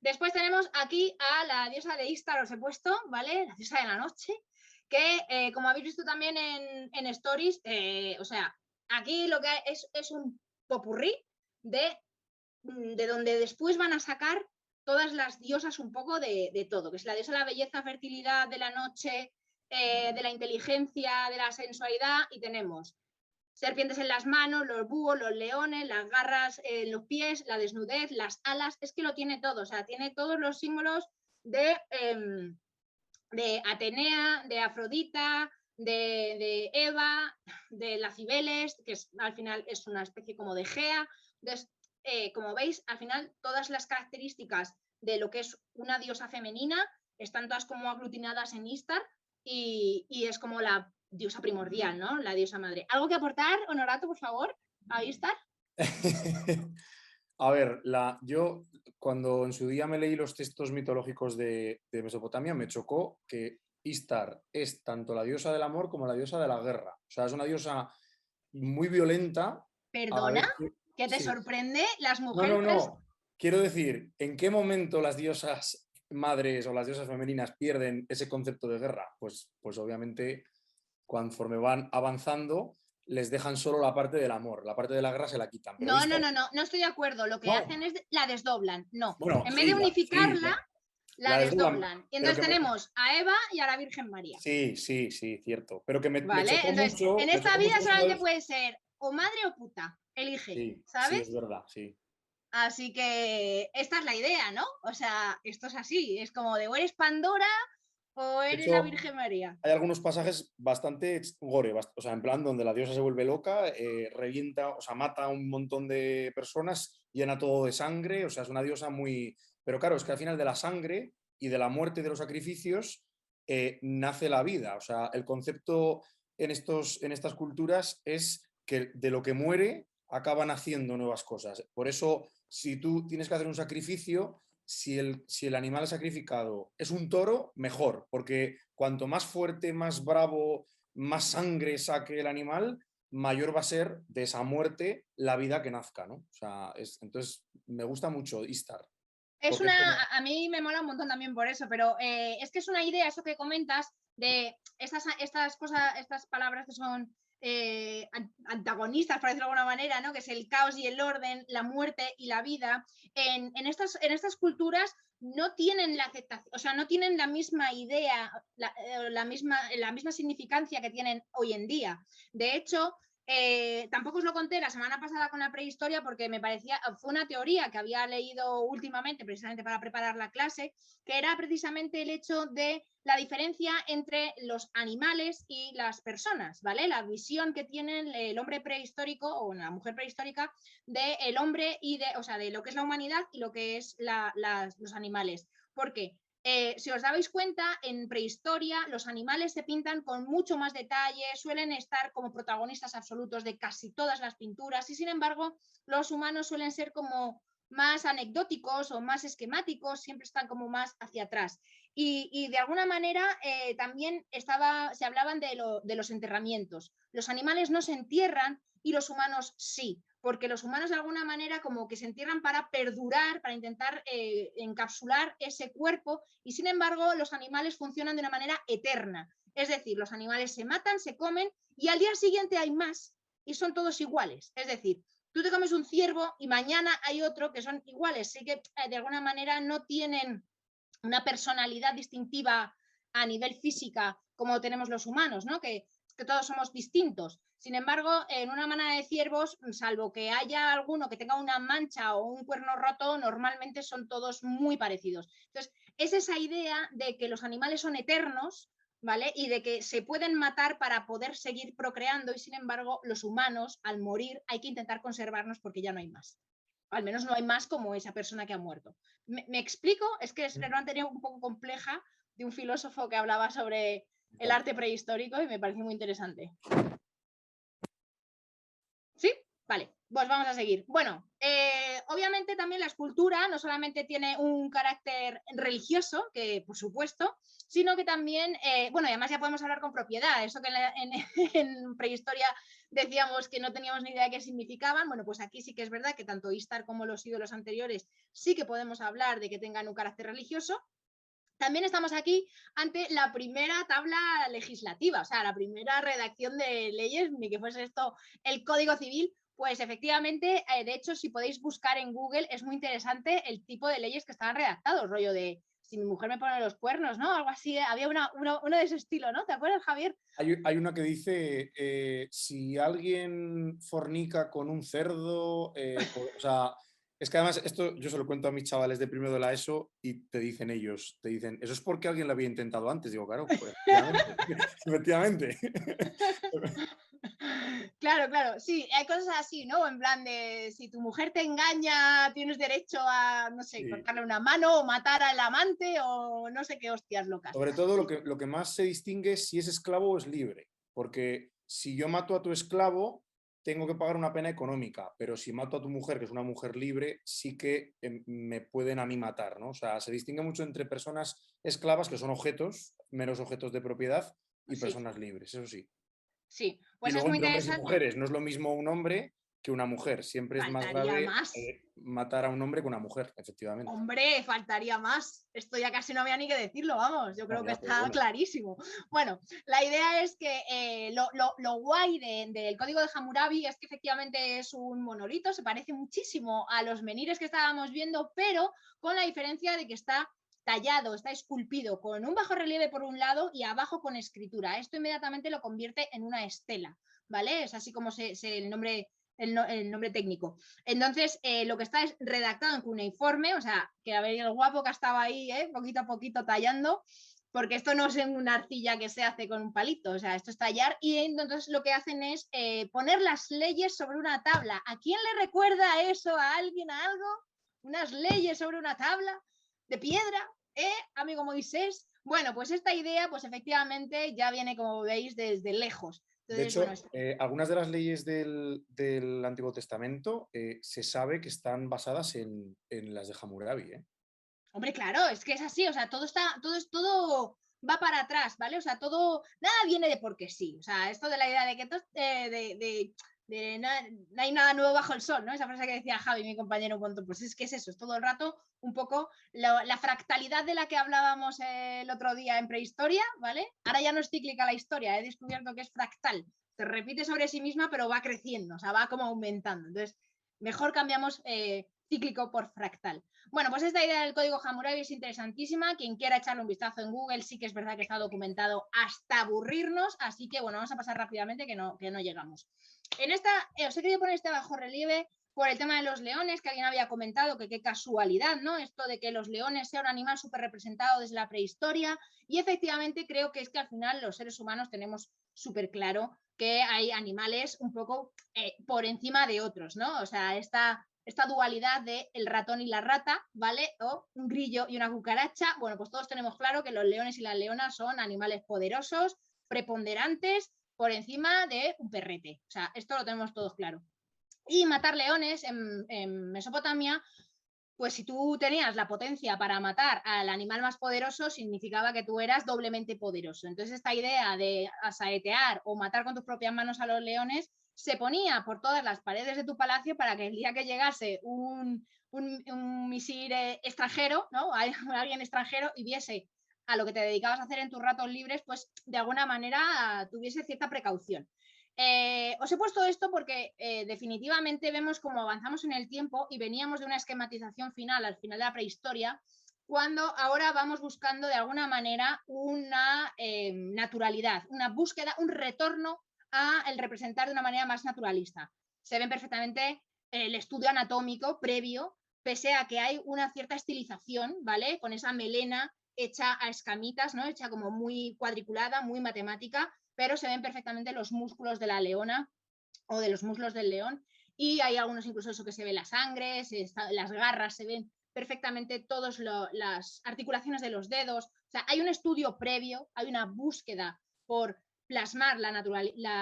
[SPEAKER 1] Después tenemos aquí a la diosa de Istar, os he puesto, ¿vale? La diosa de la noche, que como habéis visto también en stories, o sea, aquí lo que es un popurrí de donde después van a sacar todas las diosas un poco de todo, que es la diosa de la belleza, fertilidad, de la noche, de la inteligencia, de la sensualidad, y tenemos serpientes en las manos, los búhos, los leones, las garras en los pies, la desnudez, las alas, es que lo tiene todo, o sea, tiene todos los símbolos de de Atenea, de Afrodita, de Eva, de la Cibeles, que al final es una especie como de Gea. Entonces, como veis, al final todas las características de lo que es una diosa femenina están todas como aglutinadas en Istar y es como la diosa primordial, ¿no? La diosa madre. ¿Algo que aportar, Honorato, por favor, a Istar?
[SPEAKER 3] A ver, yo cuando en su día me leí los textos mitológicos de Mesopotamia, me chocó que Istar es tanto la diosa del amor como la diosa de la guerra. O sea, es una diosa muy violenta.
[SPEAKER 1] ¿Perdona? ¿Que te
[SPEAKER 3] sí.
[SPEAKER 1] sorprende las mujeres?
[SPEAKER 3] No. Quiero decir, ¿en qué momento las diosas madres o las diosas femeninas pierden ese concepto de guerra? Pues obviamente conforme van avanzando les dejan solo la parte del amor, la parte de la guerra se la quitan. Pero
[SPEAKER 1] no estoy de acuerdo. Lo que hacen es la desdoblan. No,
[SPEAKER 3] bueno,
[SPEAKER 1] en vez de unificarla, la desdoblan. Y entonces tenemos a Eva y a la Virgen María.
[SPEAKER 3] Sí, cierto. Pero que me
[SPEAKER 1] ¿vale?
[SPEAKER 3] chocó
[SPEAKER 1] entonces,
[SPEAKER 3] mucho.
[SPEAKER 1] En esta vida solamente puede ser o madre o puta. Elige,
[SPEAKER 3] sí,
[SPEAKER 1] ¿sabes?
[SPEAKER 3] Sí, es verdad, sí.
[SPEAKER 1] Así que esta es la idea, ¿no? O sea, esto es así. Es como de o eres Pandora o eres la Virgen María.
[SPEAKER 3] Hay algunos pasajes bastante gore, o sea, en plan donde la diosa se vuelve loca, revienta, o sea, mata a un montón de personas, llena todo de sangre, o sea, es una diosa muy... Pero claro, es que al final de la sangre y de la muerte y de los sacrificios nace la vida, o sea, el concepto en estas culturas es que de lo que muere acaban haciendo nuevas cosas. Por eso, si tú tienes que hacer un sacrificio, si el animal sacrificado es un toro, mejor, porque cuanto más fuerte, más bravo, más sangre saque el animal, mayor va a ser de esa muerte la vida que nazca, ¿no? O sea, entonces me gusta mucho Istar.
[SPEAKER 1] A mí me mola un montón también por eso, pero es que es una idea, eso que comentas, de estas cosas, estas palabras que son antagonistas, por decirlo de alguna manera, ¿no? Que es el caos y el orden, la muerte y la vida. En estas culturas no tienen la aceptación, o sea, no tienen la misma idea, la misma significancia que tienen hoy en día. De hecho, tampoco os lo conté la semana pasada con la prehistoria porque me parecía, fue una teoría que había leído últimamente precisamente para preparar la clase, que era precisamente el hecho de la diferencia entre los animales y las personas, ¿vale? La visión que tienen el hombre prehistórico o la mujer prehistórica del hombre y o sea, de lo que es la humanidad y lo que es los animales. ¿Por qué? Si os dabais cuenta, en prehistoria los animales se pintan con mucho más detalle, suelen estar como protagonistas absolutos de casi todas las pinturas y sin embargo los humanos suelen ser como más anecdóticos o más esquemáticos, siempre están como más hacia atrás. Y de alguna manera también se hablaban de los enterramientos. Los animales no se entierran y los humanos sí, porque los humanos de alguna manera como que se entierran para perdurar, para intentar encapsular ese cuerpo y sin embargo los animales funcionan de una manera eterna. Es decir, los animales se matan, se comen y al día siguiente hay más y son todos iguales. Es decir, tú te comes un ciervo y mañana hay otro que son iguales, sí que de alguna manera no tienen una personalidad distintiva a nivel física como tenemos los humanos, ¿no? Que todos somos distintos. Sin embargo, en una manada de ciervos, salvo que haya alguno que tenga una mancha o un cuerno roto, normalmente son todos muy parecidos. Entonces, es esa idea de que los animales son eternos, ¿vale? Y de que se pueden matar para poder seguir procreando y, sin embargo, los humanos, al morir, hay que intentar conservarnos porque ya no hay más. Al menos no hay más como esa persona que ha muerto. ¿Me explico? Es que es una teoría un poco compleja de un filósofo que hablaba sobre el arte prehistórico y me parece muy interesante. ¿Sí? Vale, pues vamos a seguir. Bueno, obviamente también la escultura no solamente tiene un carácter religioso, que por supuesto, sino que también, bueno, y además ya podemos hablar con propiedad, eso que en prehistoria decíamos que no teníamos ni idea de qué significaban, bueno, pues aquí sí que es verdad que tanto Istar como los ídolos anteriores sí que podemos hablar de que tengan un carácter religioso. También estamos aquí ante la primera tabla legislativa, o sea, la primera redacción de leyes, ni que fuese esto el Código Civil, pues efectivamente, de hecho, si podéis buscar en Google, es muy interesante el tipo de leyes que estaban redactados, rollo de si mi mujer me pone los cuernos, ¿no? Algo así, había uno de ese estilo, ¿no? ¿Te acuerdas, Javier?
[SPEAKER 3] Hay una que dice, si alguien fornica con un cerdo, o sea, Es que además esto yo se lo cuento a mis chavales de primero de la ESO y te dicen, eso es porque alguien lo había intentado antes. Digo, claro, pues, efectivamente.
[SPEAKER 1] Claro, claro, sí, hay cosas así, ¿no? En plan de si tu mujer te engaña, tienes derecho a, no sé,
[SPEAKER 3] Sí.
[SPEAKER 1] cortarle una mano o matar al amante o no sé qué hostias locas.
[SPEAKER 3] Sobre todo lo que más se distingue es si es esclavo o es libre. Porque si yo mato a tu esclavo, tengo que pagar una pena económica, pero si mato a tu mujer, que es una mujer libre, sí que me pueden a mí matar, ¿no? O sea, se distingue mucho entre personas esclavas, que son objetos, meros objetos de propiedad, y personas libres, eso sí.
[SPEAKER 1] Sí,
[SPEAKER 3] Y
[SPEAKER 1] pues es
[SPEAKER 3] luego
[SPEAKER 1] muy
[SPEAKER 3] entre hombres y
[SPEAKER 1] interesante.
[SPEAKER 3] mujeres, no es lo mismo un hombre que una mujer. Siempre es más
[SPEAKER 1] Faltaría
[SPEAKER 3] grave
[SPEAKER 1] más.
[SPEAKER 3] matar a un hombre que una mujer, efectivamente.
[SPEAKER 1] Hombre, faltaría más. Esto ya casi no había ni que decirlo, vamos. Yo creo que está clarísimo. Bueno, la idea es que lo guay del código de Hammurabi es que efectivamente es un monolito, se parece muchísimo a los menhires que estábamos viendo, pero con la diferencia de que está tallado, está esculpido con un bajo relieve por un lado y abajo con escritura. Esto inmediatamente lo convierte en una estela, ¿vale? Es así como el nombre técnico. Entonces, lo que está es redactado en cuneiforme, o sea, que a ver el guapo que estaba ahí, poquito a poquito tallando, porque esto no es en una arcilla que se hace con un palito, o sea, esto es tallar, y entonces lo que hacen es poner las leyes sobre una tabla. ¿A quién le recuerda eso? ¿A alguien? ¿A algo? ¿Unas leyes sobre una tabla de piedra? Amigo Moisés. Bueno, pues esta idea, pues efectivamente ya viene, como veis, desde lejos. Entonces,
[SPEAKER 3] de hecho, algunas de las leyes del Antiguo Testamento se sabe que están basadas en las de Hammurabi.
[SPEAKER 1] Hombre, claro, es que es así, o sea, todo va para atrás, ¿vale? O sea, nada viene de porque sí. O sea, esto de la idea de que no hay nada nuevo bajo el sol, ¿no? Esa frase que decía Javi, mi compañero, pues es que es eso, es todo el rato un poco la fractalidad de la que hablábamos el otro día en prehistoria, ¿vale? Ahora ya no es cíclica la historia, he descubierto que es fractal. Se repite sobre sí misma, pero va creciendo, o sea, va como aumentando. Entonces, mejor cambiamos cíclico por fractal. Bueno, pues esta idea del código Hammurabi es interesantísima. Quien quiera echarle un vistazo en Google, sí que es verdad que está documentado hasta aburrirnos, así que bueno, vamos a pasar rápidamente que no llegamos. En esta, os he querido poner este bajo relieve por el tema de los leones, que alguien había comentado que qué casualidad, ¿no? Esto de que los leones sea un animal súper representado desde la prehistoria, y efectivamente creo que es que al final los seres humanos tenemos súper claro que hay animales un poco por encima de otros, ¿no? O sea, esta dualidad de el ratón y la rata, ¿vale? O un grillo y una cucaracha. Bueno, pues todos tenemos claro que los leones y las leonas son animales poderosos, preponderantes, por encima de un perrete. O sea, esto lo tenemos todos claro. Y matar leones en Mesopotamia, pues si tú tenías la potencia para matar al animal más poderoso, significaba que tú eras doblemente poderoso. Entonces esta idea de asaetear o matar con tus propias manos a los leones se ponía por todas las paredes de tu palacio para que el día que llegase un misil extranjero, ¿no? Alguien extranjero, y viese a lo que te dedicabas a hacer en tus ratos libres, pues de alguna manera tuviese cierta precaución. Os he puesto esto porque definitivamente vemos cómo avanzamos en el tiempo y veníamos de una esquematización final al final de la prehistoria, cuando ahora vamos buscando de alguna manera una naturalidad, una búsqueda, un retorno a el representar de una manera más naturalista. Se ven perfectamente el estudio anatómico previo, pese a que hay una cierta estilización, ¿vale? Con esa melena hecha a escamitas, ¿no? Hecha como muy cuadriculada, muy matemática, pero se ven perfectamente los músculos de la leona o de los muslos del león, y hay algunos incluso eso que se ve la sangre, las garras, se ven perfectamente todas las articulaciones de los dedos. O sea, hay un estudio previo, hay una búsqueda por plasmar la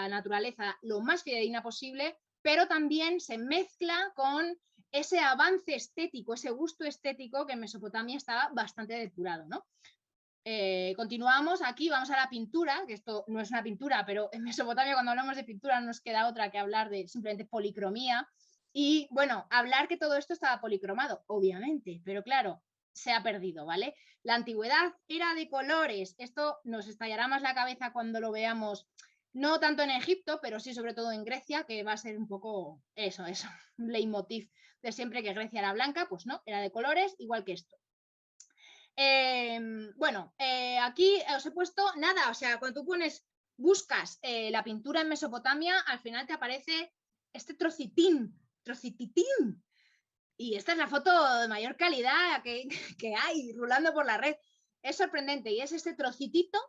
[SPEAKER 1] naturaleza lo más fidedigna posible, pero también se mezcla con ese avance estético, ese gusto estético que en Mesopotamia estaba bastante depurado, ¿no? Continuamos aquí, vamos a la pintura, que esto no es una pintura, pero en Mesopotamia cuando hablamos de pintura no nos queda otra que hablar de simplemente policromía. Y bueno, hablar que todo esto estaba policromado, obviamente, pero claro, se ha perdido, ¿vale? La antigüedad era de colores, esto nos estallará más la cabeza cuando lo veamos, no tanto en Egipto, pero sí sobre todo en Grecia, que va a ser un poco eso, un leitmotiv de siempre que Grecia era blanca, pues no, era de colores, igual que esto. Bueno, aquí os he puesto nada, o sea, cuando tú buscas la pintura en Mesopotamia, al final te aparece este trocititín, Y esta es la foto de mayor calidad que hay rulando por la red. Es sorprendente y es este trocitito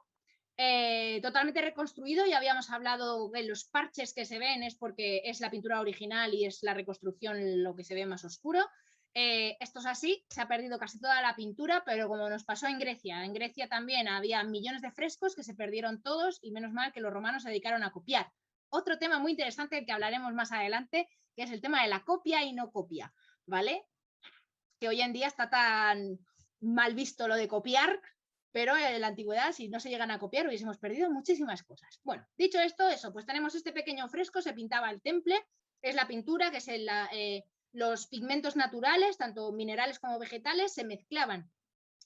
[SPEAKER 1] totalmente reconstruido. Ya habíamos hablado de los parches que se ven, es porque es la pintura original y es la reconstrucción lo que se ve más oscuro. Esto es así, se ha perdido casi toda la pintura, pero como nos pasó en Grecia también había millones de frescos que se perdieron todos y menos mal que los romanos se dedicaron a copiar. Otro tema muy interesante del que hablaremos más adelante, que es el tema de la copia y no copia, ¿vale? Que hoy en día está tan mal visto lo de copiar, pero en la antigüedad, si no se llegan a copiar, hubiésemos perdido muchísimas cosas. Bueno, dicho esto, eso, pues tenemos este pequeño fresco, se pintaba el temple, es la pintura, que es los pigmentos naturales, tanto minerales como vegetales, se mezclaban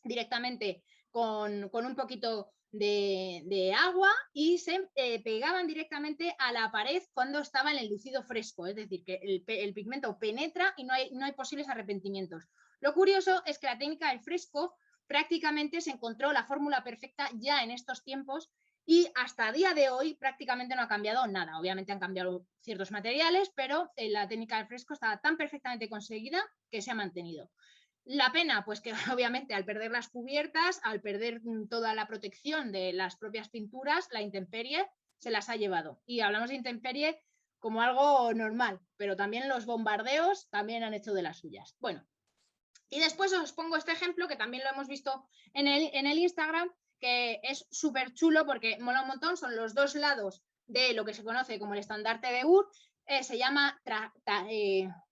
[SPEAKER 1] directamente con un poquito de agua y se pegaban directamente a la pared cuando estaba en el lucido fresco, es decir, que el pigmento penetra y no hay posibles arrepentimientos. Lo curioso es que la técnica del fresco prácticamente se encontró la fórmula perfecta ya en estos tiempos y hasta día de hoy prácticamente no ha cambiado nada. Obviamente han cambiado ciertos materiales, pero la técnica del fresco estaba tan perfectamente conseguida que se ha mantenido. La pena, pues que obviamente al perder las cubiertas, al perder toda la protección de las propias pinturas, la intemperie se las ha llevado. Y hablamos de intemperie como algo normal, pero también los bombardeos también han hecho de las suyas. Bueno, y después os pongo este ejemplo que también lo hemos visto en el Instagram, que es súper chulo porque mola un montón, son los dos lados de lo que se conoce como el estandarte de Ur, se llama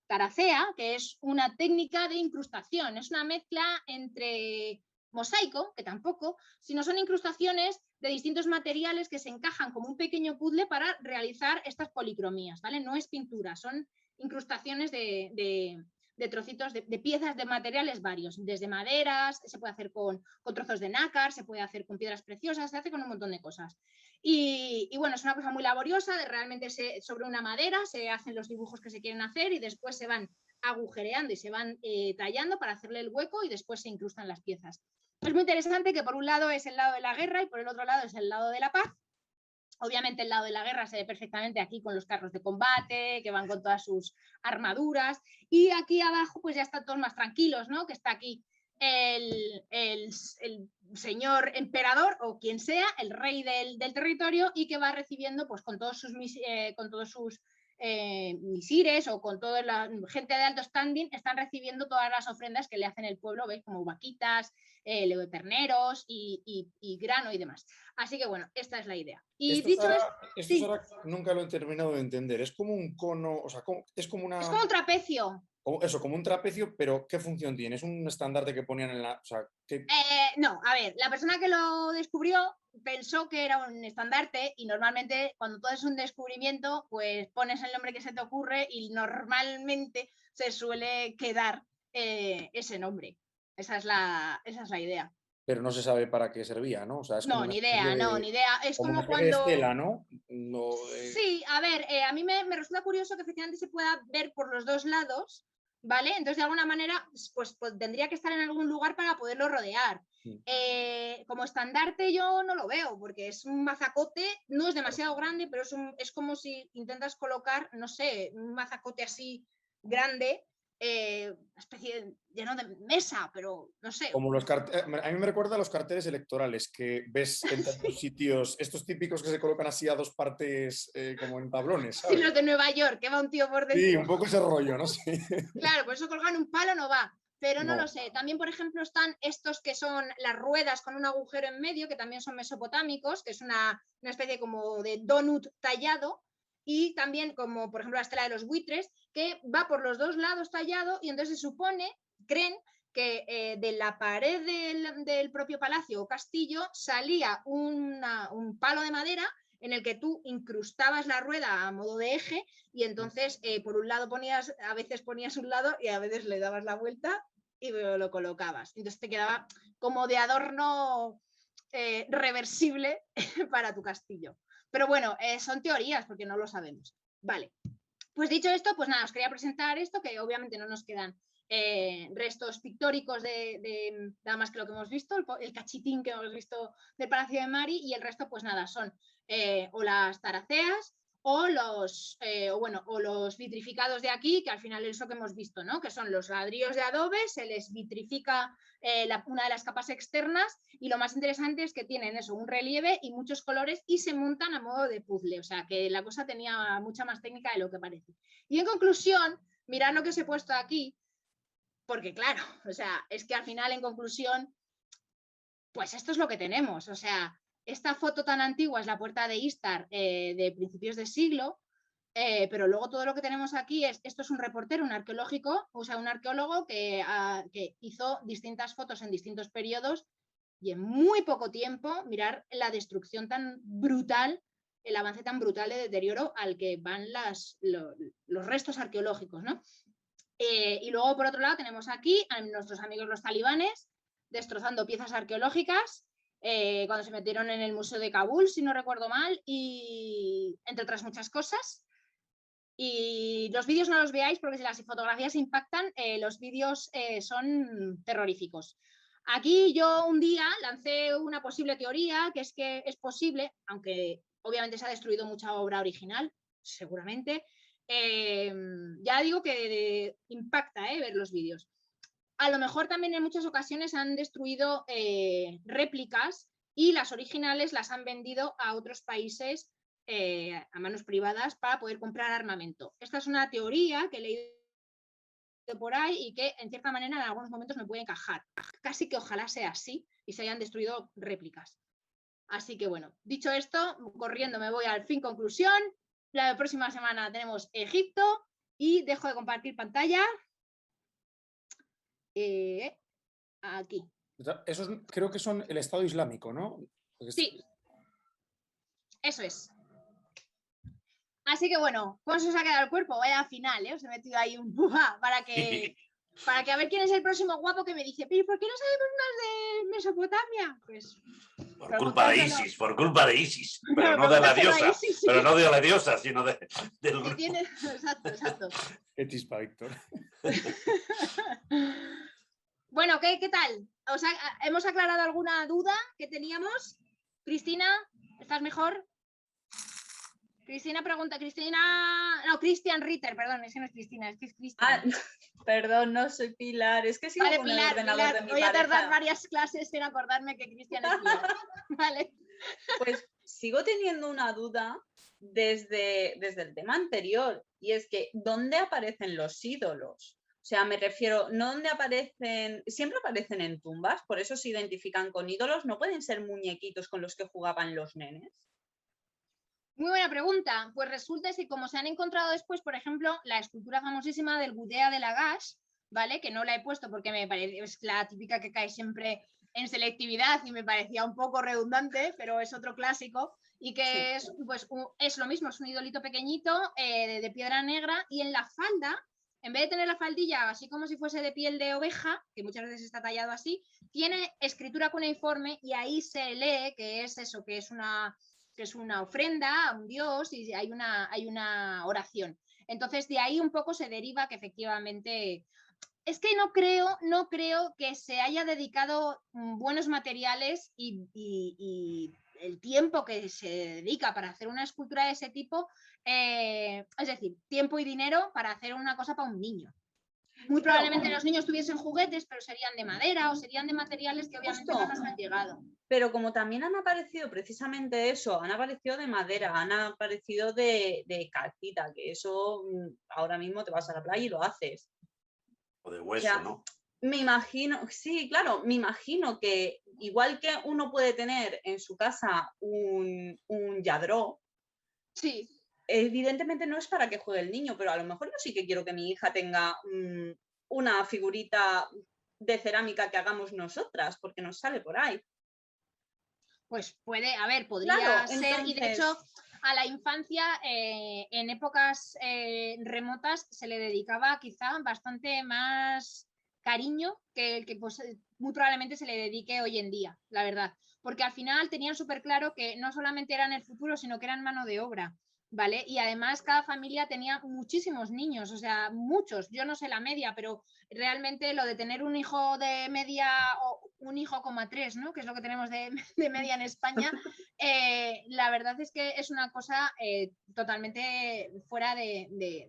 [SPEAKER 1] taracea, que es una técnica de incrustación, es una mezcla entre mosaico, que tampoco, sino son incrustaciones de distintos materiales que se encajan como un pequeño puzzle para realizar estas policromías, ¿vale? No es pintura, son incrustaciones de trocitos, de piezas de materiales varios, desde maderas, se puede hacer con trozos de nácar, se puede hacer con piedras preciosas, se hace con un montón de cosas. Y bueno, es una cosa muy laboriosa, realmente sobre una madera se hacen los dibujos que se quieren hacer y después se van agujereando y se van tallando para hacerle el hueco y después se incrustan las piezas. Es muy interesante que por un lado es el lado de la guerra y por el otro lado es el lado de la paz. Obviamente el lado de la guerra se ve perfectamente aquí con los carros de combate, que van con todas sus armaduras, y aquí abajo pues ya están todos más tranquilos, ¿no? Que está aquí el señor emperador o quien sea, el rey del territorio, y que va recibiendo pues con todos sus misires o con toda la gente de alto standing, están recibiendo todas las ofrendas que le hacen el pueblo, ¿veis? Como vaquitas, terneros y grano y demás. Así que bueno, esta es la idea. Y
[SPEAKER 3] esto,
[SPEAKER 1] dicho
[SPEAKER 3] Sara,
[SPEAKER 1] esto, sí.
[SPEAKER 3] Sara, nunca lo he terminado de entender. Es como un cono, o sea, es como una...
[SPEAKER 1] Es como un trapecio.
[SPEAKER 3] Como un trapecio, pero ¿qué función tiene? ¿Es un estandarte que ponían en la...? O sea,
[SPEAKER 1] no, a ver, la persona que lo descubrió pensó que era un estandarte y normalmente cuando todo es un descubrimiento, pues pones el nombre que se te ocurre y normalmente se suele quedar ese nombre. Esa es la idea.
[SPEAKER 3] Pero no se sabe para qué servía, ¿no? O sea, es como
[SPEAKER 1] No, ni idea. Es como
[SPEAKER 3] una
[SPEAKER 1] cuando...
[SPEAKER 3] estela, ¿no?
[SPEAKER 1] Sí, a ver, a mí me resulta curioso que efectivamente se pueda ver por los dos lados, ¿vale? Entonces, de alguna manera, pues tendría que estar en algún lugar para poderlo rodear.
[SPEAKER 3] Sí.
[SPEAKER 1] Como estandarte yo no lo veo, porque es un mazacote, no es demasiado grande, pero es como si intentas colocar, no sé, un mazacote así grande, una especie lleno de mesa, pero no sé.
[SPEAKER 3] Como a mí me recuerda a los carteles electorales que ves en tantos sitios, estos típicos que se colocan así a dos partes como en tablones, ¿sabes?
[SPEAKER 1] Sí, los de Nueva York, que va un tío por dentro.
[SPEAKER 3] Sí, un poco ese rollo, ¿no? Sí.
[SPEAKER 1] Claro, por eso colgar un palo no va. Pero no lo sé. También, por ejemplo, están estos que son las ruedas con un agujero en medio, que también son mesopotámicos, que es una especie como de donut tallado. Y también, como por ejemplo la estela de los buitres, que va por los dos lados tallado y entonces se supone, creen, que de la pared del propio palacio o castillo salía un palo de madera en el que tú incrustabas la rueda a modo de eje y entonces por un lado a veces ponías un lado y a veces le dabas la vuelta y lo colocabas. Entonces te quedaba como de adorno reversible para tu castillo. Pero bueno, son teorías porque no lo sabemos. Vale, pues dicho esto, pues nada, os quería presentar esto, que obviamente no nos quedan restos pictóricos de nada más que lo que hemos visto, el cachitín que hemos visto del Palacio de Mari, y el resto pues nada, son o las taraceas o los vitrificados de aquí, que al final es lo que hemos visto, ¿no? Que son los ladrillos de adobe, se les vitrifica una de las capas externas y lo más interesante es que tienen eso, un relieve y muchos colores y se montan a modo de puzzle, o sea que la cosa tenía mucha más técnica de lo que parece. Y en conclusión, mirad lo que os he puesto aquí, porque claro, o sea, es que al final en conclusión, pues esto es lo que tenemos, o sea, esta foto tan antigua es la puerta de Istar de principios de siglo, pero luego todo lo que tenemos aquí esto es un reportero, un arqueológico, o sea, un arqueólogo que hizo distintas fotos en distintos periodos y en muy poco tiempo mirar la destrucción tan brutal, el avance tan brutal de deterioro al que van los restos arqueológicos, ¿no? Y luego por otro lado tenemos aquí a nuestros amigos los talibanes destrozando piezas arqueológicas cuando se metieron en el Museo de Kabul, si no recuerdo mal, y entre otras muchas cosas. Y los vídeos no los veáis porque si las fotografías impactan, los vídeos son terroríficos. Aquí yo un día lancé una posible teoría, que es posible, aunque obviamente se ha destruido mucha obra original, seguramente, ya digo que impacta ver los vídeos. A lo mejor también en muchas ocasiones han destruido réplicas y las originales las han vendido a otros países a manos privadas para poder comprar armamento. Esta es una teoría que he leído por ahí y que en cierta manera en algunos momentos me puede encajar. Casi que ojalá sea así y se hayan destruido réplicas. Así que bueno, dicho esto, corriendo me voy al fin conclusión. La próxima semana tenemos Egipto y dejo de compartir pantalla. Aquí.
[SPEAKER 3] Esos creo que son el Estado Islámico, ¿no?
[SPEAKER 1] Sí, eso es. Así que bueno, ¿cómo se os ha quedado el cuerpo? Vaya final, os he metido ahí un puja para que a ver quién es el próximo guapo que me dice, pero ¿por qué no sabemos más de Mesopotamia? Pues
[SPEAKER 5] por culpa de ISIS, pero no de la diosa, ISIS, sí. Pero no de la diosa, sino del grupo.
[SPEAKER 1] Exacto.
[SPEAKER 3] Qué chispa, Víctor.
[SPEAKER 1] Bueno, ¿qué tal? O sea, ¿hemos aclarado alguna duda que teníamos? Cristina, ¿estás mejor? Cristian Ritter, perdón, es que no es Cristina, es que es Cristian.
[SPEAKER 2] Perdón, no soy Pilar, es que sigo con el ordenador de mi
[SPEAKER 1] voy a tardar varias clases en acordarme que Cristian es Pilar. Vale.
[SPEAKER 2] Pues sigo teniendo una duda desde el tema anterior, y es que ¿dónde aparecen los ídolos? O sea, me refiero, ¿no dónde aparecen? Siempre aparecen en tumbas, por eso se identifican con ídolos, ¿no pueden ser muñequitos con los que jugaban los nenes?
[SPEAKER 1] Muy buena pregunta. Pues resulta que como se han encontrado después, por ejemplo, la escultura famosísima del Gudea de Lagash, ¿vale? Que no la he puesto porque me parece, es la típica que cae siempre en selectividad y me parecía un poco redundante, pero es otro clásico y que sí. es lo mismo, es un idolito pequeñito de piedra negra y en la falda, en vez de tener la faldilla así como si fuese de piel de oveja, que muchas veces está tallado así, tiene escritura cuneiforme y ahí se lee que es eso, que es una ofrenda a un dios y hay una oración. Entonces, de ahí un poco se deriva que efectivamente... Es que no creo que se haya dedicado buenos materiales y el tiempo que se dedica para hacer una escultura de ese tipo, es decir, tiempo y dinero para hacer una cosa para un niño. Muy probablemente los niños tuviesen juguetes, pero serían de madera o serían de materiales que obviamente no nos han llegado.
[SPEAKER 2] Pero como también han aparecido precisamente eso, han aparecido de madera, han aparecido de calcita, que eso ahora mismo te vas a la playa y lo haces.
[SPEAKER 5] O de hueso, o sea, ¿no?
[SPEAKER 2] Me imagino, sí, claro, me imagino que igual que uno puede tener en su casa un lladró,
[SPEAKER 1] sí.
[SPEAKER 2] Evidentemente no es para que juegue el niño, pero a lo mejor yo sí que quiero que mi hija tenga una figurita de cerámica que hagamos nosotras, porque nos sale por ahí.
[SPEAKER 1] Pues podría ser, entonces... y de hecho a la infancia en épocas remotas se le dedicaba quizá bastante más cariño que el que pues, muy probablemente se le dedique hoy en día, la verdad, porque al final tenían súper claro que no solamente eran el futuro, sino que eran mano de obra. ¿Vale? Y además cada familia tenía muchísimos niños, o sea, muchos, yo no sé la media, pero realmente lo de tener un hijo de media, o un hijo, 3, ¿no? Que es lo que tenemos de media en España, la verdad es que es una cosa totalmente fuera de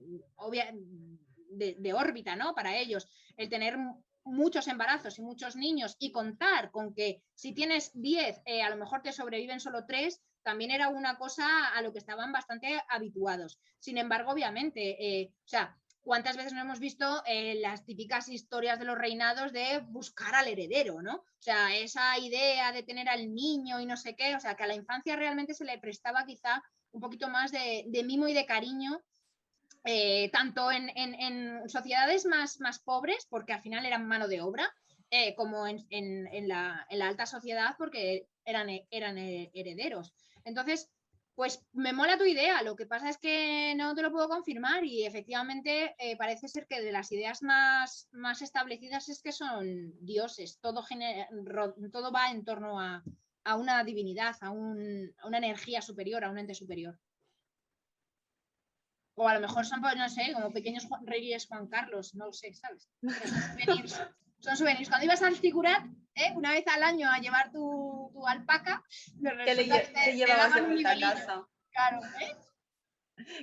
[SPEAKER 1] órbita, ¿no? Para ellos. El tener muchos embarazos y muchos niños y contar con que si tienes 10, a lo mejor te sobreviven solo 3, también era una cosa a lo que estaban bastante habituados. Sin embargo, obviamente, o sea, ¿cuántas veces no hemos visto las típicas historias de los reinados de buscar al heredero, ¿no? O sea, esa idea de tener al niño y no sé qué, o sea, que a la infancia realmente se le prestaba quizá un poquito más de mimo y de cariño, tanto en sociedades más pobres, porque al final eran mano de obra, como en la alta sociedad, porque eran herederos. Entonces, pues me mola tu idea, lo que pasa es que no te lo puedo confirmar y efectivamente parece ser que de las ideas más establecidas es que son dioses, todo va en torno a una divinidad, a una energía superior, a un ente superior. O a lo mejor son, no sé, como pequeños reyes Juan Carlos, no lo sé, ¿sabes? Son souvenirs. Cuando ibas al Figurat, una vez al año a llevar tu alpaca,
[SPEAKER 2] ¿Qué le llevabas de vuelta a casa?
[SPEAKER 1] Claro,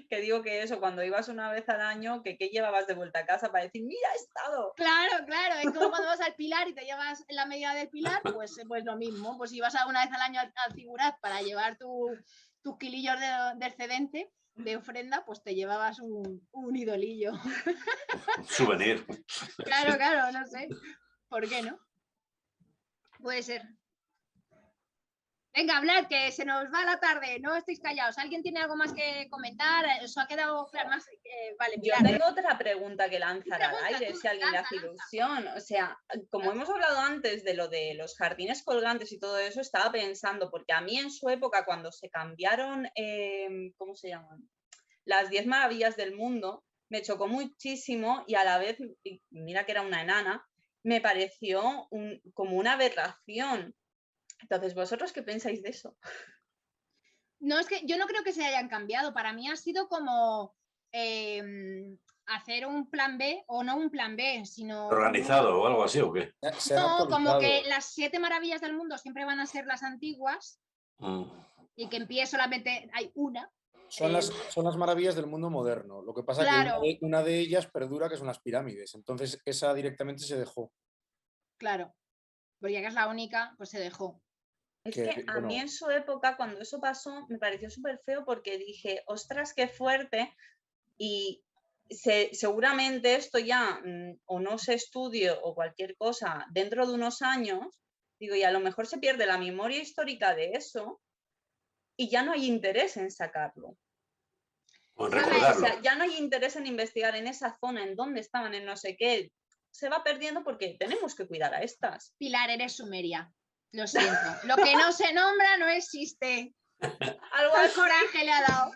[SPEAKER 2] Que digo que eso, cuando ibas una vez al año, ¿qué llevabas de vuelta a casa para decir, mira, he estado?
[SPEAKER 1] Claro, es como cuando vas al Pilar y te llevas la medida del Pilar, pues lo mismo, pues si vas una vez al año al Figurat para llevar tus kilillos de excedente, de ofrenda, pues te llevabas un idolillo.
[SPEAKER 5] Souvenir.
[SPEAKER 1] Claro, no sé. ¿Por qué no? Puede ser. Venga, hablad, que se nos va la tarde, no estéis callados. ¿Alguien tiene algo más que comentar? ¿Os ha quedado claro más? Vale,
[SPEAKER 2] yo tengo otra pregunta que lanzar al aire, si a alguien le hace ilusión. O sea, como hemos hablado antes de lo de los jardines colgantes y todo eso, estaba pensando, porque a mí en su época, cuando se cambiaron, ¿cómo se llaman? Las 10 maravillas del mundo, me chocó muchísimo y a la vez, mira que era una enana, me pareció como una aberración. Entonces, ¿vosotros qué pensáis de eso?
[SPEAKER 1] No, es que yo no creo que se hayan cambiado. Para mí ha sido como hacer un plan B, o no un plan B, sino...
[SPEAKER 5] ¿Organizado o algo así o qué?
[SPEAKER 1] No, como que las 7 maravillas del mundo siempre van a ser las antiguas y que en pie solamente hay una.
[SPEAKER 3] Son las maravillas del mundo moderno. Lo que pasa
[SPEAKER 1] Claro.
[SPEAKER 3] que una de ellas perdura, que son las pirámides. Entonces, esa directamente se dejó.
[SPEAKER 1] Claro, porque ya que es la única, pues se dejó.
[SPEAKER 2] Es que a mí en su época, cuando eso pasó, me pareció súper feo porque dije, ostras, qué fuerte. Y seguramente esto ya o no se estudie o cualquier cosa dentro de unos años, digo, y a lo mejor se pierde la memoria histórica de eso y ya no hay interés en sacarlo. O sea, ya no hay interés en investigar en esa zona, en dónde estaban, en no sé qué. Se va perdiendo porque tenemos que cuidar a estas.
[SPEAKER 1] Pilar, eres sumeria. Lo siento. Lo que no se nombra no existe.
[SPEAKER 2] Algo
[SPEAKER 1] al coraje le ha dado.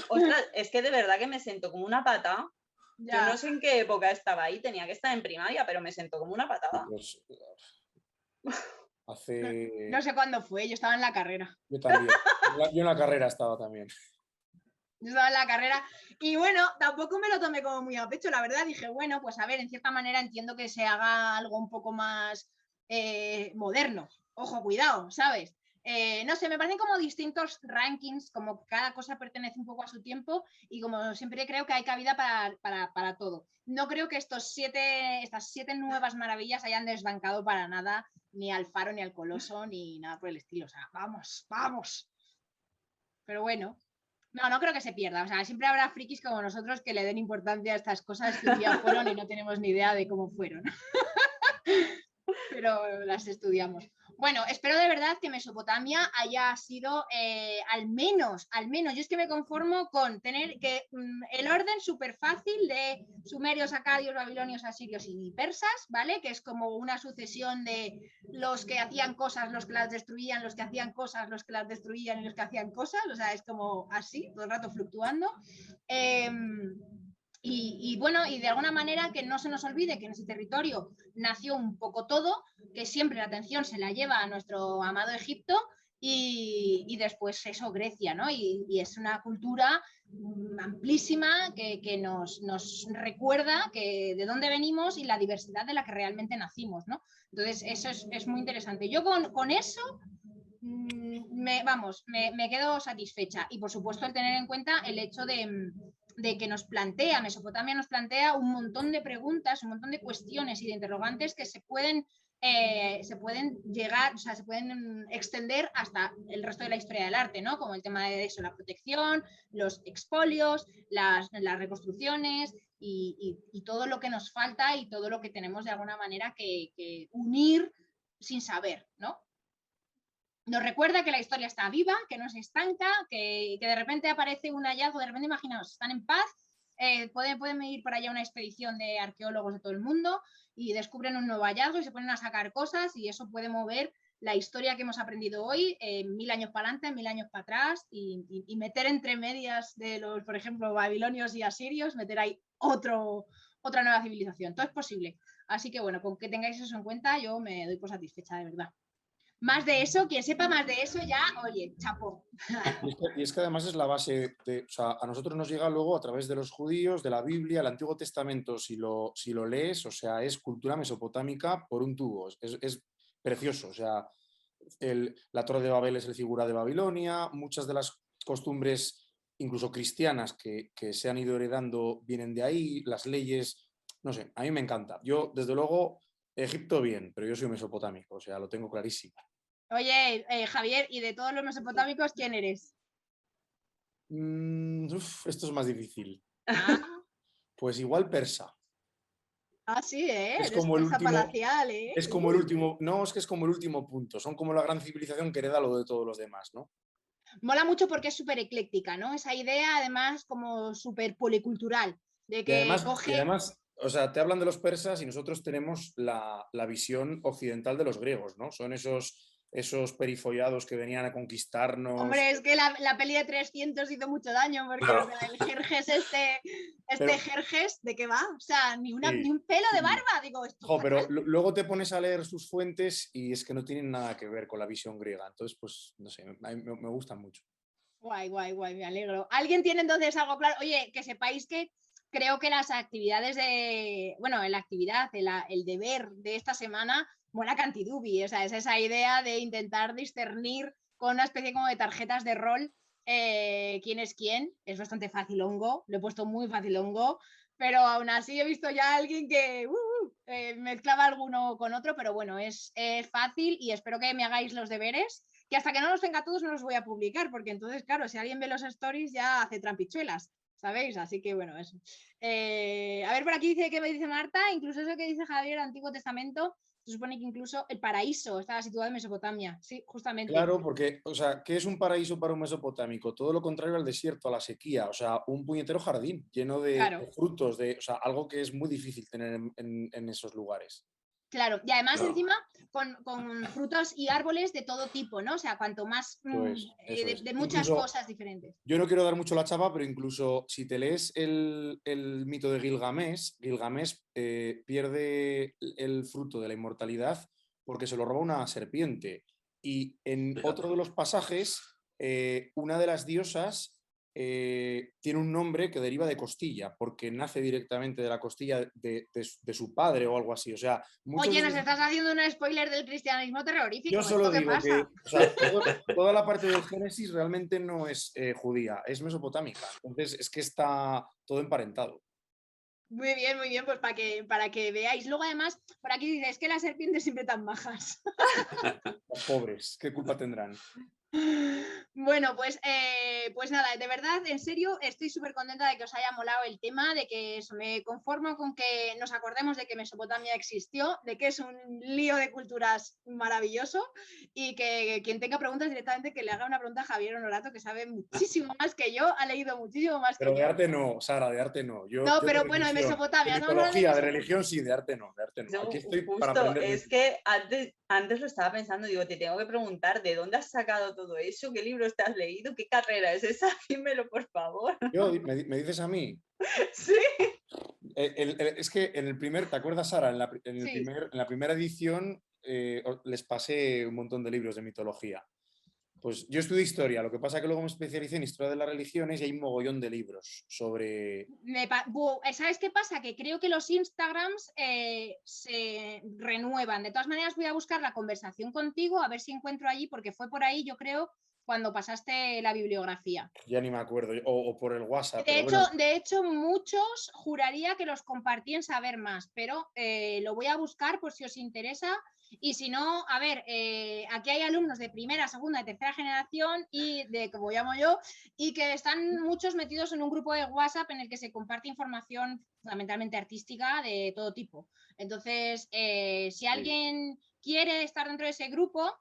[SPEAKER 2] Ostras, es que de verdad que me siento como una pata.
[SPEAKER 1] Ya.
[SPEAKER 2] Yo no sé en qué época estaba ahí, tenía que estar en primaria, pero me siento como una patada.
[SPEAKER 3] Pues, hace...
[SPEAKER 1] No sé cuándo fue, yo estaba en la carrera.
[SPEAKER 3] Yo también. Yo en la carrera estaba también.
[SPEAKER 1] Yo estaba en la carrera y bueno, tampoco me lo tomé como muy a pecho, la verdad. Dije, bueno, pues a ver, en cierta manera entiendo que se haga algo un poco más moderno. Ojo, cuidado, ¿sabes? No sé, me parecen como distintos rankings, como cada cosa pertenece un poco a su tiempo y como siempre creo que hay cabida para todo. No creo que estas 7 nuevas maravillas hayan desbancado para nada ni al Faro, ni al Coloso, ni nada por el estilo. O sea, vamos. Pero bueno. No creo que se pierda. O sea, siempre habrá frikis como nosotros que le den importancia a estas cosas que un día fueron y no tenemos ni idea de cómo fueron. Pero las estudiamos. Bueno, espero de verdad que Mesopotamia haya sido al menos, yo es que me conformo con tener que el orden súper fácil de sumerios, acadios, babilonios, asirios y persas, ¿vale? Que es como una sucesión de los que hacían cosas, los que las destruían, los que hacían cosas, los que las destruían y los que hacían cosas, o sea, es como así, todo el rato fluctuando. Y bueno, y de alguna manera que no se nos olvide que en ese territorio nació un poco todo, que siempre la atención se la lleva a nuestro amado Egipto y después eso, Grecia, ¿no? Y es una cultura amplísima que nos recuerda de dónde venimos y la diversidad de la que realmente nacimos, ¿no? Entonces, eso es muy interesante. Yo con eso me quedo satisfecha. Y por supuesto el tener en cuenta el hecho de que Mesopotamia nos plantea un montón de preguntas, un montón de cuestiones y de interrogantes que se pueden llegar, o sea, se pueden extender hasta el resto de la historia del arte, ¿no? Como el tema de eso, la protección, los expolios, las reconstrucciones y todo lo que nos falta y todo lo que tenemos de alguna manera que unir sin saber, ¿no? Nos recuerda que la historia está viva, que no se estanca, que de repente aparece un hallazgo, de repente imaginaos, están en paz, pueden ir para allá una expedición de arqueólogos de todo el mundo y descubren un nuevo hallazgo y se ponen a sacar cosas y eso puede mover la historia que hemos aprendido hoy 1000 años para adelante, 1000 años para atrás y meter entre medias de los, por ejemplo, babilonios y asirios, meter ahí otra nueva civilización. Todo es posible. Así que bueno, con que tengáis eso en cuenta, yo me doy por satisfecha, de verdad. Más de eso, quien sepa más de eso ya, oye, chapó.
[SPEAKER 3] Y es que además es la base o sea, a nosotros nos llega luego a través de los judíos, de la Biblia, el Antiguo Testamento, si lo lees, o sea, es cultura mesopotámica por un tubo, es precioso, o sea, la Torre de Babel es la figura de Babilonia, muchas de las costumbres, incluso cristianas, que se han ido heredando vienen de ahí, las leyes, no sé, a mí me encanta. Yo, desde luego, Egipto bien, pero yo soy mesopotámico, o sea, lo tengo clarísimo.
[SPEAKER 1] Oye, Javier, ¿y de todos los mesopotámicos quién eres?
[SPEAKER 3] Esto es más difícil.
[SPEAKER 1] Ah.
[SPEAKER 3] Pues igual persa.
[SPEAKER 1] Ah, sí,
[SPEAKER 3] es como el último,
[SPEAKER 1] palacial,
[SPEAKER 3] es como el último, no, es que es como el último punto, son como la gran civilización que hereda lo de todos los demás, ¿no?
[SPEAKER 1] Mola mucho porque es súper ecléctica, ¿no? Esa idea, además, como súper policultural, de que
[SPEAKER 3] y además, o sea, te hablan de los persas y nosotros tenemos la visión occidental de los griegos, ¿no? Son esos perifollados que venían a conquistarnos.
[SPEAKER 1] Hombre, es que la peli de 300 hizo mucho daño, porque
[SPEAKER 5] Claro.
[SPEAKER 1] el Jerjes Jerjes, ¿de qué va? O sea, ni un pelo de barba, digo esto.
[SPEAKER 3] Pero luego te pones a leer sus fuentes y es que no tienen nada que ver con la visión griega. Entonces, pues, no sé, me gustan mucho.
[SPEAKER 1] Guay, me alegro. ¿Alguien tiene entonces algo claro? Oye, que sepáis que creo que las actividades el deber de esta semana mola cantidubi, o sea, es esa idea de intentar discernir con una especie como de tarjetas de rol quién es quién. Es bastante facilongo, lo he puesto muy facilongo, pero aún así he visto ya a alguien que mezclaba alguno con otro, pero bueno, es fácil y espero que me hagáis los deberes, que hasta que no los tenga todos no los voy a publicar, porque entonces, claro, si alguien ve los stories ya hace trampichuelas, ¿sabéis? Así que bueno, eso. A ver, por aquí dice que me dice Marta, incluso eso que dice Javier, Antiguo Testamento, se supone que incluso el paraíso estaba situado en Mesopotamia. Sí, justamente.
[SPEAKER 3] Claro, porque, o sea, ¿qué es un paraíso para un mesopotámico? Todo lo contrario al desierto, a la sequía, o sea, un puñetero jardín lleno de frutos, o sea, algo que es muy difícil tener en esos lugares.
[SPEAKER 1] Claro, y además encima con frutos y árboles de todo tipo, ¿no? O sea, cuanto más de muchas cosas diferentes.
[SPEAKER 3] Yo no quiero dar mucho la chapa, pero incluso si te lees el mito de Gilgamesh, pierde el fruto de la inmortalidad porque se lo roba una serpiente. Y en otro de los pasajes, una de las diosas tiene un nombre que deriva de costilla, porque nace directamente de la costilla de su padre o algo así. O sea,
[SPEAKER 1] oye, nos estás haciendo un spoiler del cristianismo terrorífico.
[SPEAKER 3] Yo solo digo que o sea, toda la parte del Génesis realmente no es judía, es mesopotámica. Entonces es que está todo emparentado.
[SPEAKER 1] Muy bien, pues para que veáis. Luego además, por aquí dice, es que las serpientes siempre tan majas.
[SPEAKER 3] Los pobres, ¿qué culpa tendrán?
[SPEAKER 1] Bueno, pues nada, de verdad, en serio, estoy súper contenta de que os haya molado el tema, de que me conformo con que nos acordemos de que Mesopotamia existió, de que es un lío de culturas maravilloso y que quien tenga preguntas directamente que le haga una pregunta a Javier Honorato, que sabe muchísimo más que yo, ha leído muchísimo más
[SPEAKER 3] pero
[SPEAKER 1] que yo.
[SPEAKER 3] Pero de arte no, Sara, de arte no.
[SPEAKER 1] No, pero bueno, en Mesopotamia.
[SPEAKER 3] De mitología, de religión sí, de arte no. Aquí estoy
[SPEAKER 2] justo,
[SPEAKER 3] para aprender.
[SPEAKER 2] Es que antes lo estaba pensando, digo, te tengo que preguntar, ¿de dónde has sacado todo eso? ¿Qué libros te has leído? ¿Qué carrera es esa? Dímelo, por favor.
[SPEAKER 3] ¿Me dices a mí?
[SPEAKER 2] Sí.
[SPEAKER 3] Es que en el primer, ¿te acuerdas, Sara? En la primera edición les pasé un montón de libros de mitología. Pues yo estudié historia, lo que pasa es que luego me especialicé en historia de las religiones y hay un mogollón de libros sobre...
[SPEAKER 1] ¿Sabes qué pasa? Que creo que los Instagrams se renuevan. De todas maneras voy a buscar la conversación contigo a ver si encuentro allí, porque fue por ahí, yo creo, cuando pasaste la bibliografía.
[SPEAKER 3] Ya ni me acuerdo, o por el WhatsApp.
[SPEAKER 1] De hecho, muchos juraría que los compartí en Saber Más, pero lo voy a buscar por si os interesa. Y si no, a ver, aquí hay alumnos de primera, segunda y tercera generación y de, como llamo yo, y que están muchos metidos en un grupo de WhatsApp en el que se comparte información fundamentalmente artística de todo tipo. Entonces, si alguien quiere estar dentro de ese grupo,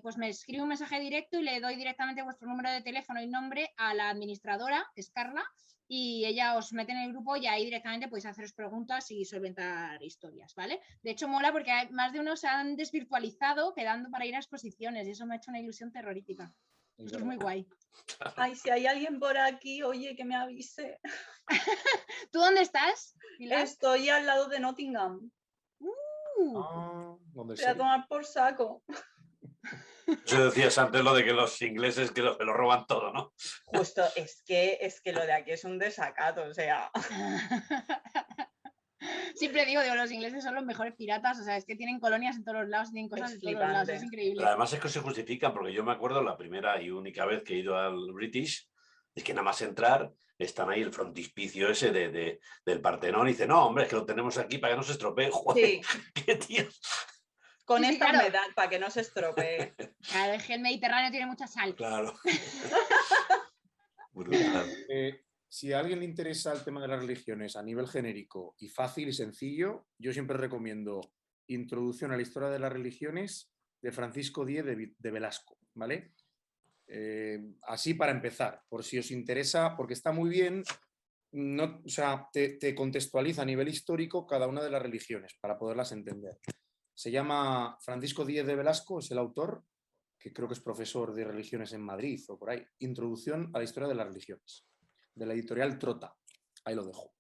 [SPEAKER 1] pues me escribe un mensaje directo y le doy directamente vuestro número de teléfono y nombre a la administradora, que es Carla, y ella os mete en el grupo y ahí directamente podéis haceros preguntas y solventar historias, ¿vale? De hecho, mola porque más de uno se han desvirtualizado quedando para ir a exposiciones y eso me ha hecho una ilusión terrorífica. Eso es muy guay.
[SPEAKER 2] Ay, si hay alguien por aquí, oye, que me avise.
[SPEAKER 1] ¿Tú dónde estás,
[SPEAKER 2] Pilar? Estoy al lado de Nottingham.
[SPEAKER 3] ¿Dónde
[SPEAKER 2] voy a tomar por saco.
[SPEAKER 5] Eso decías antes lo de que los ingleses que lo roban todo, ¿no?
[SPEAKER 2] Justo, es que lo de aquí es un desacato, o sea.
[SPEAKER 1] Siempre digo, los ingleses son los mejores piratas, o sea, es que tienen colonias en todos los lados, tienen cosas en todos los lados, es increíble.
[SPEAKER 5] Pero además es que se justifican, porque yo me acuerdo la primera y única vez que he ido al British, es que nada más entrar, están ahí el frontispicio ese del Partenón y dice, no, hombre, es que lo tenemos aquí para que no se estropee. Joder,
[SPEAKER 2] sí.
[SPEAKER 5] qué tío.
[SPEAKER 2] Con esta humedad, para que no se estropee.
[SPEAKER 1] Claro, es que el Mediterráneo tiene mucha sal.
[SPEAKER 5] Claro.
[SPEAKER 3] Si a alguien le interesa el tema de las religiones a nivel genérico y fácil y sencillo, yo siempre recomiendo Introducción a la historia de las religiones de Francisco Díez de Velasco, ¿vale? Así para empezar, por si os interesa, porque está muy bien, o sea, te contextualiza a nivel histórico cada una de las religiones para poderlas entender. Se llama Francisco Díez de Velasco, es el autor, que creo que es profesor de religiones en Madrid o por ahí. Introducción a la historia de las religiones, de la editorial Trota. Ahí lo dejo.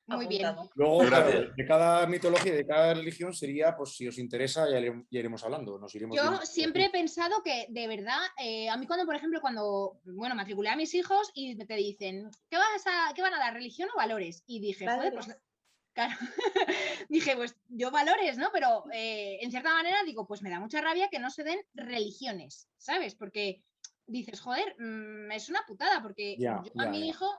[SPEAKER 1] Muy bien.
[SPEAKER 3] Luego, claro, de cada mitología y de cada religión sería, pues si os interesa, ya iremos hablando.
[SPEAKER 1] Yo siempre he pensado que, de verdad, a mí cuando matriculé a mis hijos y te dicen, ¿qué van a dar, religión o valores? Y dije, joder, pues... Claro, dije, pues yo valores, ¿no? Pero en cierta manera digo, pues me da mucha rabia que no se den religiones, ¿sabes? Porque dices, joder, es una putada, porque a mi hijo,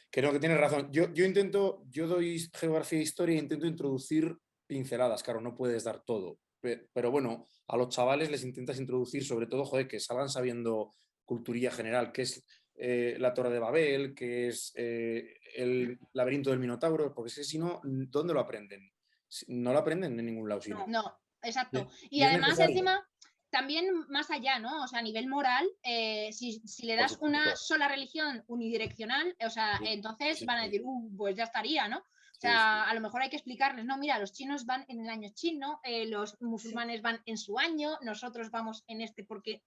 [SPEAKER 3] Creo que tienes razón. Yo doy geografía e historia e intento introducir pinceladas, claro, no puedes dar todo. Pero bueno, a los chavales les intentas introducir, sobre todo, joder, que salgan sabiendo culturilla general, que es la Torre de Babel, que es el laberinto del Minotauro, porque es que si no, ¿dónde lo aprenden? No lo aprenden en ningún lado.
[SPEAKER 1] No, exacto. Y además, encima, también más allá, ¿no? O sea, a nivel moral, si le das una sola religión unidireccional, o sea, entonces van a decir, pues ya estaría, ¿no? O sea, a lo mejor hay que explicarles, no, mira, los chinos van en el año chino, los musulmanes van en su año, nosotros vamos en este porque...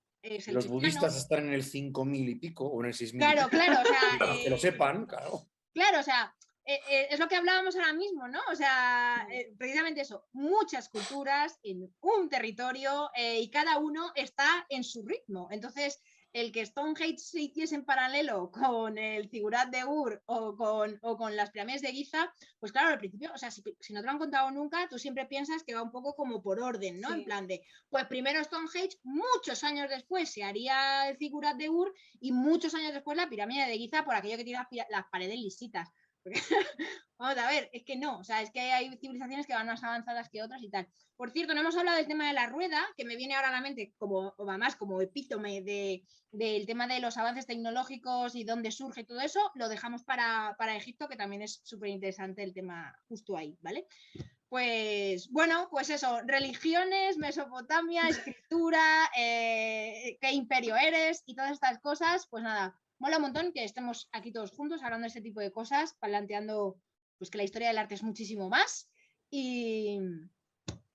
[SPEAKER 3] Los budistas están en el 5000 y pico o en el 6000.
[SPEAKER 1] Claro, o sea...
[SPEAKER 3] que lo sepan, claro.
[SPEAKER 1] Claro, o sea, es lo que hablábamos ahora mismo, ¿no? O sea, precisamente eso, muchas culturas en un territorio y cada uno está en su ritmo. Entonces, el que Stonehenge se hiciese en paralelo con el Zigurat de Ur o con las pirámides de Giza, pues claro, al principio, o sea, si no te lo han contado nunca, tú siempre piensas que va un poco como por orden, ¿no? Sí. En plan de, pues primero Stonehenge, muchos años después se haría el Zigurat de Ur y muchos años después la pirámide de Giza por aquello que tiene las paredes lisitas. Vamos a ver, es que no, o sea, es que hay civilizaciones que van más avanzadas que otras y tal. Por cierto, no hemos hablado del tema de la rueda, que me viene ahora a la mente como epítome del tema de los avances tecnológicos y dónde surge todo eso. Lo dejamos para Egipto, que también es súper interesante el tema justo ahí, ¿vale? Pues bueno, pues eso, religiones, Mesopotamia, escritura, qué imperio eres y todas estas cosas, pues nada. Mola un montón que estemos aquí todos juntos hablando de ese tipo de cosas, planteando pues que la historia del arte es muchísimo más y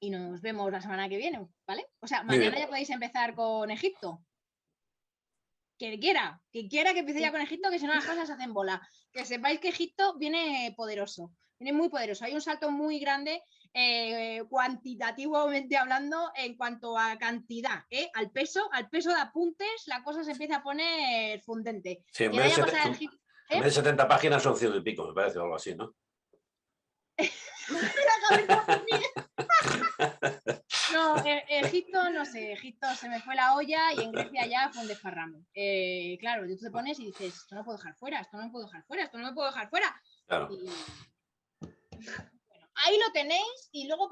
[SPEAKER 1] nos vemos la semana que viene, ¿vale? O sea, mañana ya podéis empezar con Egipto. Que quiera que empiece ya con Egipto, que si no las cosas se hacen bola. Que sepáis que Egipto viene poderoso, viene muy poderoso. Hay un salto muy grande cuantitativamente hablando en cuanto a cantidad, al peso de apuntes, la cosa se empieza a poner fundente.
[SPEAKER 5] Sí, en vez de 70 páginas son 100 y pico, me parece, o algo así, ¿no?
[SPEAKER 1] No, Egipto, no sé, Egipto se me fue la olla y en Grecia ya fue un desparramo. Claro, tú te pones y dices, esto no puedo dejar fuera, esto no puedo dejar fuera, esto no me puedo dejar fuera.
[SPEAKER 5] Claro.
[SPEAKER 1] Bueno, ahí lo tenéis y luego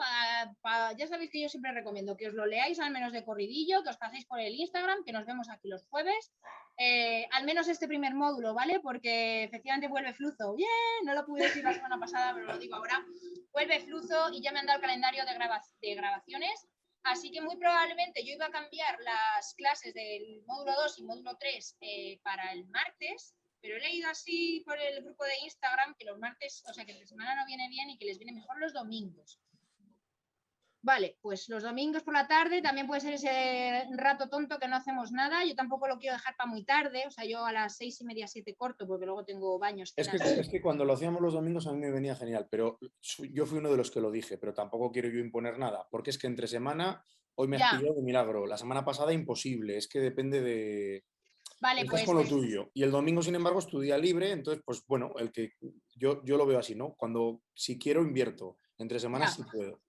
[SPEAKER 1] ya sabéis que yo siempre recomiendo que os lo leáis al menos de corridillo, que os paséis por el Instagram, que nos vemos aquí los jueves. Al menos este primer módulo, ¿vale? Porque efectivamente vuelve Fluzo. ¡Bien! No lo pude decir la semana pasada, pero lo digo ahora. Vuelve Fluzo y ya me han dado el calendario de grabaciones. Así que muy probablemente yo iba a cambiar las clases del módulo 2 y módulo 3 para el martes, pero he leído así por el grupo de Instagram que los martes, o sea que la semana no viene bien y que les viene mejor los domingos. Vale, pues los domingos por la tarde también puede ser ese rato tonto que no hacemos nada. Yo tampoco lo quiero dejar para muy tarde, o sea, yo a las 6:30, 7 corto, porque luego tengo baños.
[SPEAKER 3] Es que cuando lo hacíamos los domingos a mí me venía genial, pero yo fui uno de los que lo dije, pero tampoco quiero yo imponer nada, porque es que entre semana, hoy me has pillado de milagro, la semana pasada imposible, es que depende de...
[SPEAKER 1] Vale,
[SPEAKER 3] Estás con lo tuyo. Y el domingo, sin embargo, es tu día libre, entonces, pues bueno, el que yo lo veo así, ¿no? Si quiero, invierto. Entre semanas sí puedo.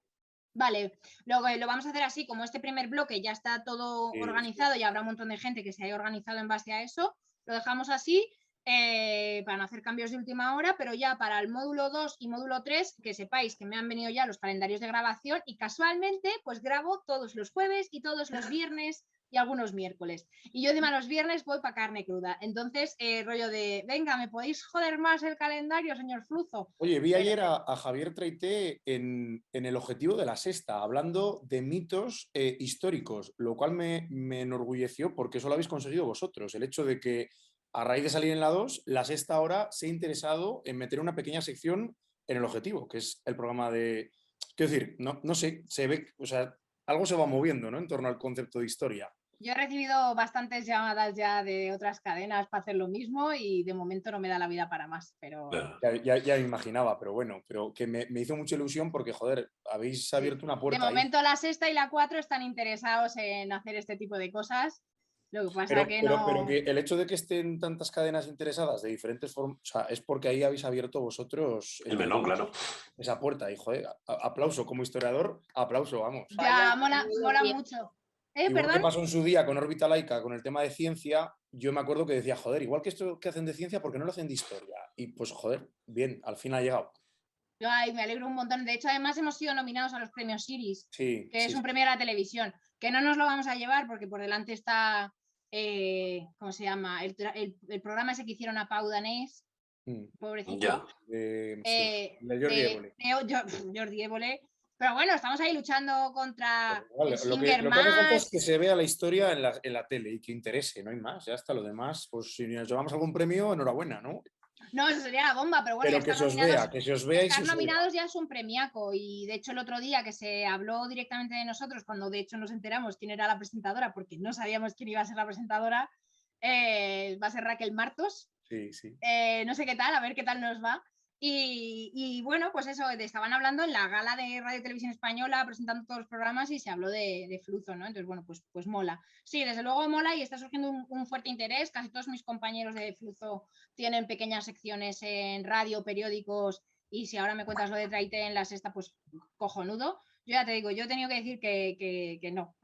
[SPEAKER 1] Vale, luego lo vamos a hacer así, como este primer bloque ya está todo organizado y habrá un montón de gente que se haya organizado en base a eso, lo dejamos así para no hacer cambios de última hora, pero ya para el módulo 2 y módulo 3, que sepáis que me han venido ya los calendarios de grabación y casualmente pues grabo todos los jueves y todos los viernes y algunos miércoles. Y yo encima los viernes voy para carne cruda. Entonces, rollo de, venga, ¿me podéis joder más el calendario, señor Fluzo?
[SPEAKER 3] Oye, vi ayer a Javier Traité en El Objetivo de la Sexta, hablando de mitos históricos, lo cual me enorgulleció porque eso lo habéis conseguido vosotros. El hecho de que a raíz de salir en la 2, la Sexta ahora se ha interesado en meter una pequeña sección en El Objetivo, que es el programa de... Quiero decir, no sé, se ve, o sea, algo se va moviendo, ¿no? En torno al concepto de historia.
[SPEAKER 1] Yo he recibido bastantes llamadas ya de otras cadenas para hacer lo mismo y de momento no me da la vida para más, pero...
[SPEAKER 3] Ya me imaginaba, pero bueno, pero que me hizo mucha ilusión porque, joder, habéis abierto una puerta.
[SPEAKER 1] De momento la Sexta y la 4 están interesados en hacer este tipo de cosas. Lo que pasa
[SPEAKER 3] pero que el hecho de que estén tantas cadenas interesadas de diferentes formas, o sea, es porque ahí habéis abierto vosotros
[SPEAKER 5] el melón, claro.
[SPEAKER 3] Esa puerta. Y, joder, aplauso como historiador, aplauso, vamos.
[SPEAKER 1] Ya, mola mucho.
[SPEAKER 3] Igual que pasó en su día con órbita laica, con el tema de ciencia, yo me acuerdo que decía, joder, igual que esto que hacen de ciencia, ¿por qué no lo hacen de historia? Y pues, joder, bien, al fin ha llegado.
[SPEAKER 1] Ay, me alegro un montón. De hecho, además hemos sido nominados a los premios Siris,
[SPEAKER 3] que
[SPEAKER 1] es un premio a la televisión, que no nos lo vamos a llevar porque por delante está, ¿cómo se llama? El programa ese que hicieron a Pau Danés, pobrecito.
[SPEAKER 3] De
[SPEAKER 1] Jordi Évole. Pero bueno, estamos ahí luchando contra
[SPEAKER 3] vale, lo que hace falta es que se vea la historia en la tele y que interese, no hay más. Ya está, lo demás, pues si nos llevamos algún premio, enhorabuena, ¿no?
[SPEAKER 1] No, eso sería la bomba, pero bueno,
[SPEAKER 3] que se os vea,
[SPEAKER 1] estar nominados ya es un premiaco. Y de hecho el otro día que se habló directamente de nosotros, cuando de hecho nos enteramos quién era la presentadora, porque no sabíamos quién iba a ser la presentadora, va a ser Raquel Martos.
[SPEAKER 3] Sí.
[SPEAKER 1] No sé qué tal, a ver qué tal nos va. Y bueno, pues eso, estaban hablando en la gala de Radio Televisión Española, presentando todos los programas y se habló de Fluzo, ¿no? Entonces, bueno, pues mola. Sí, desde luego mola y está surgiendo un fuerte interés. Casi todos mis compañeros de Fluzo tienen pequeñas secciones en radio, periódicos, y si ahora me cuentas lo de Traité en la Sexta, pues cojonudo. Yo ya te digo, yo he tenido que decir que no.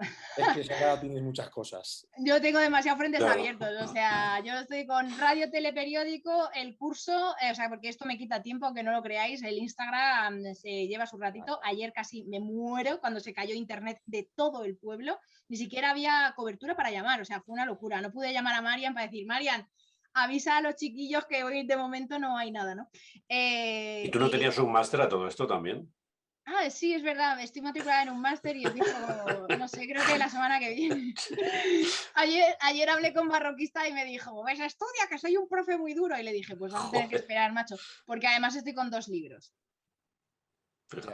[SPEAKER 3] Es que ahora tienes muchas cosas.
[SPEAKER 1] Yo tengo demasiados frentes abiertos, o sea, yo estoy con radio, tele, periódico, el curso, o sea, porque esto me quita tiempo, aunque no lo creáis, el Instagram se lleva su ratito. Ayer casi me muero cuando se cayó internet de todo el pueblo, ni siquiera había cobertura para llamar, o sea, fue una locura. No pude llamar a Marian para decir, Marian, avisa a los chiquillos que hoy de momento no hay nada, ¿no?
[SPEAKER 5] ¿Y tú no tenías un máster a todo esto también?
[SPEAKER 1] Ah, sí, es verdad, estoy matriculada en un máster y empiezo, no sé, creo que la semana que viene. Ayer hablé con Barroquista y me dijo, ves, estudia, que soy un profe muy duro. Y le dije, pues vas a tener que esperar, macho, porque además estoy con 2 libros.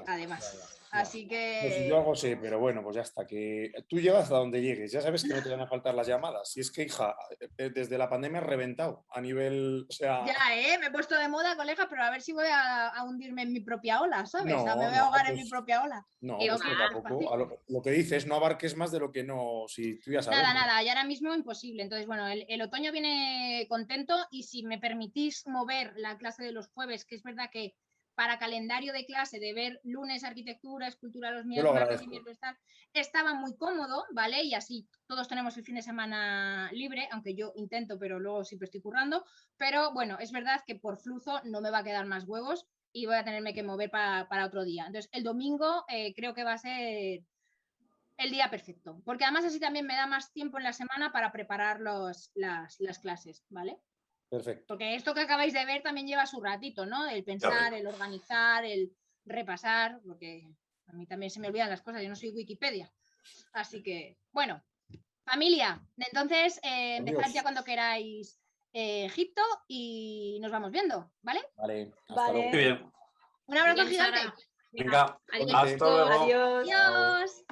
[SPEAKER 1] Además. Así que...
[SPEAKER 3] Pues yo algo sé, pero bueno, pues ya está, que tú llegas hasta donde llegues, ya sabes que no te van a faltar las llamadas. Y es que, hija, desde la pandemia has reventado a nivel, o sea...
[SPEAKER 1] Ya, me he puesto de moda, colega, pero a ver si voy a hundirme en mi propia ola, ¿sabes?
[SPEAKER 3] No,
[SPEAKER 1] Me voy a ahogar en
[SPEAKER 3] pues,
[SPEAKER 1] mi propia ola.
[SPEAKER 3] No,
[SPEAKER 1] Y
[SPEAKER 3] pues que tampoco, lo que dices, no abarques más de lo que no, si tú ya sabes.
[SPEAKER 1] Nada, y ahora mismo imposible. Entonces, bueno, el otoño viene contento y si me permitís mover la clase de los jueves, que es verdad que para calendario de clase de ver lunes arquitectura, escultura los martes y miércoles tal, estaba muy cómodo, ¿vale? Y así todos tenemos el fin de semana libre, aunque yo intento, pero luego siempre estoy currando. Pero bueno, es verdad que por flujo no me va a quedar más huevos y voy a tenerme que mover para otro día. Entonces, el domingo creo que va a ser el día perfecto, porque además así también me da más tiempo en la semana para preparar las clases, ¿vale?
[SPEAKER 3] Perfecto.
[SPEAKER 1] Porque esto que acabáis de ver también lleva su ratito, ¿no? El pensar, el organizar, el repasar, porque a mí también se me olvidan las cosas, yo no soy Wikipedia. Así que, bueno, familia, entonces empezad ya cuando queráis Egipto y nos vamos viendo, ¿vale?
[SPEAKER 3] Vale,
[SPEAKER 2] hasta luego.
[SPEAKER 5] Muy bien.
[SPEAKER 1] Un abrazo gigante.
[SPEAKER 5] Venga,
[SPEAKER 1] adiós.
[SPEAKER 5] hasta luego.
[SPEAKER 2] Adiós.
[SPEAKER 1] Adiós.